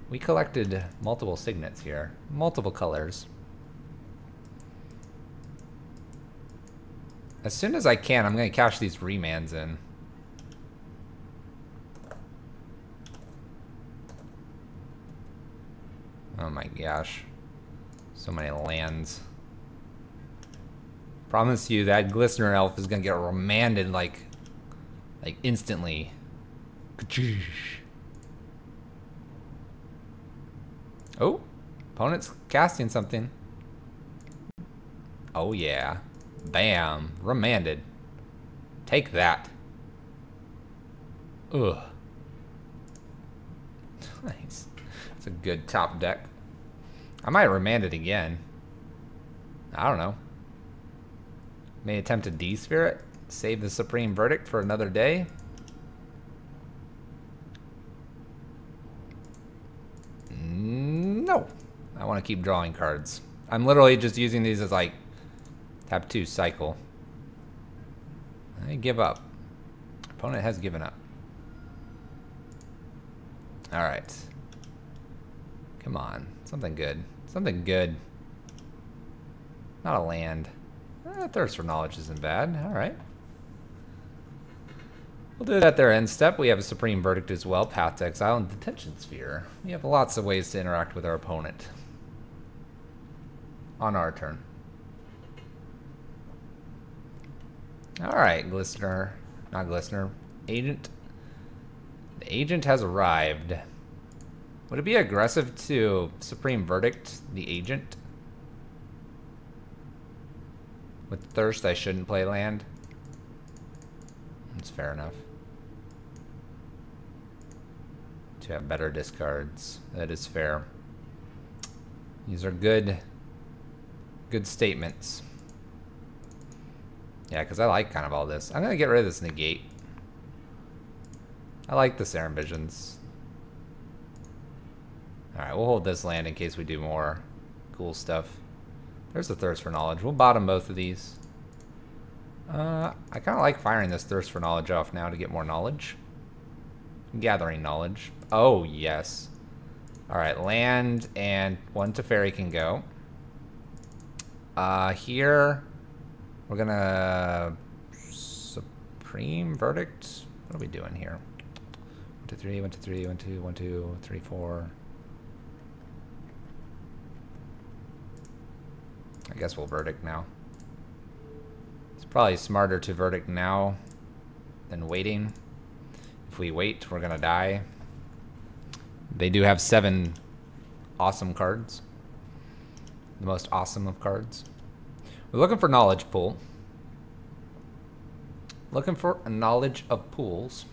we collected multiple Signets here. Multiple colors. As soon as I can, I'm going to cash these remands in. Oh my gosh. So many lands. Promise you that Glistener Elf is going to get remanded like instantly. Oh, opponent's casting something. Oh yeah. Bam. Remanded. Take that. Ugh. Nice. It's a good top deck. I might remand it again. I don't know. May attempt to D-sphere it. Save the Supreme Verdict for another day. No. I want to keep drawing cards. I'm literally just using these as like Tab 2 cycle. I give up. Opponent has given up. Alright. Come on. Something good. Something good. Not a land. Thirst for Knowledge isn't bad. Alright. We'll do that at their end step. We have a Supreme Verdict as well. Path to Exile and Detention Sphere. We have lots of ways to interact with our opponent. On our turn. Alright, Glistener. Not Glistener. Agent. The agent has arrived. Would it be aggressive to Supreme Verdict the agent? With Thirst, I shouldn't play land. That's fair enough. To have better discards. That is fair. These are good statements. Yeah, because I like kind of all this. I'm going to get rid of this negate. I like the Serum Visions. Alright, we'll hold this land in case we do more cool stuff. There's the Thirst for Knowledge. We'll bottom both of these. I kind of like firing this Thirst for Knowledge off now to get more knowledge. Gathering knowledge. Oh, yes. Alright, land and one Teferi can go. Here, we're gonna Supreme Verdict. What are we doing here? 1, 2, 3, 1, 2, 3, 1, 2, 1, 2, 3, 4. I guess we'll Verdict now. It's probably smarter to Verdict now than waiting. If we wait, we're gonna die. They do have 7 awesome cards. The most awesome of cards. We're looking for knowledge pool. Looking for a knowledge of pools.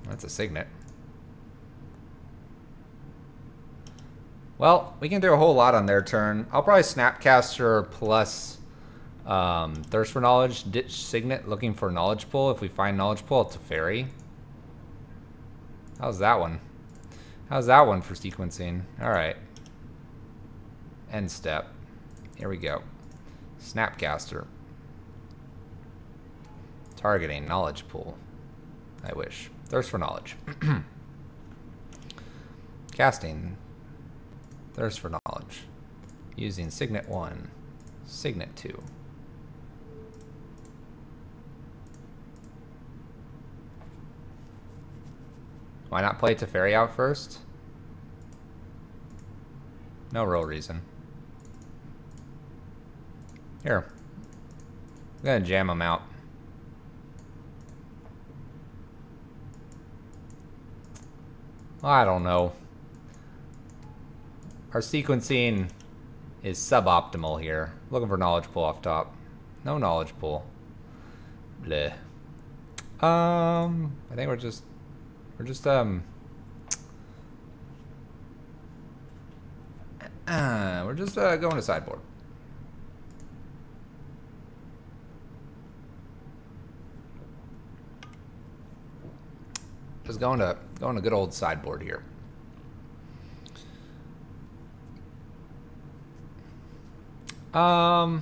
That's a Signet. Well, we can do a whole lot on their turn. I'll probably Snapcaster plus Thirst for Knowledge, ditch Signet, looking for Knowledge Pool. If we find Knowledge Pool, it's a Teferi. How's that one? How's that one for sequencing? Alright. End step. Here we go. Snapcaster. Targeting Knowledge Pool. I wish. Thirst for Knowledge. Casting. Thirst for Knowledge. Using Signet 1. Signet 2. Why not play Teferi out first? No real reason. Here. I'm gonna jam him out. I don't know. Our sequencing is suboptimal here. Looking for knowledge pool off top. No knowledge pool. Bleh. I think we're just going to sideboard. Just going to good old sideboard here. I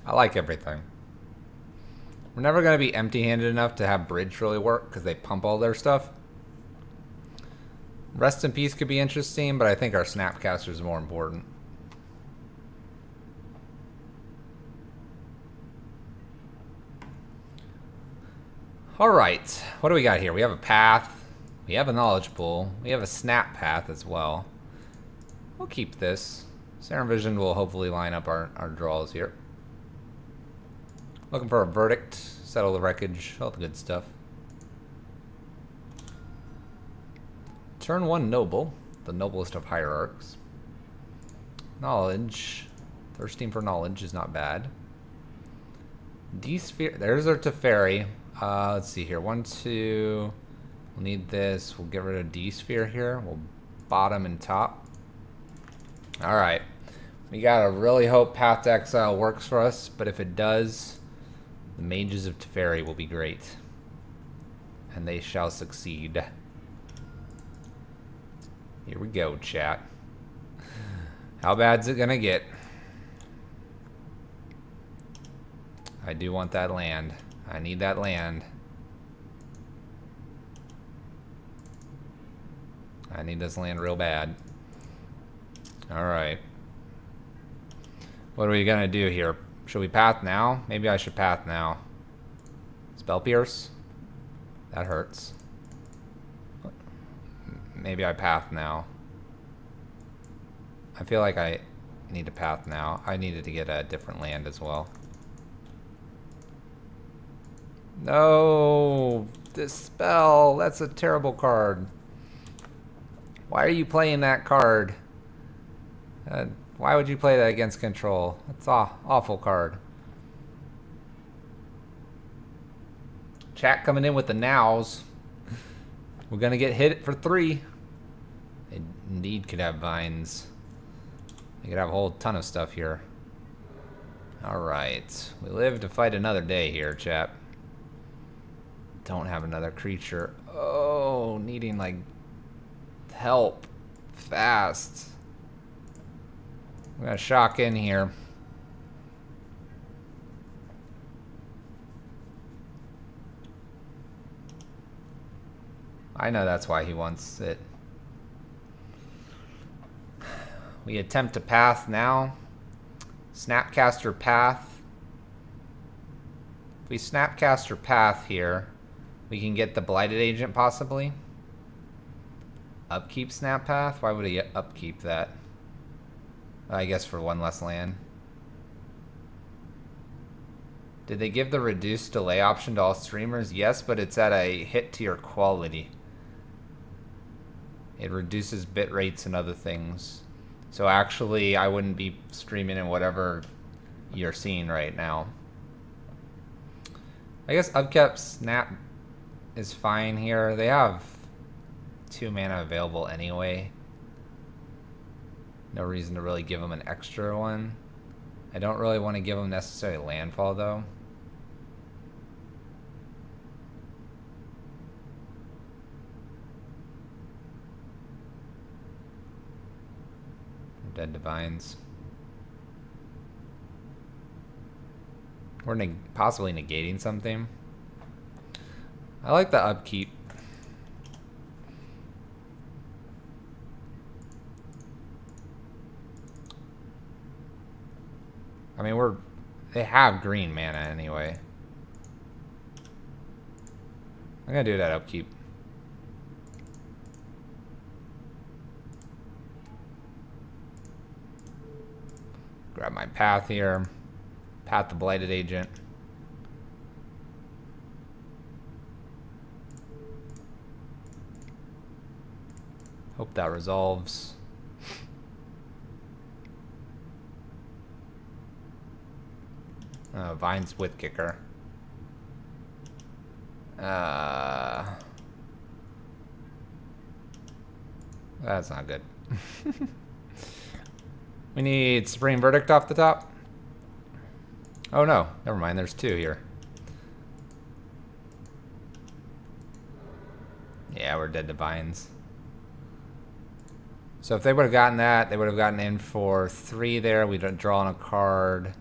like everything. We're never going to be empty-handed enough to have bridge really work because they pump all their stuff. Rest in Peace could be interesting, but I think our Snapcaster is more important. Alright, what do we got here? We have a path, we have a knowledge pool, we have a snap path as well. We'll keep this. Serum Vision will hopefully line up our draws here. Looking for a verdict, settle the wreckage, all the good stuff. Turn 1 Noble, the noblest of hierarchs. Knowledge, thirsting for knowledge is not bad. D-Sphere, there's our Teferi. Let's see here, 1, 2, we'll need this, we'll get rid of D-Sphere here, we'll bottom and top. Alright, we gotta really hope Path to Exile works for us, but if it does, the Mages of Teferi will be great. And they shall succeed. Here we go, chat. How bad's it gonna get? I do want that land. I need that land. I need this land real bad. Alright. What are we gonna do here? Should we path now? Maybe I should path now. Spell Pierce? That hurts. Maybe I path now. I feel like I need to path now. I needed to get a different land as well. No! Dispel! That's a terrible card. Why are you playing that card? Why would you play that against control? That's an awful card. Chat coming in with the nows. We're gonna get hit for 3. They indeed could have vines. They could have a whole ton of stuff here. Alright. We live to fight another day here, chat. Don't have another creature. Oh, needing like help fast. We're gonna shock in here. I know that's why he wants it. We attempt to path now. Snapcaster path. If we Snapcaster path here, we can get the Blighted Agent possibly. Upkeep Snap Path? Why would he upkeep that? I guess for 1 less land. Did they give the reduced delay option to all streamers? Yes, but it's at a hit to your quality. It reduces bit rates and other things. So actually, I wouldn't be streaming in whatever you're seeing right now. I guess Upkeep Snap is fine here. They have 2 mana available anyway. No reason to really give them an extra one. I don't really want to give them necessarily landfall though. Dead Divines. We're possibly negating something. I like the upkeep. I mean, they have green mana anyway. I'm gonna do that upkeep. Grab my path here. Path the Blighted Agent. Hope that resolves. Vine's with kicker. That's not good. We need Supreme Verdict off the top. Oh no, never mind, there's two here. Yeah, we're dead to Vines. So if they would have gotten that, they would have gotten in for 3 there. We'd have drawn a card.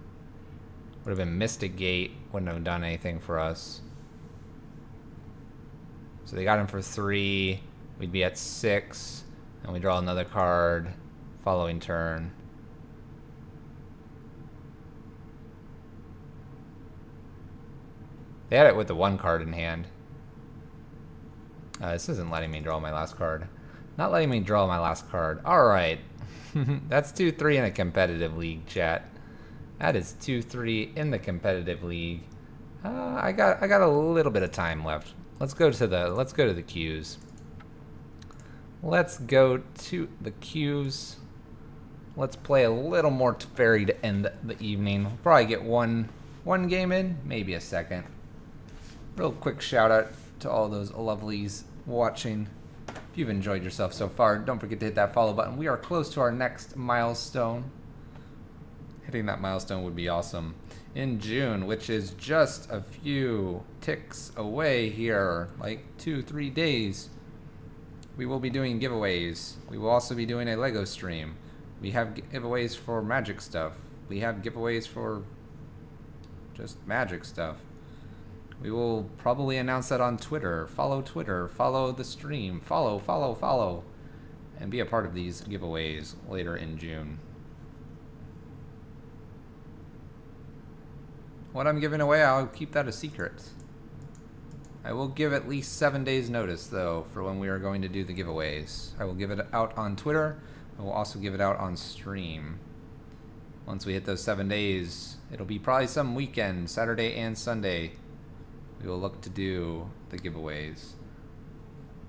Would have been Mystic Gate. Wouldn't have done anything for us. So they got him for 3. We'd be at 6. And we draw another card following turn. They had it with the 1 card in hand. This isn't letting me draw my last card. Not letting me draw my last card. Alright. That's 2-3 in a competitive league, chat. That is 2-3 in the competitive league. I got a little bit of time left. Let's go to the queues. Let's go to the queues. Let's play a little more Teferi to end the evening. We'll probably get one game in, maybe a second. Real quick shout out to all those lovelies watching. If you've enjoyed yourself so far, don't forget to hit that follow button. We are close to our next milestone. Hitting that milestone would be awesome. In June, which is just a few ticks away here, like 2-3 days, we will be doing giveaways. We will also be doing a Lego stream. We have giveaways for magic stuff. We have giveaways for just magic stuff. We will probably announce that on Twitter. Follow Twitter. Follow the stream. Follow. And be a part of these giveaways later in June. What I'm giving away, I'll keep that a secret. I will give at least 7 days notice, though, for when we are going to do the giveaways. I will give it out on Twitter. I will also give it out on stream. Once we hit those 7 days, it'll be probably some weekend, Saturday and Sunday. We will look to do the giveaways.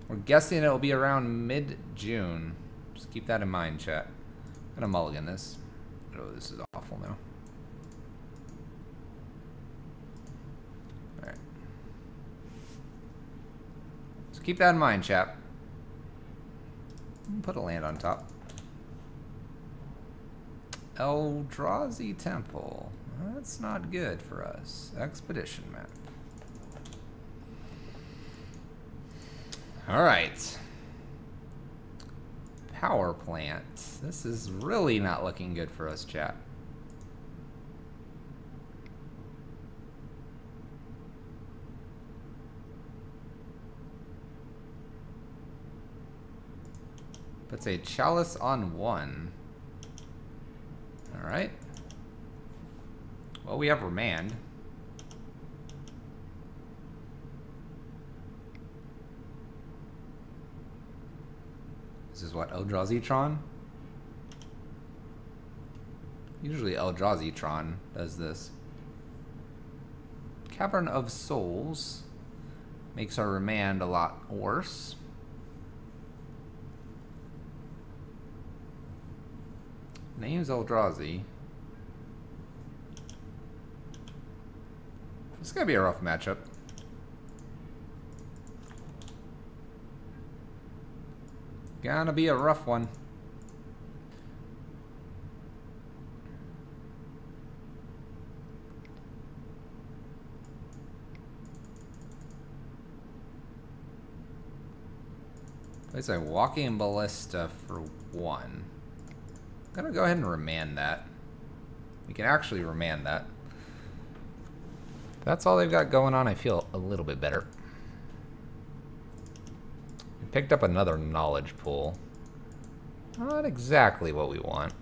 We're guessing it'll be around mid-June. Just keep that in mind, chat. I'm gonna mulligan this. Oh, this is awful now. Alright. So keep that in mind, chat. Put a land on top. Eldrazi Temple. That's not good for us. Expedition map. Alright. Power plant. This is really not looking good for us, chat. Puts a chalice on 1. Alright. Well, we have Remand. This is what, Eldrazi-tron? Usually Eldrazi-tron does this. Cavern of Souls makes our Remand a lot worse. Name's Eldrazi. This is gonna be a rough matchup. Gonna be a rough one. Place a Walking Ballista for 1. I'm gonna go ahead and remand that. We can actually remand that. If that's all they've got going on, I feel a little bit better. We picked up another knowledge pool. Not exactly what we want.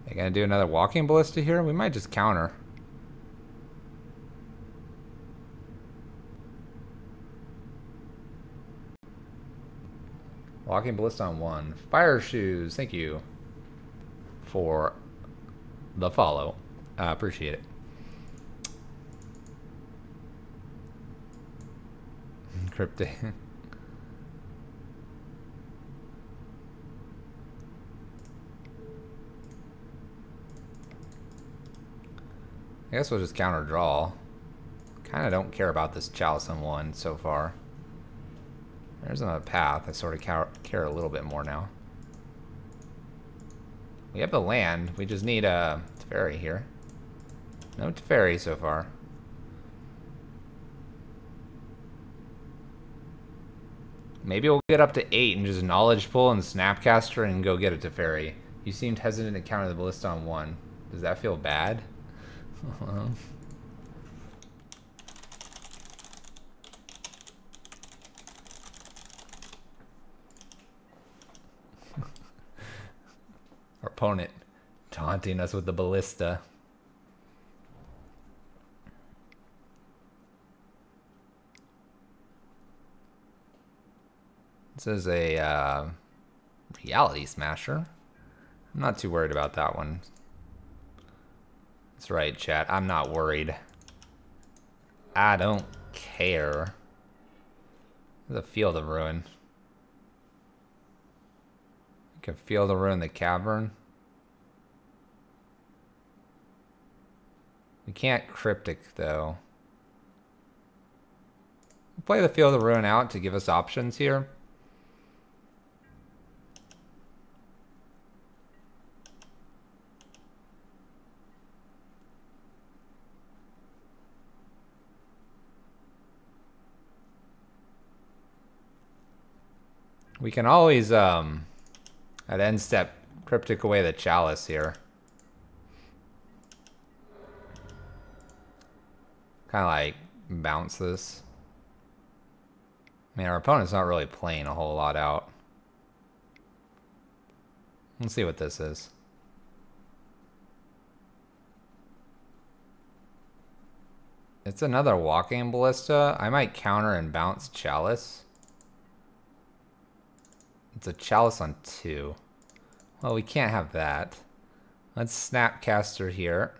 They gonna do another Walking Ballista here? We might just counter. Walking Ballista on 1. Fire shoes. Thank you for the follow. Appreciate it. Cryptic. I guess we'll just counter draw. Kind of don't care about this Chalice on 1 so far. There's another path. I sort of care a little bit more now. We have the land. We just need a Teferi here. No Teferi so far. Maybe we'll get up to 8 and just Knowledge Pull and Snapcaster and go get a Teferi. You seemed hesitant to counter the Ballista on 1. Does that feel bad? Our opponent taunting us with the Ballista. This is a Reality Smasher. I'm not too worried about that one. That's right, chat. I'm not worried. I don't care. There's a Field of Ruin. You can Field of Ruin the Cavern. We can't Cryptic, though. We'll play the Field of Ruin out to give us options here. We can always, at end step, Cryptic away the Chalice here. Kind of like bounce this. I mean, our opponent's not really playing a whole lot out. Let's see what this is. It's another Walking Ballista. I might counter and bounce Chalice. It's a Chalice on 2. Well, we can't have that. Let's Snapcaster here.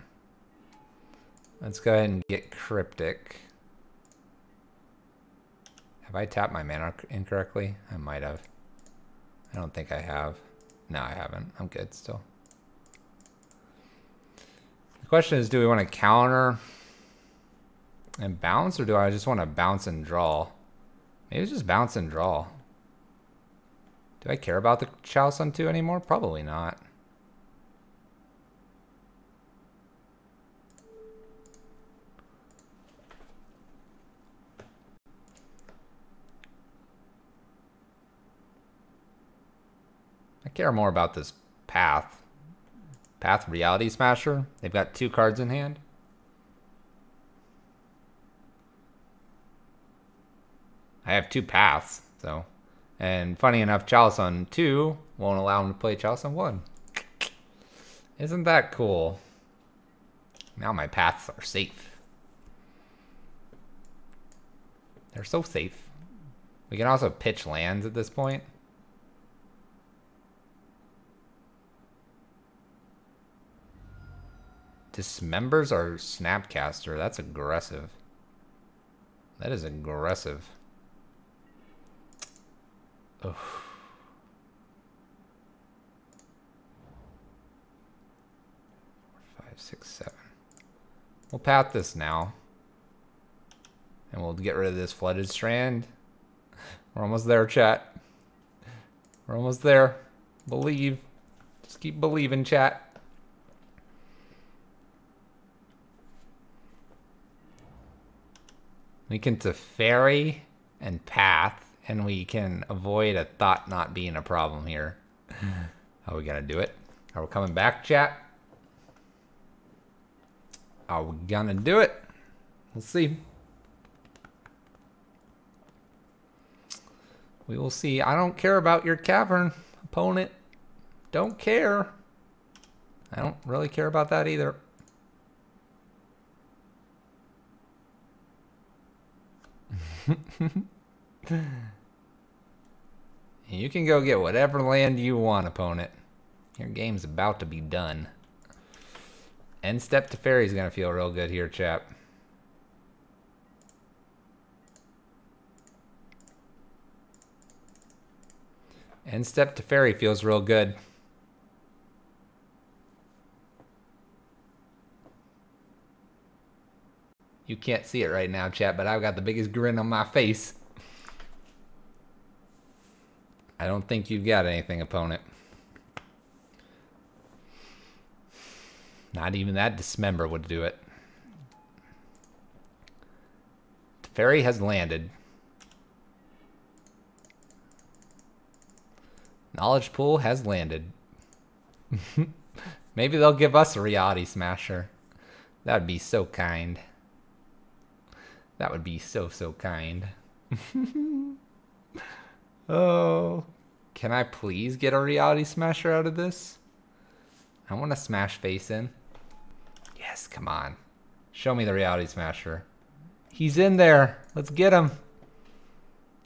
Let's go ahead and get Cryptic. Have I tapped my mana incorrectly? I might have. I don't think I have. No, I haven't. I'm good still. The question is, do we want to counter and bounce, or do I just want to bounce and draw? Maybe just bounce and draw. Do I care about the Chalice on 2 anymore? Probably not. I care more about this Path. Path Reality Smasher. They've got 2 cards in hand. I have 2 paths, so... And funny enough, Chalice on 2 won't allow him to play Chalice on 1. Isn't that cool? Now my paths are safe. They're so safe. We can also pitch lands at this point. Dismembers our Snapcaster. That's aggressive. That is aggressive. Oh. 4, 5, 6, 7. We'll path this now. And we'll get rid of this Flooded Strand. We're almost there, chat. We're almost there. Believe. Just keep believing, chat. We can Teferi and path. And we can avoid a thought not being a problem here. How are we gonna do it? Are we coming back, chat? Are we gonna do it? We'll see. We will see. I don't care about your cavern, opponent. Don't care. I don't really care about that either. You can go get whatever land you want, opponent. Your game's about to be done. End step Teferi's gonna feel real good here, chap. End step Teferi feels real good. You can't see it right now, chat, but I've got the biggest grin on my face. I don't think you've got anything, opponent. Not even that dismember would do it. Teferi has landed. Knowledge pool has landed. Maybe they'll give us a reality smasher. That would be so kind. That would be so, so kind. Oh. Can I please get a reality smasher out of this? I want to smash face in. Yes, come on. Show me the reality smasher. He's in there. Let's get him.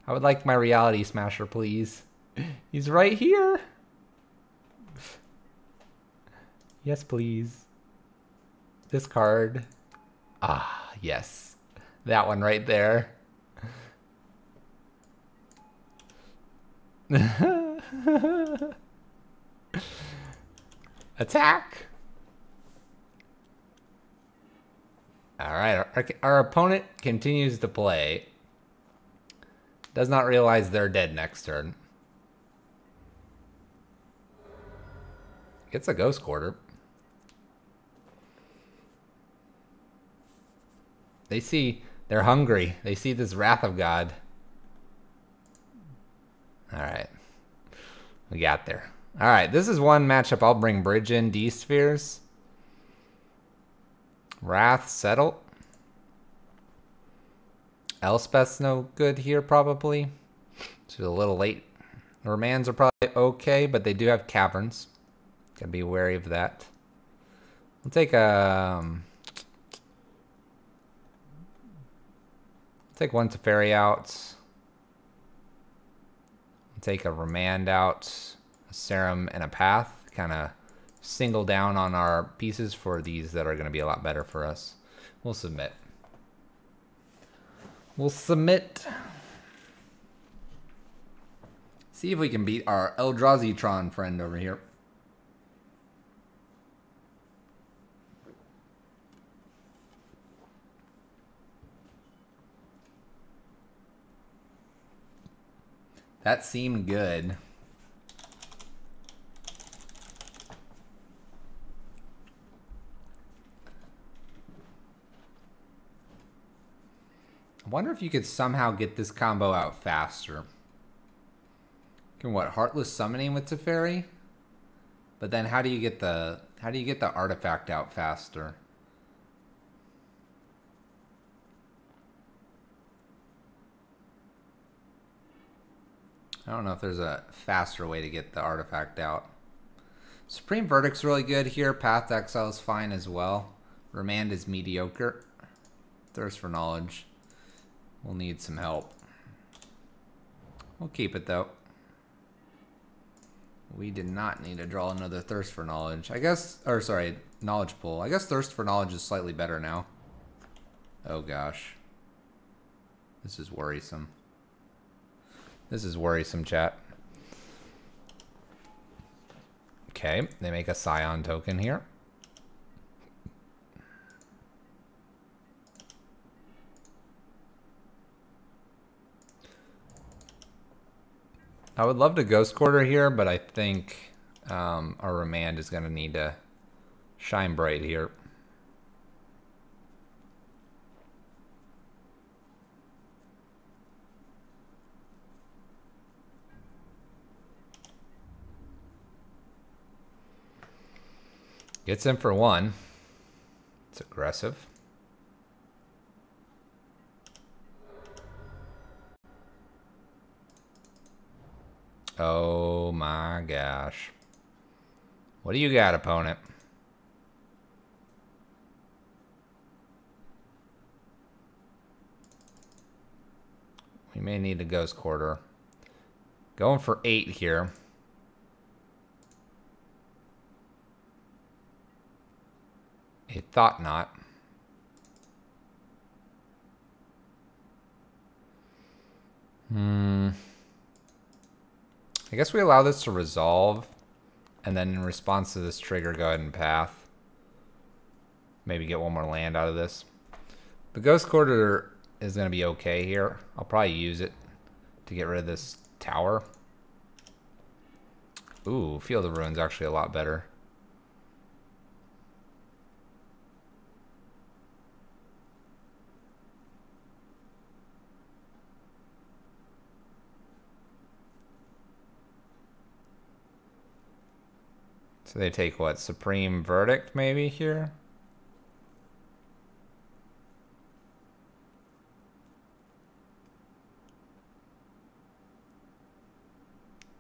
I would like my reality smasher, please. He's right here. Yes, please. This card. Ah, yes. That one right there. Attack. All right, our opponent continues to play. Does not realize they're dead next turn. Gets a ghost quarter. They see, they're hungry. They see this Wrath of God. All right. We got there. All right, this is one matchup I'll bring Bridge in. D-Spheres. Wrath, Settle. Elspeth's no good here, probably. It's a little late. Remands are probably okay, but they do have Caverns. Gotta be wary of that. We'll take one Teferi out. We'll take a Remand out, a Serum, and a Path. Kind of single down on our pieces for these that are going to be a lot better for us. We'll submit. We'll submit. See if we can beat our Eldrazi-tron friend over here. That seemed good. I wonder if you could somehow get this combo out faster. Can what, Heartless Summoning with Teferi? But then how do you get the artifact out faster? I don't know if there's a faster way to get the artifact out. Supreme Verdict's really good here. Path to Exile is fine as well. Remand is mediocre. Thirst for Knowledge. We'll need some help. We'll keep it though. We did not need to draw another Thirst for Knowledge. I guess, or sorry, Knowledge Pool. I guess Thirst for Knowledge is slightly better now. Oh gosh. This is worrisome. This is worrisome, chat. Okay, they make a Scion token here. I would love to Ghost Quarter here, but I think our Remand is going to need to shine bright here. Gets in for one. It's aggressive. Oh my gosh. What do you got, opponent? We may need a Ghost Quarter. Going for 8 here. I thought not. I guess we allow this to resolve, and then in response to this trigger, go ahead and path. Maybe get one more land out of this. The Ghost Quarter is going to be okay here. I'll probably use it to get rid of this tower. Ooh, Field of Ruin's actually a lot better. So they take what? Supreme Verdict maybe here?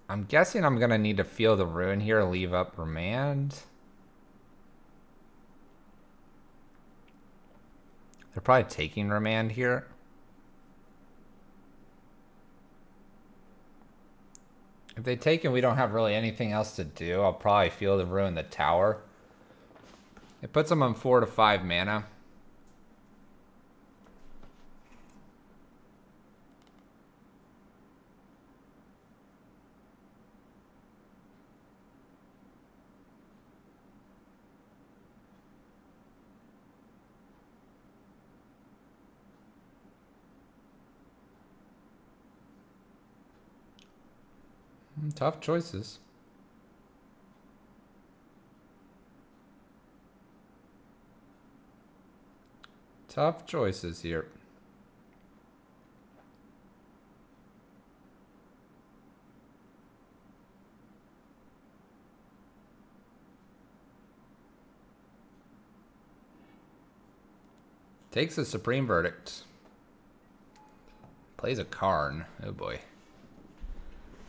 I'm guessing I'm gonna need to Field of Ruin here, leave up Remand. They're probably taking Remand here. If they take and we don't have really anything else to do, I'll probably Field of Ruin the tower. It puts them on 4 to 5 mana. Tough choices. Tough choices here. Takes a Supreme Verdict. Plays a Karn. Oh boy.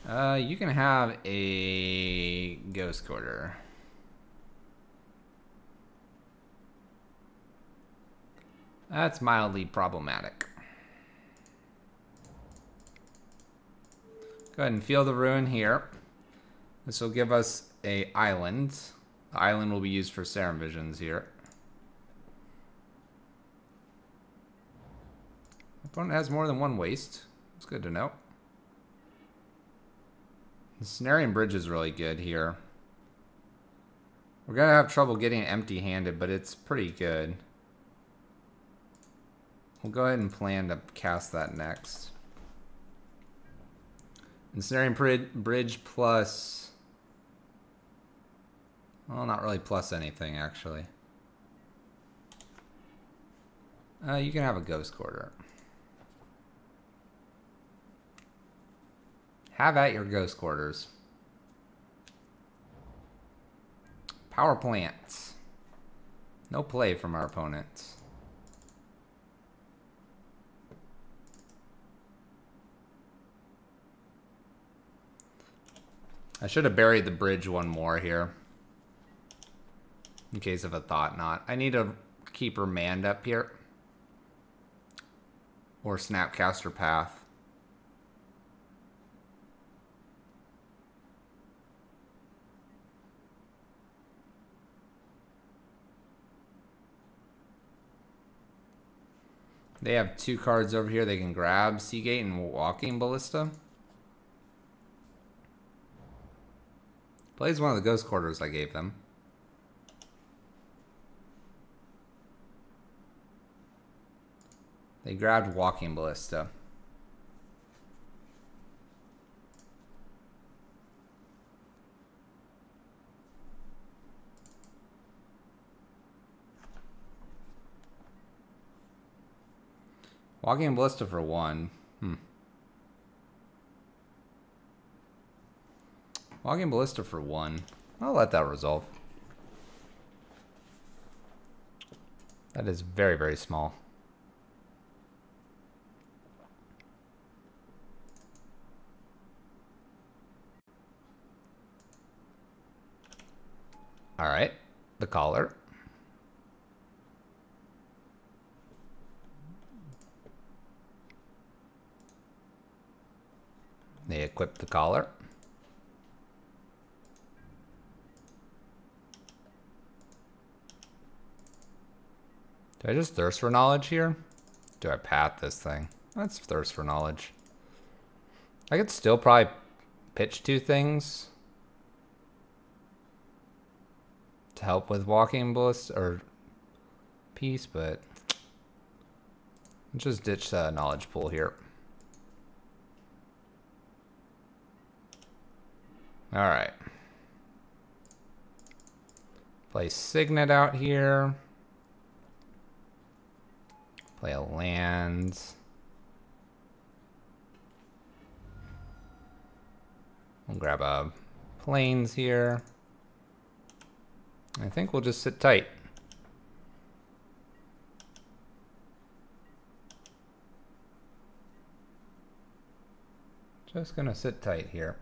You can have a Ghost Quarter. That's mildly problematic. Go ahead and Field of Ruin here. This will give us a island. The island will be used for Serum Visions here. Opponent has more than one waste. It's good to know. The Cenarian Bridge is really good here. We're going to have trouble getting it empty-handed, but it's pretty good. We'll go ahead and plan to cast that next. And Cenarian Bridge plus... Well, not really plus anything, actually. You can have a Ghost Quarter. Have at your Ghost Quarters. Power plants. No play from our opponents. I should have buried the bridge one more here. In case of a thought not. I need to keep Remand up here. Or Snapcaster Path. They have 2 cards over here they can grab. Seagate and Walking Ballista. Plays one of the Ghost Quarters I gave them. They grabbed Walking Ballista. Walking Ballista for 1. Walking Ballista for 1. I'll let that resolve. That is very, very small. All right, the collar. They equip the collar. Do I just thirst for knowledge here? Do I path this thing? Let's thirst for knowledge. I could still probably pitch 2 things to help with walking ballista or peace, but let's just ditch the knowledge pool here. All right. Play Signet out here. Play a land. We'll grab a plains here. I think we'll just sit tight. Just gonna sit tight here.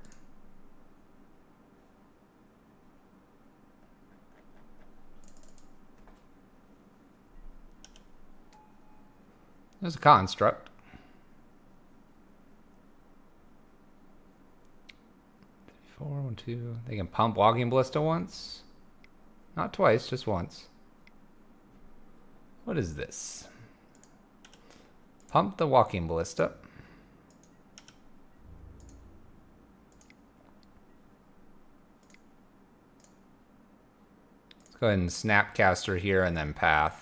There's a construct. 4, 1, 2. They can pump walking ballista once. Not twice, just once. What is this? Pump the walking ballista. Let's go ahead and snapcaster here and then path.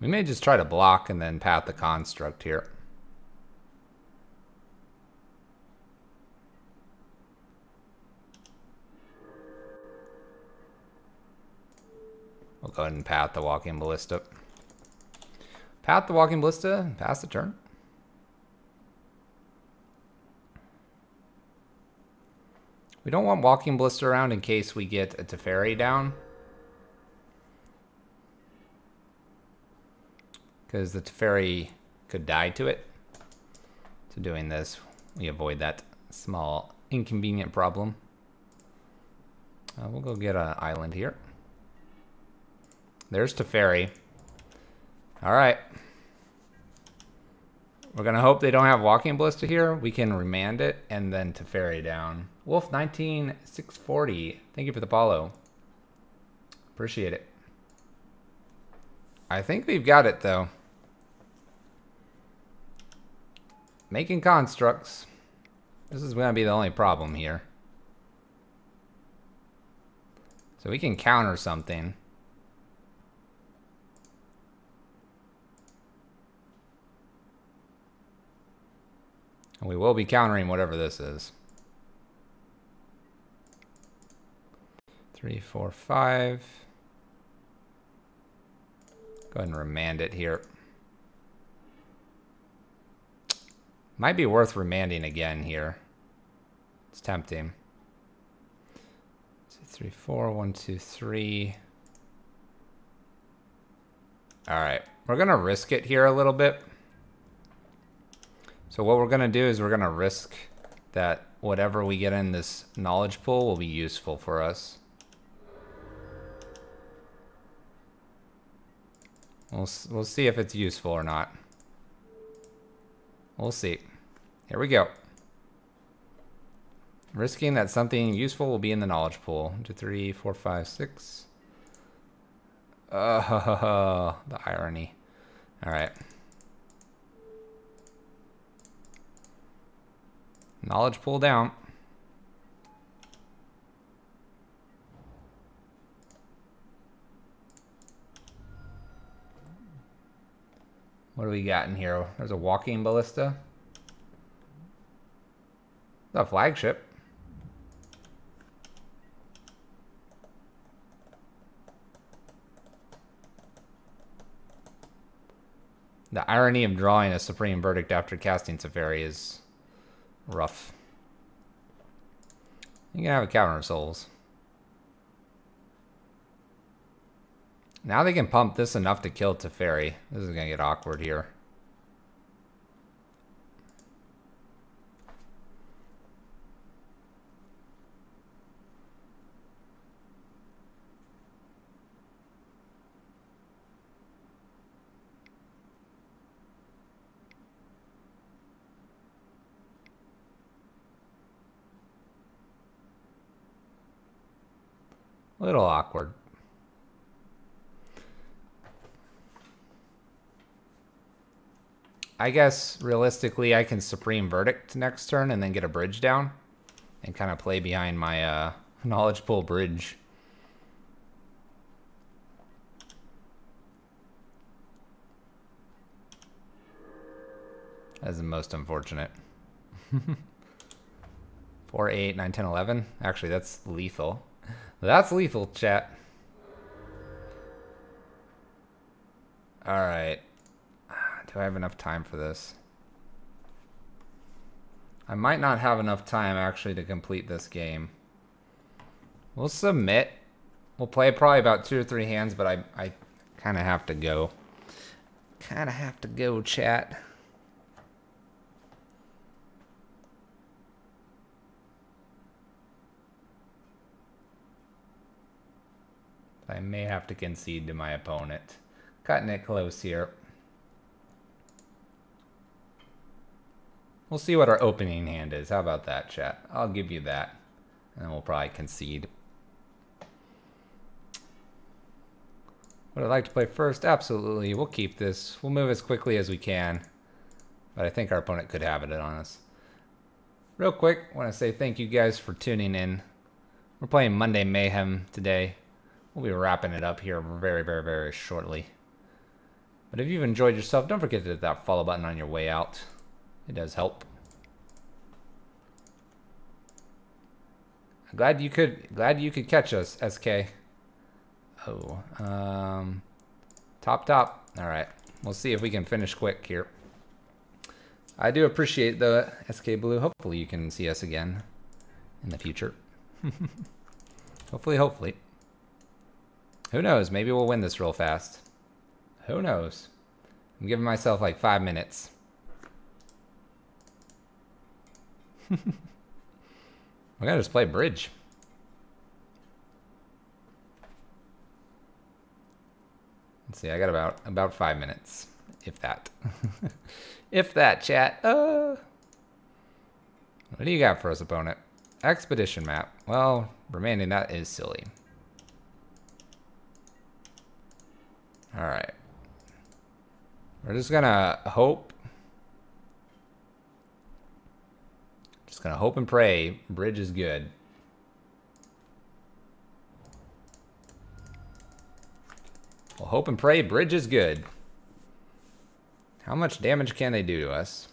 We may just try to block and then path the construct here. We'll go ahead and path the walking ballista. Path the walking ballista and pass the turn. We don't want walking ballista around in case we get a Teferi down. Because the Teferi could die to it. So doing this, we avoid that small inconvenient problem. We'll go get an island here. There's Teferi. All right. We're going to hope they don't have walking ballista here. We can remand it and then Teferi down. Wolf 19640. Thank you for the follow. Appreciate it. I think we've got it though. Making constructs. This is going to be the only problem here. So we can counter something. And we will be countering whatever this is. 3, 4, 5. Go ahead and remand it here. Might be worth remanding again here. It's tempting. 2, 3, 4. 1, 2, 3. All right, we're gonna risk it here a little bit. So what we're gonna do is we're gonna risk that whatever we get in this knowledge pool will be useful for us. We'll see if it's useful or not. We'll see. Here we go. Risking that something useful will be in the knowledge pool. 1, 2, 3, 4, 5, 6. The irony. All right. Knowledge pool down. What do we got in here? There's a walking ballista. The flagship. The irony of drawing a supreme verdict after casting Teferi is rough. You can have a Cavern of Souls. Now they can pump this enough to kill Teferi. This is going to get awkward here. A little awkward. I guess, realistically, I can Supreme Verdict next turn and then get a bridge down. And kind of play behind my Knowledge Pool bridge. That is the most unfortunate. 4, 8, 9, 10, 11. Actually, that's lethal. That's lethal, chat. Alright. Do I have enough time for this? I might not have enough time, actually, to complete this game. We'll submit. We'll play probably about 2 or 3 hands, but I kind of have to go. Kind of have to go, chat. I may have to concede to my opponent. Cutting it close here. We'll see what our opening hand is. How about that, chat? I'll give you that. And we'll probably concede. Would I like to play first? Absolutely. We'll keep this. We'll move as quickly as we can. But I think our opponent could have it on us. Real quick, I want to say thank you guys for tuning in. We're playing Monday Mayhem today. We'll be wrapping it up here very, very, very shortly. But if you've enjoyed yourself, don't forget to hit that follow button on your way out. It does help. I'm glad you could catch us, SK. Oh, top. All right, we'll see if we can finish quick here. I do appreciate the SK Blue. Hopefully you can see us again in the future. Hopefully. Who knows? Maybe we'll win this real fast. Who knows? I'm giving myself like 5 minutes. We're gonna just play bridge. Let's see, I got about 5 minutes, if that. If that, chat. What do you got for us, opponent? Expedition map. Well, remaining that is silly. All right. We're just gonna hope. Just gonna hope and pray bridge is good. We'll hope and pray bridge is good. How much damage can they do to us?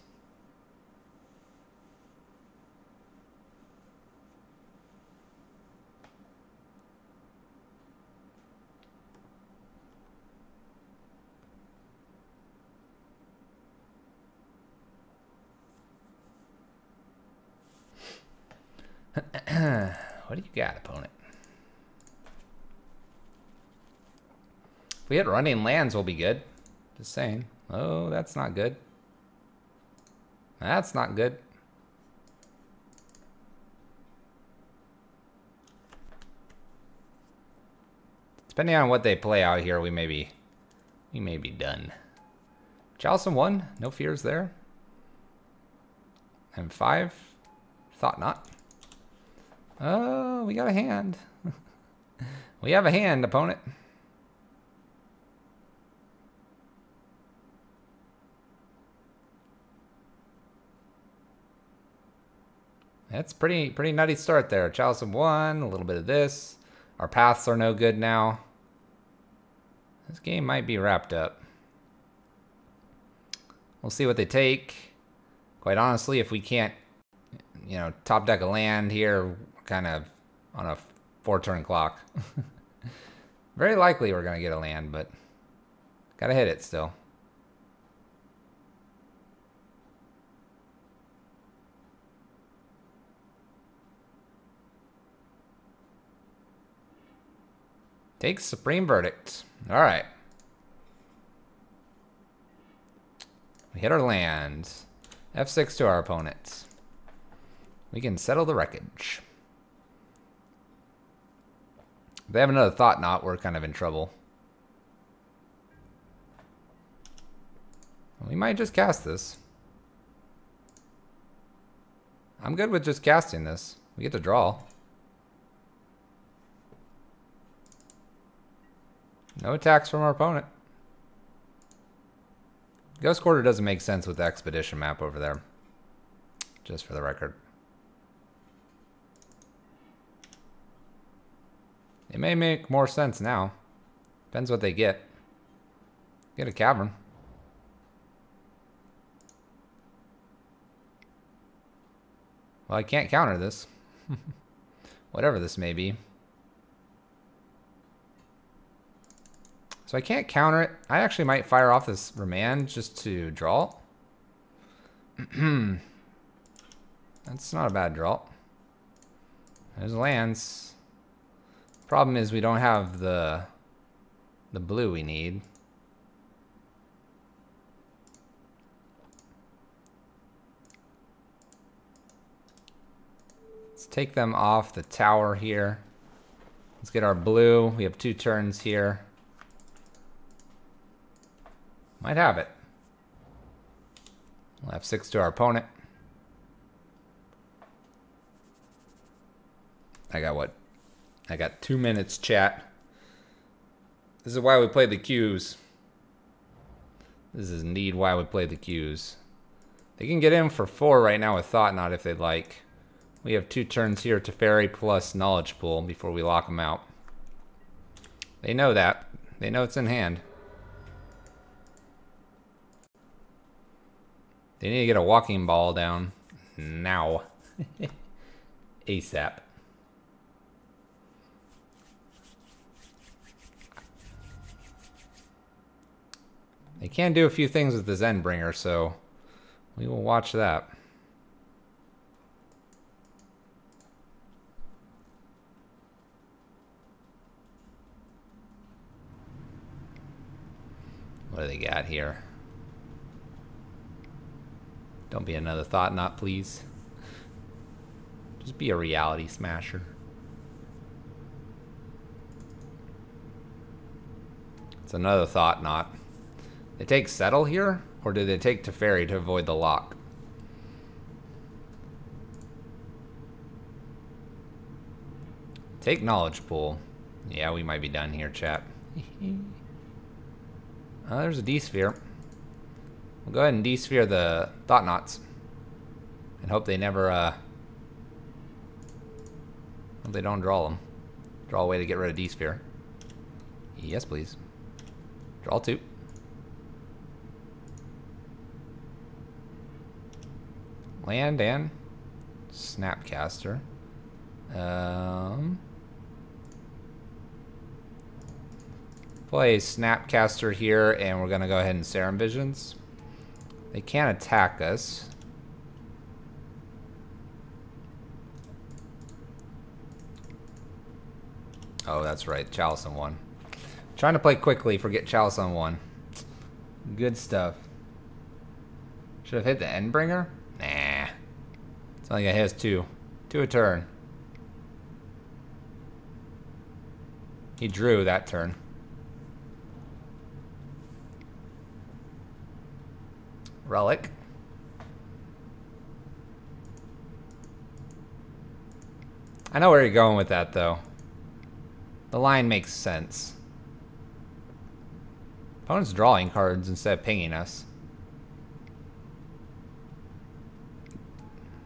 What do you got, opponent? If we hit running lands, we'll be good. Just saying. Oh, that's not good. That's not good. Depending on what they play out here, we may be done. Chalcen 1, no fears there. And 5, thought not. Oh, we got a hand. We have a hand, opponent. That's pretty nutty start there. Chalcen 1, a little bit of this. Our paths are no good now. This game might be wrapped up. We'll see what they take. Quite honestly, if we can't, you know, top deck a land here, we're kind of on a 4-turn clock. Very likely we're going to get a land, but gotta hit it still. Takes Supreme Verdict. All right. We hit our land. F6 to our opponent. We can settle the wreckage. If they have another thought knot, we're kind of in trouble. We might just cast this. I'm good with just casting this. We get to draw. No attacks from our opponent. Ghost Quarter doesn't make sense with the Expedition map over there. Just for the record. It may make more sense now. Depends what they get. Get a cavern. Well, I can't counter this. Whatever this may be. So I can't counter it. I actually might fire off this Remand just to draw. That's not a bad draw. There's lands. Problem is we don't have the blue we need. Let's take them off the tower here. Let's get our blue. We have 2 turns here. Might have it. We'll have 6 to our opponent. I got what? I got 2 minutes, chat. This is why we play the queues. This is indeed why we play the queues. They can get in for 4 right now with Thought Knot if they'd like. We have 2 turns here to Teferi plus Knowledge Pool before we lock them out. They know that. They know it's in hand. They need to get a walking ball down now. ASAP. They can do a few things with the Zenbringer, so we will watch that. What do they got here? Don't be another Thought Knot, please. Just be a Reality Smasher. It's another Thought Knot. They take Settle here? Or do they take Teferi to avoid the lock? Take Knowledge Pool. Yeah, we might be done here, chat. Oh, there's a D-Sphere. We'll go ahead and D-Sphere the Thought Knots. And hope they never, hope they don't draw them. Draw a way to get rid of D-Sphere. Yes, please. Draw 2. Land and Snapcaster. Play Snapcaster here, and we're gonna go ahead and Serum Visions. They can't attack us. Oh, that's right, Chalice on 1. Trying to play quickly, forget Chalice on 1. Good stuff. Should have hit the Endbringer? Nah. It's only got his 2. 2 a turn. He drew that turn. Relic. I know where you're going with that, though. The line makes sense. Opponent's drawing cards instead of pinging us.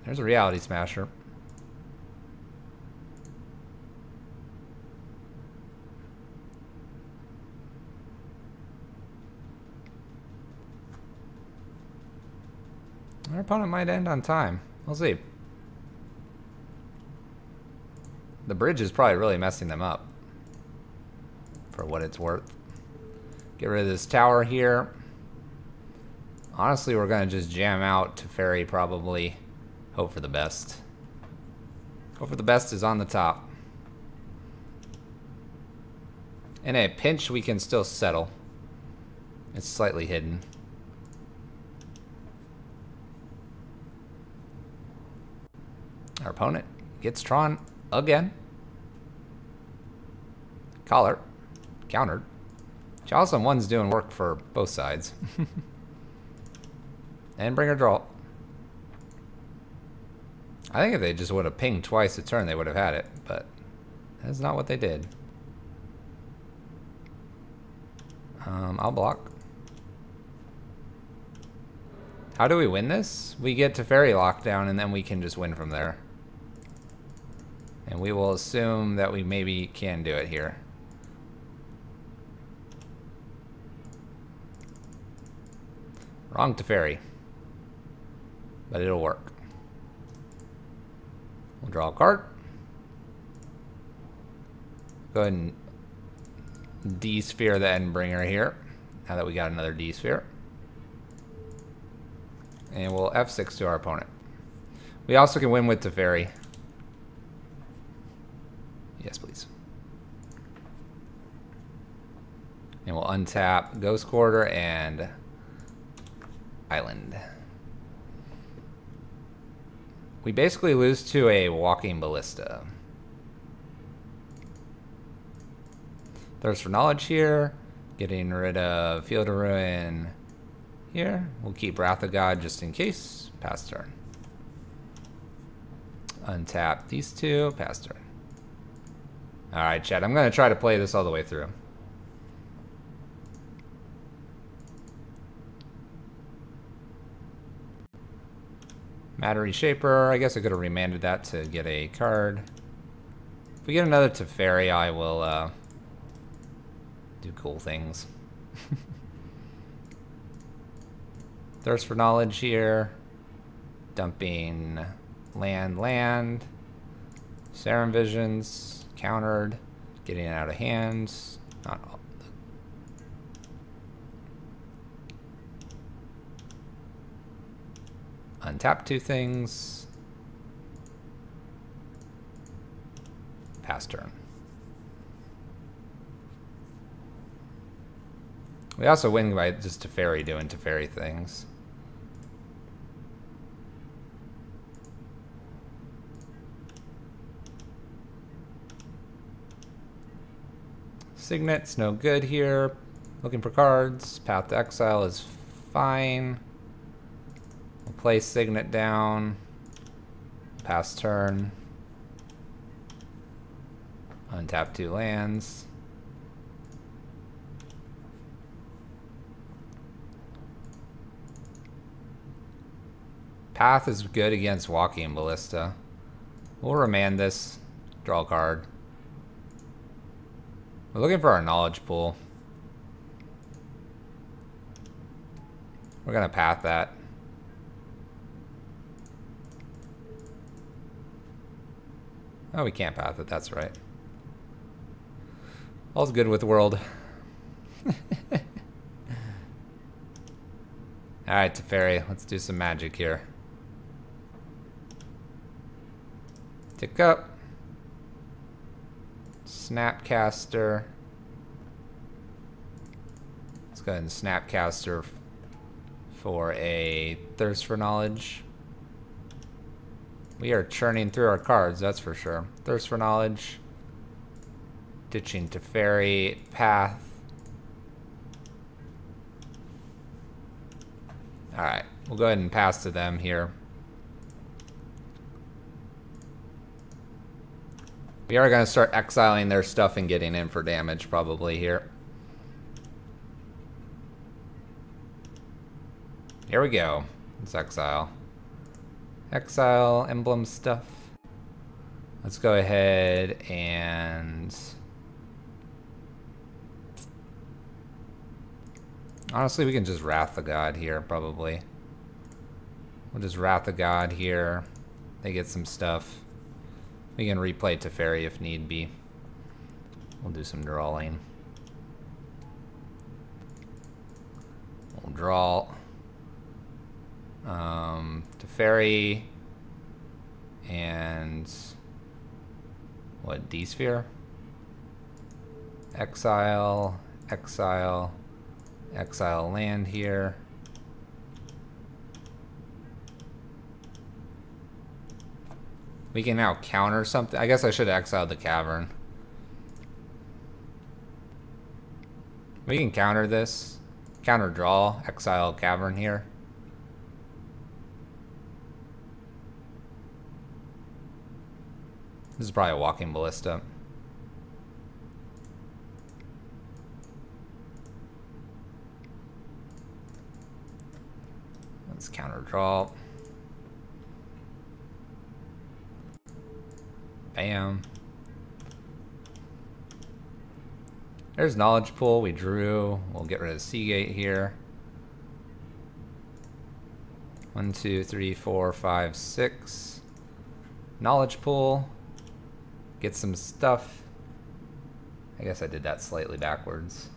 There's a Reality Smasher. Our opponent might end on time. We'll see. The bridge is probably really messing them up. For what it's worth. Get rid of this tower here. Honestly, we're going to just jam out to Teferi probably. Hope for the best. Hope for the best is on the top. In a pinch, we can still settle. It's slightly hidden. Our opponent gets Tron again. Collar. Countered. Chalice on 1's doing work for both sides. And bring a draw. I think if they just would have pinged twice a turn, they would have had it, but that's not what they did. I'll block. How do we win this? We get Teferi lockdown and then we can just win from there. And we will assume that we maybe can do it here. Wrong Teferi. But it'll work. We'll draw a card. Go ahead and D-sphere the Endbringer here. Now that we got another D-sphere. And we'll F6 to our opponent. We also can win with Teferi. Yes, please. And we'll untap Ghost Quarter and Island. We basically lose to a Walking Ballista. Thirst for Knowledge here. Getting rid of Field of Ruin here. We'll keep Wrath of God just in case. Pass turn. Untap these two. Pass turn. Alright, chat. I'm going to try to play this all the way through. Matter Reshaper. I guess I could have remanded that to get a card. If we get another Teferi, I will do cool things. Thirst for Knowledge here. Dumping land. Serum Visions. Countered. Getting it out of hand. Not all. Untap two things. Pass turn. We also win by just Teferi doing Teferi things. Signet's no good here. Looking for cards. Path to Exile is fine. We'll play Signet down. Pass turn. Untap two lands. Path is good against Walking Ballista. We'll remand this. Draw a card. We're looking for our knowledge pool. We're gonna path that. Oh, we can't path it, that's right. All's good with the world. Alright, Teferi, let's do some magic here. Tick up. Snapcaster. Let's go ahead and Snapcaster for a Thirst for Knowledge. We are churning through our cards, that's for sure. Thirst for Knowledge. Ditching Teferi. Path. Alright, we'll go ahead and pass to them here. We are going to start exiling their stuff and getting in for damage probably here. Here we go. Let's exile. Exile emblem stuff. Let's go ahead and... honestly, we can just Wrath the God here, probably. We'll just Wrath the God here. They get some stuff. We can replay Teferi if need be. We'll do some drawing. We'll draw Teferi and what, D-sphere? Exile, exile, exile land here. We can now counter something. I guess I should have exiled the cavern. We can counter this. Counter draw, exile cavern here. This is probably a Walking Ballista. Let's counter draw. Bam. There's knowledge pool. We drew. We'll get rid of Seagate here. 1, 2, 3, 4, 5, 6. Knowledge pool. Get some stuff. I guess I did that slightly backwards.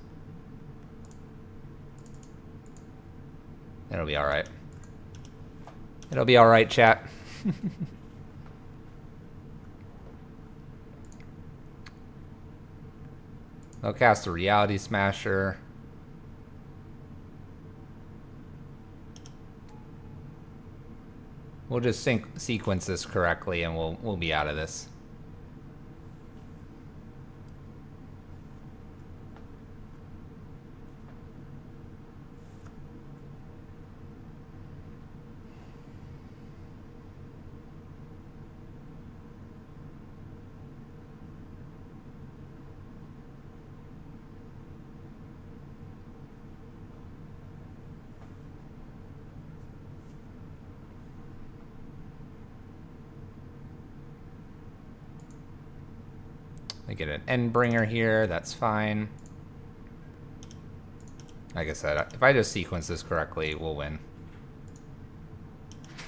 It'll be alright. It'll be alright, chat. They'll cast a Reality Smasher. We'll just sequence this correctly and we'll be out of this. I get an Endbringer here, that's fine. Like I said, if I just sequence this correctly, we'll win.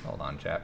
Hold on, chat.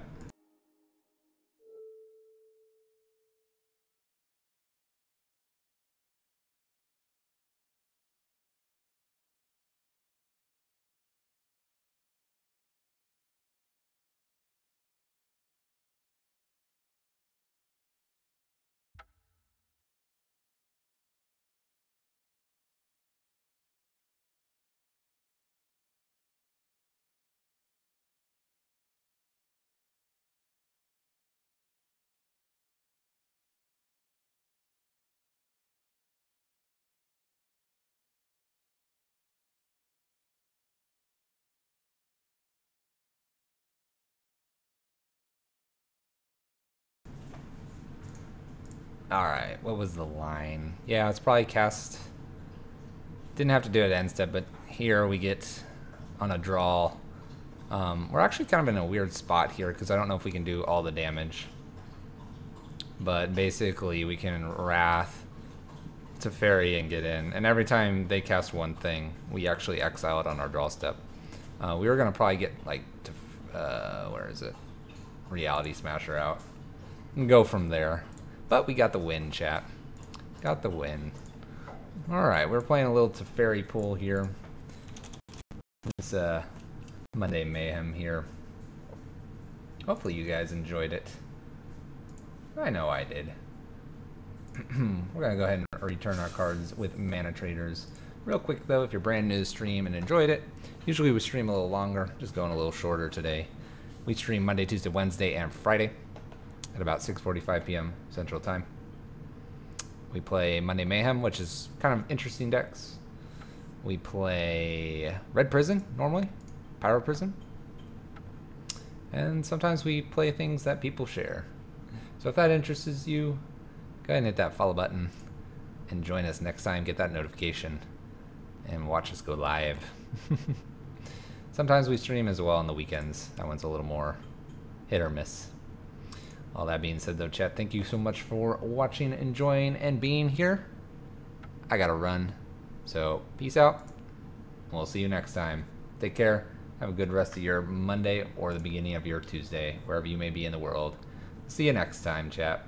Alright, what was the line? Yeah, it's probably cast. Didn't have to do it at end step, but here we get on a draw. We're actually kind of in a weird spot here because I don't know if we can do all the damage. But basically we can Wrath Teferi and get in. And every time they cast one thing, we actually exile it on our draw step. We were going to probably get like, where is it? Reality Smasher out. And go from there. But we got the win, chat. Got the win. Alright, we're playing a little Teferi pool here. It's Monday Mayhem here. Hopefully you guys enjoyed it. I know I did. We're going to go ahead and return our cards with Mana Traders. Real quick though, if you're brand new to the stream and enjoyed it, usually we stream a little longer, just going a little shorter today. We stream Monday, Tuesday, Wednesday, and Friday at about 6:45 p.m. Central Time. We play Monday Mayhem, which is kind of interesting decks. We play Red Prison, normally, Pyro Prison. And sometimes we play things that people share. So if that interests you, go ahead and hit that follow button and join us next time. Get that notification and watch us go live. Sometimes we stream as well on the weekends. That one's a little more hit or miss. All that being said though, chat, thank you so much for watching, enjoying, and being here. I gotta run. So peace out. We'll see you next time. Take care. Have a good rest of your Monday or the beginning of your Tuesday, wherever you may be in the world. See you next time, chat.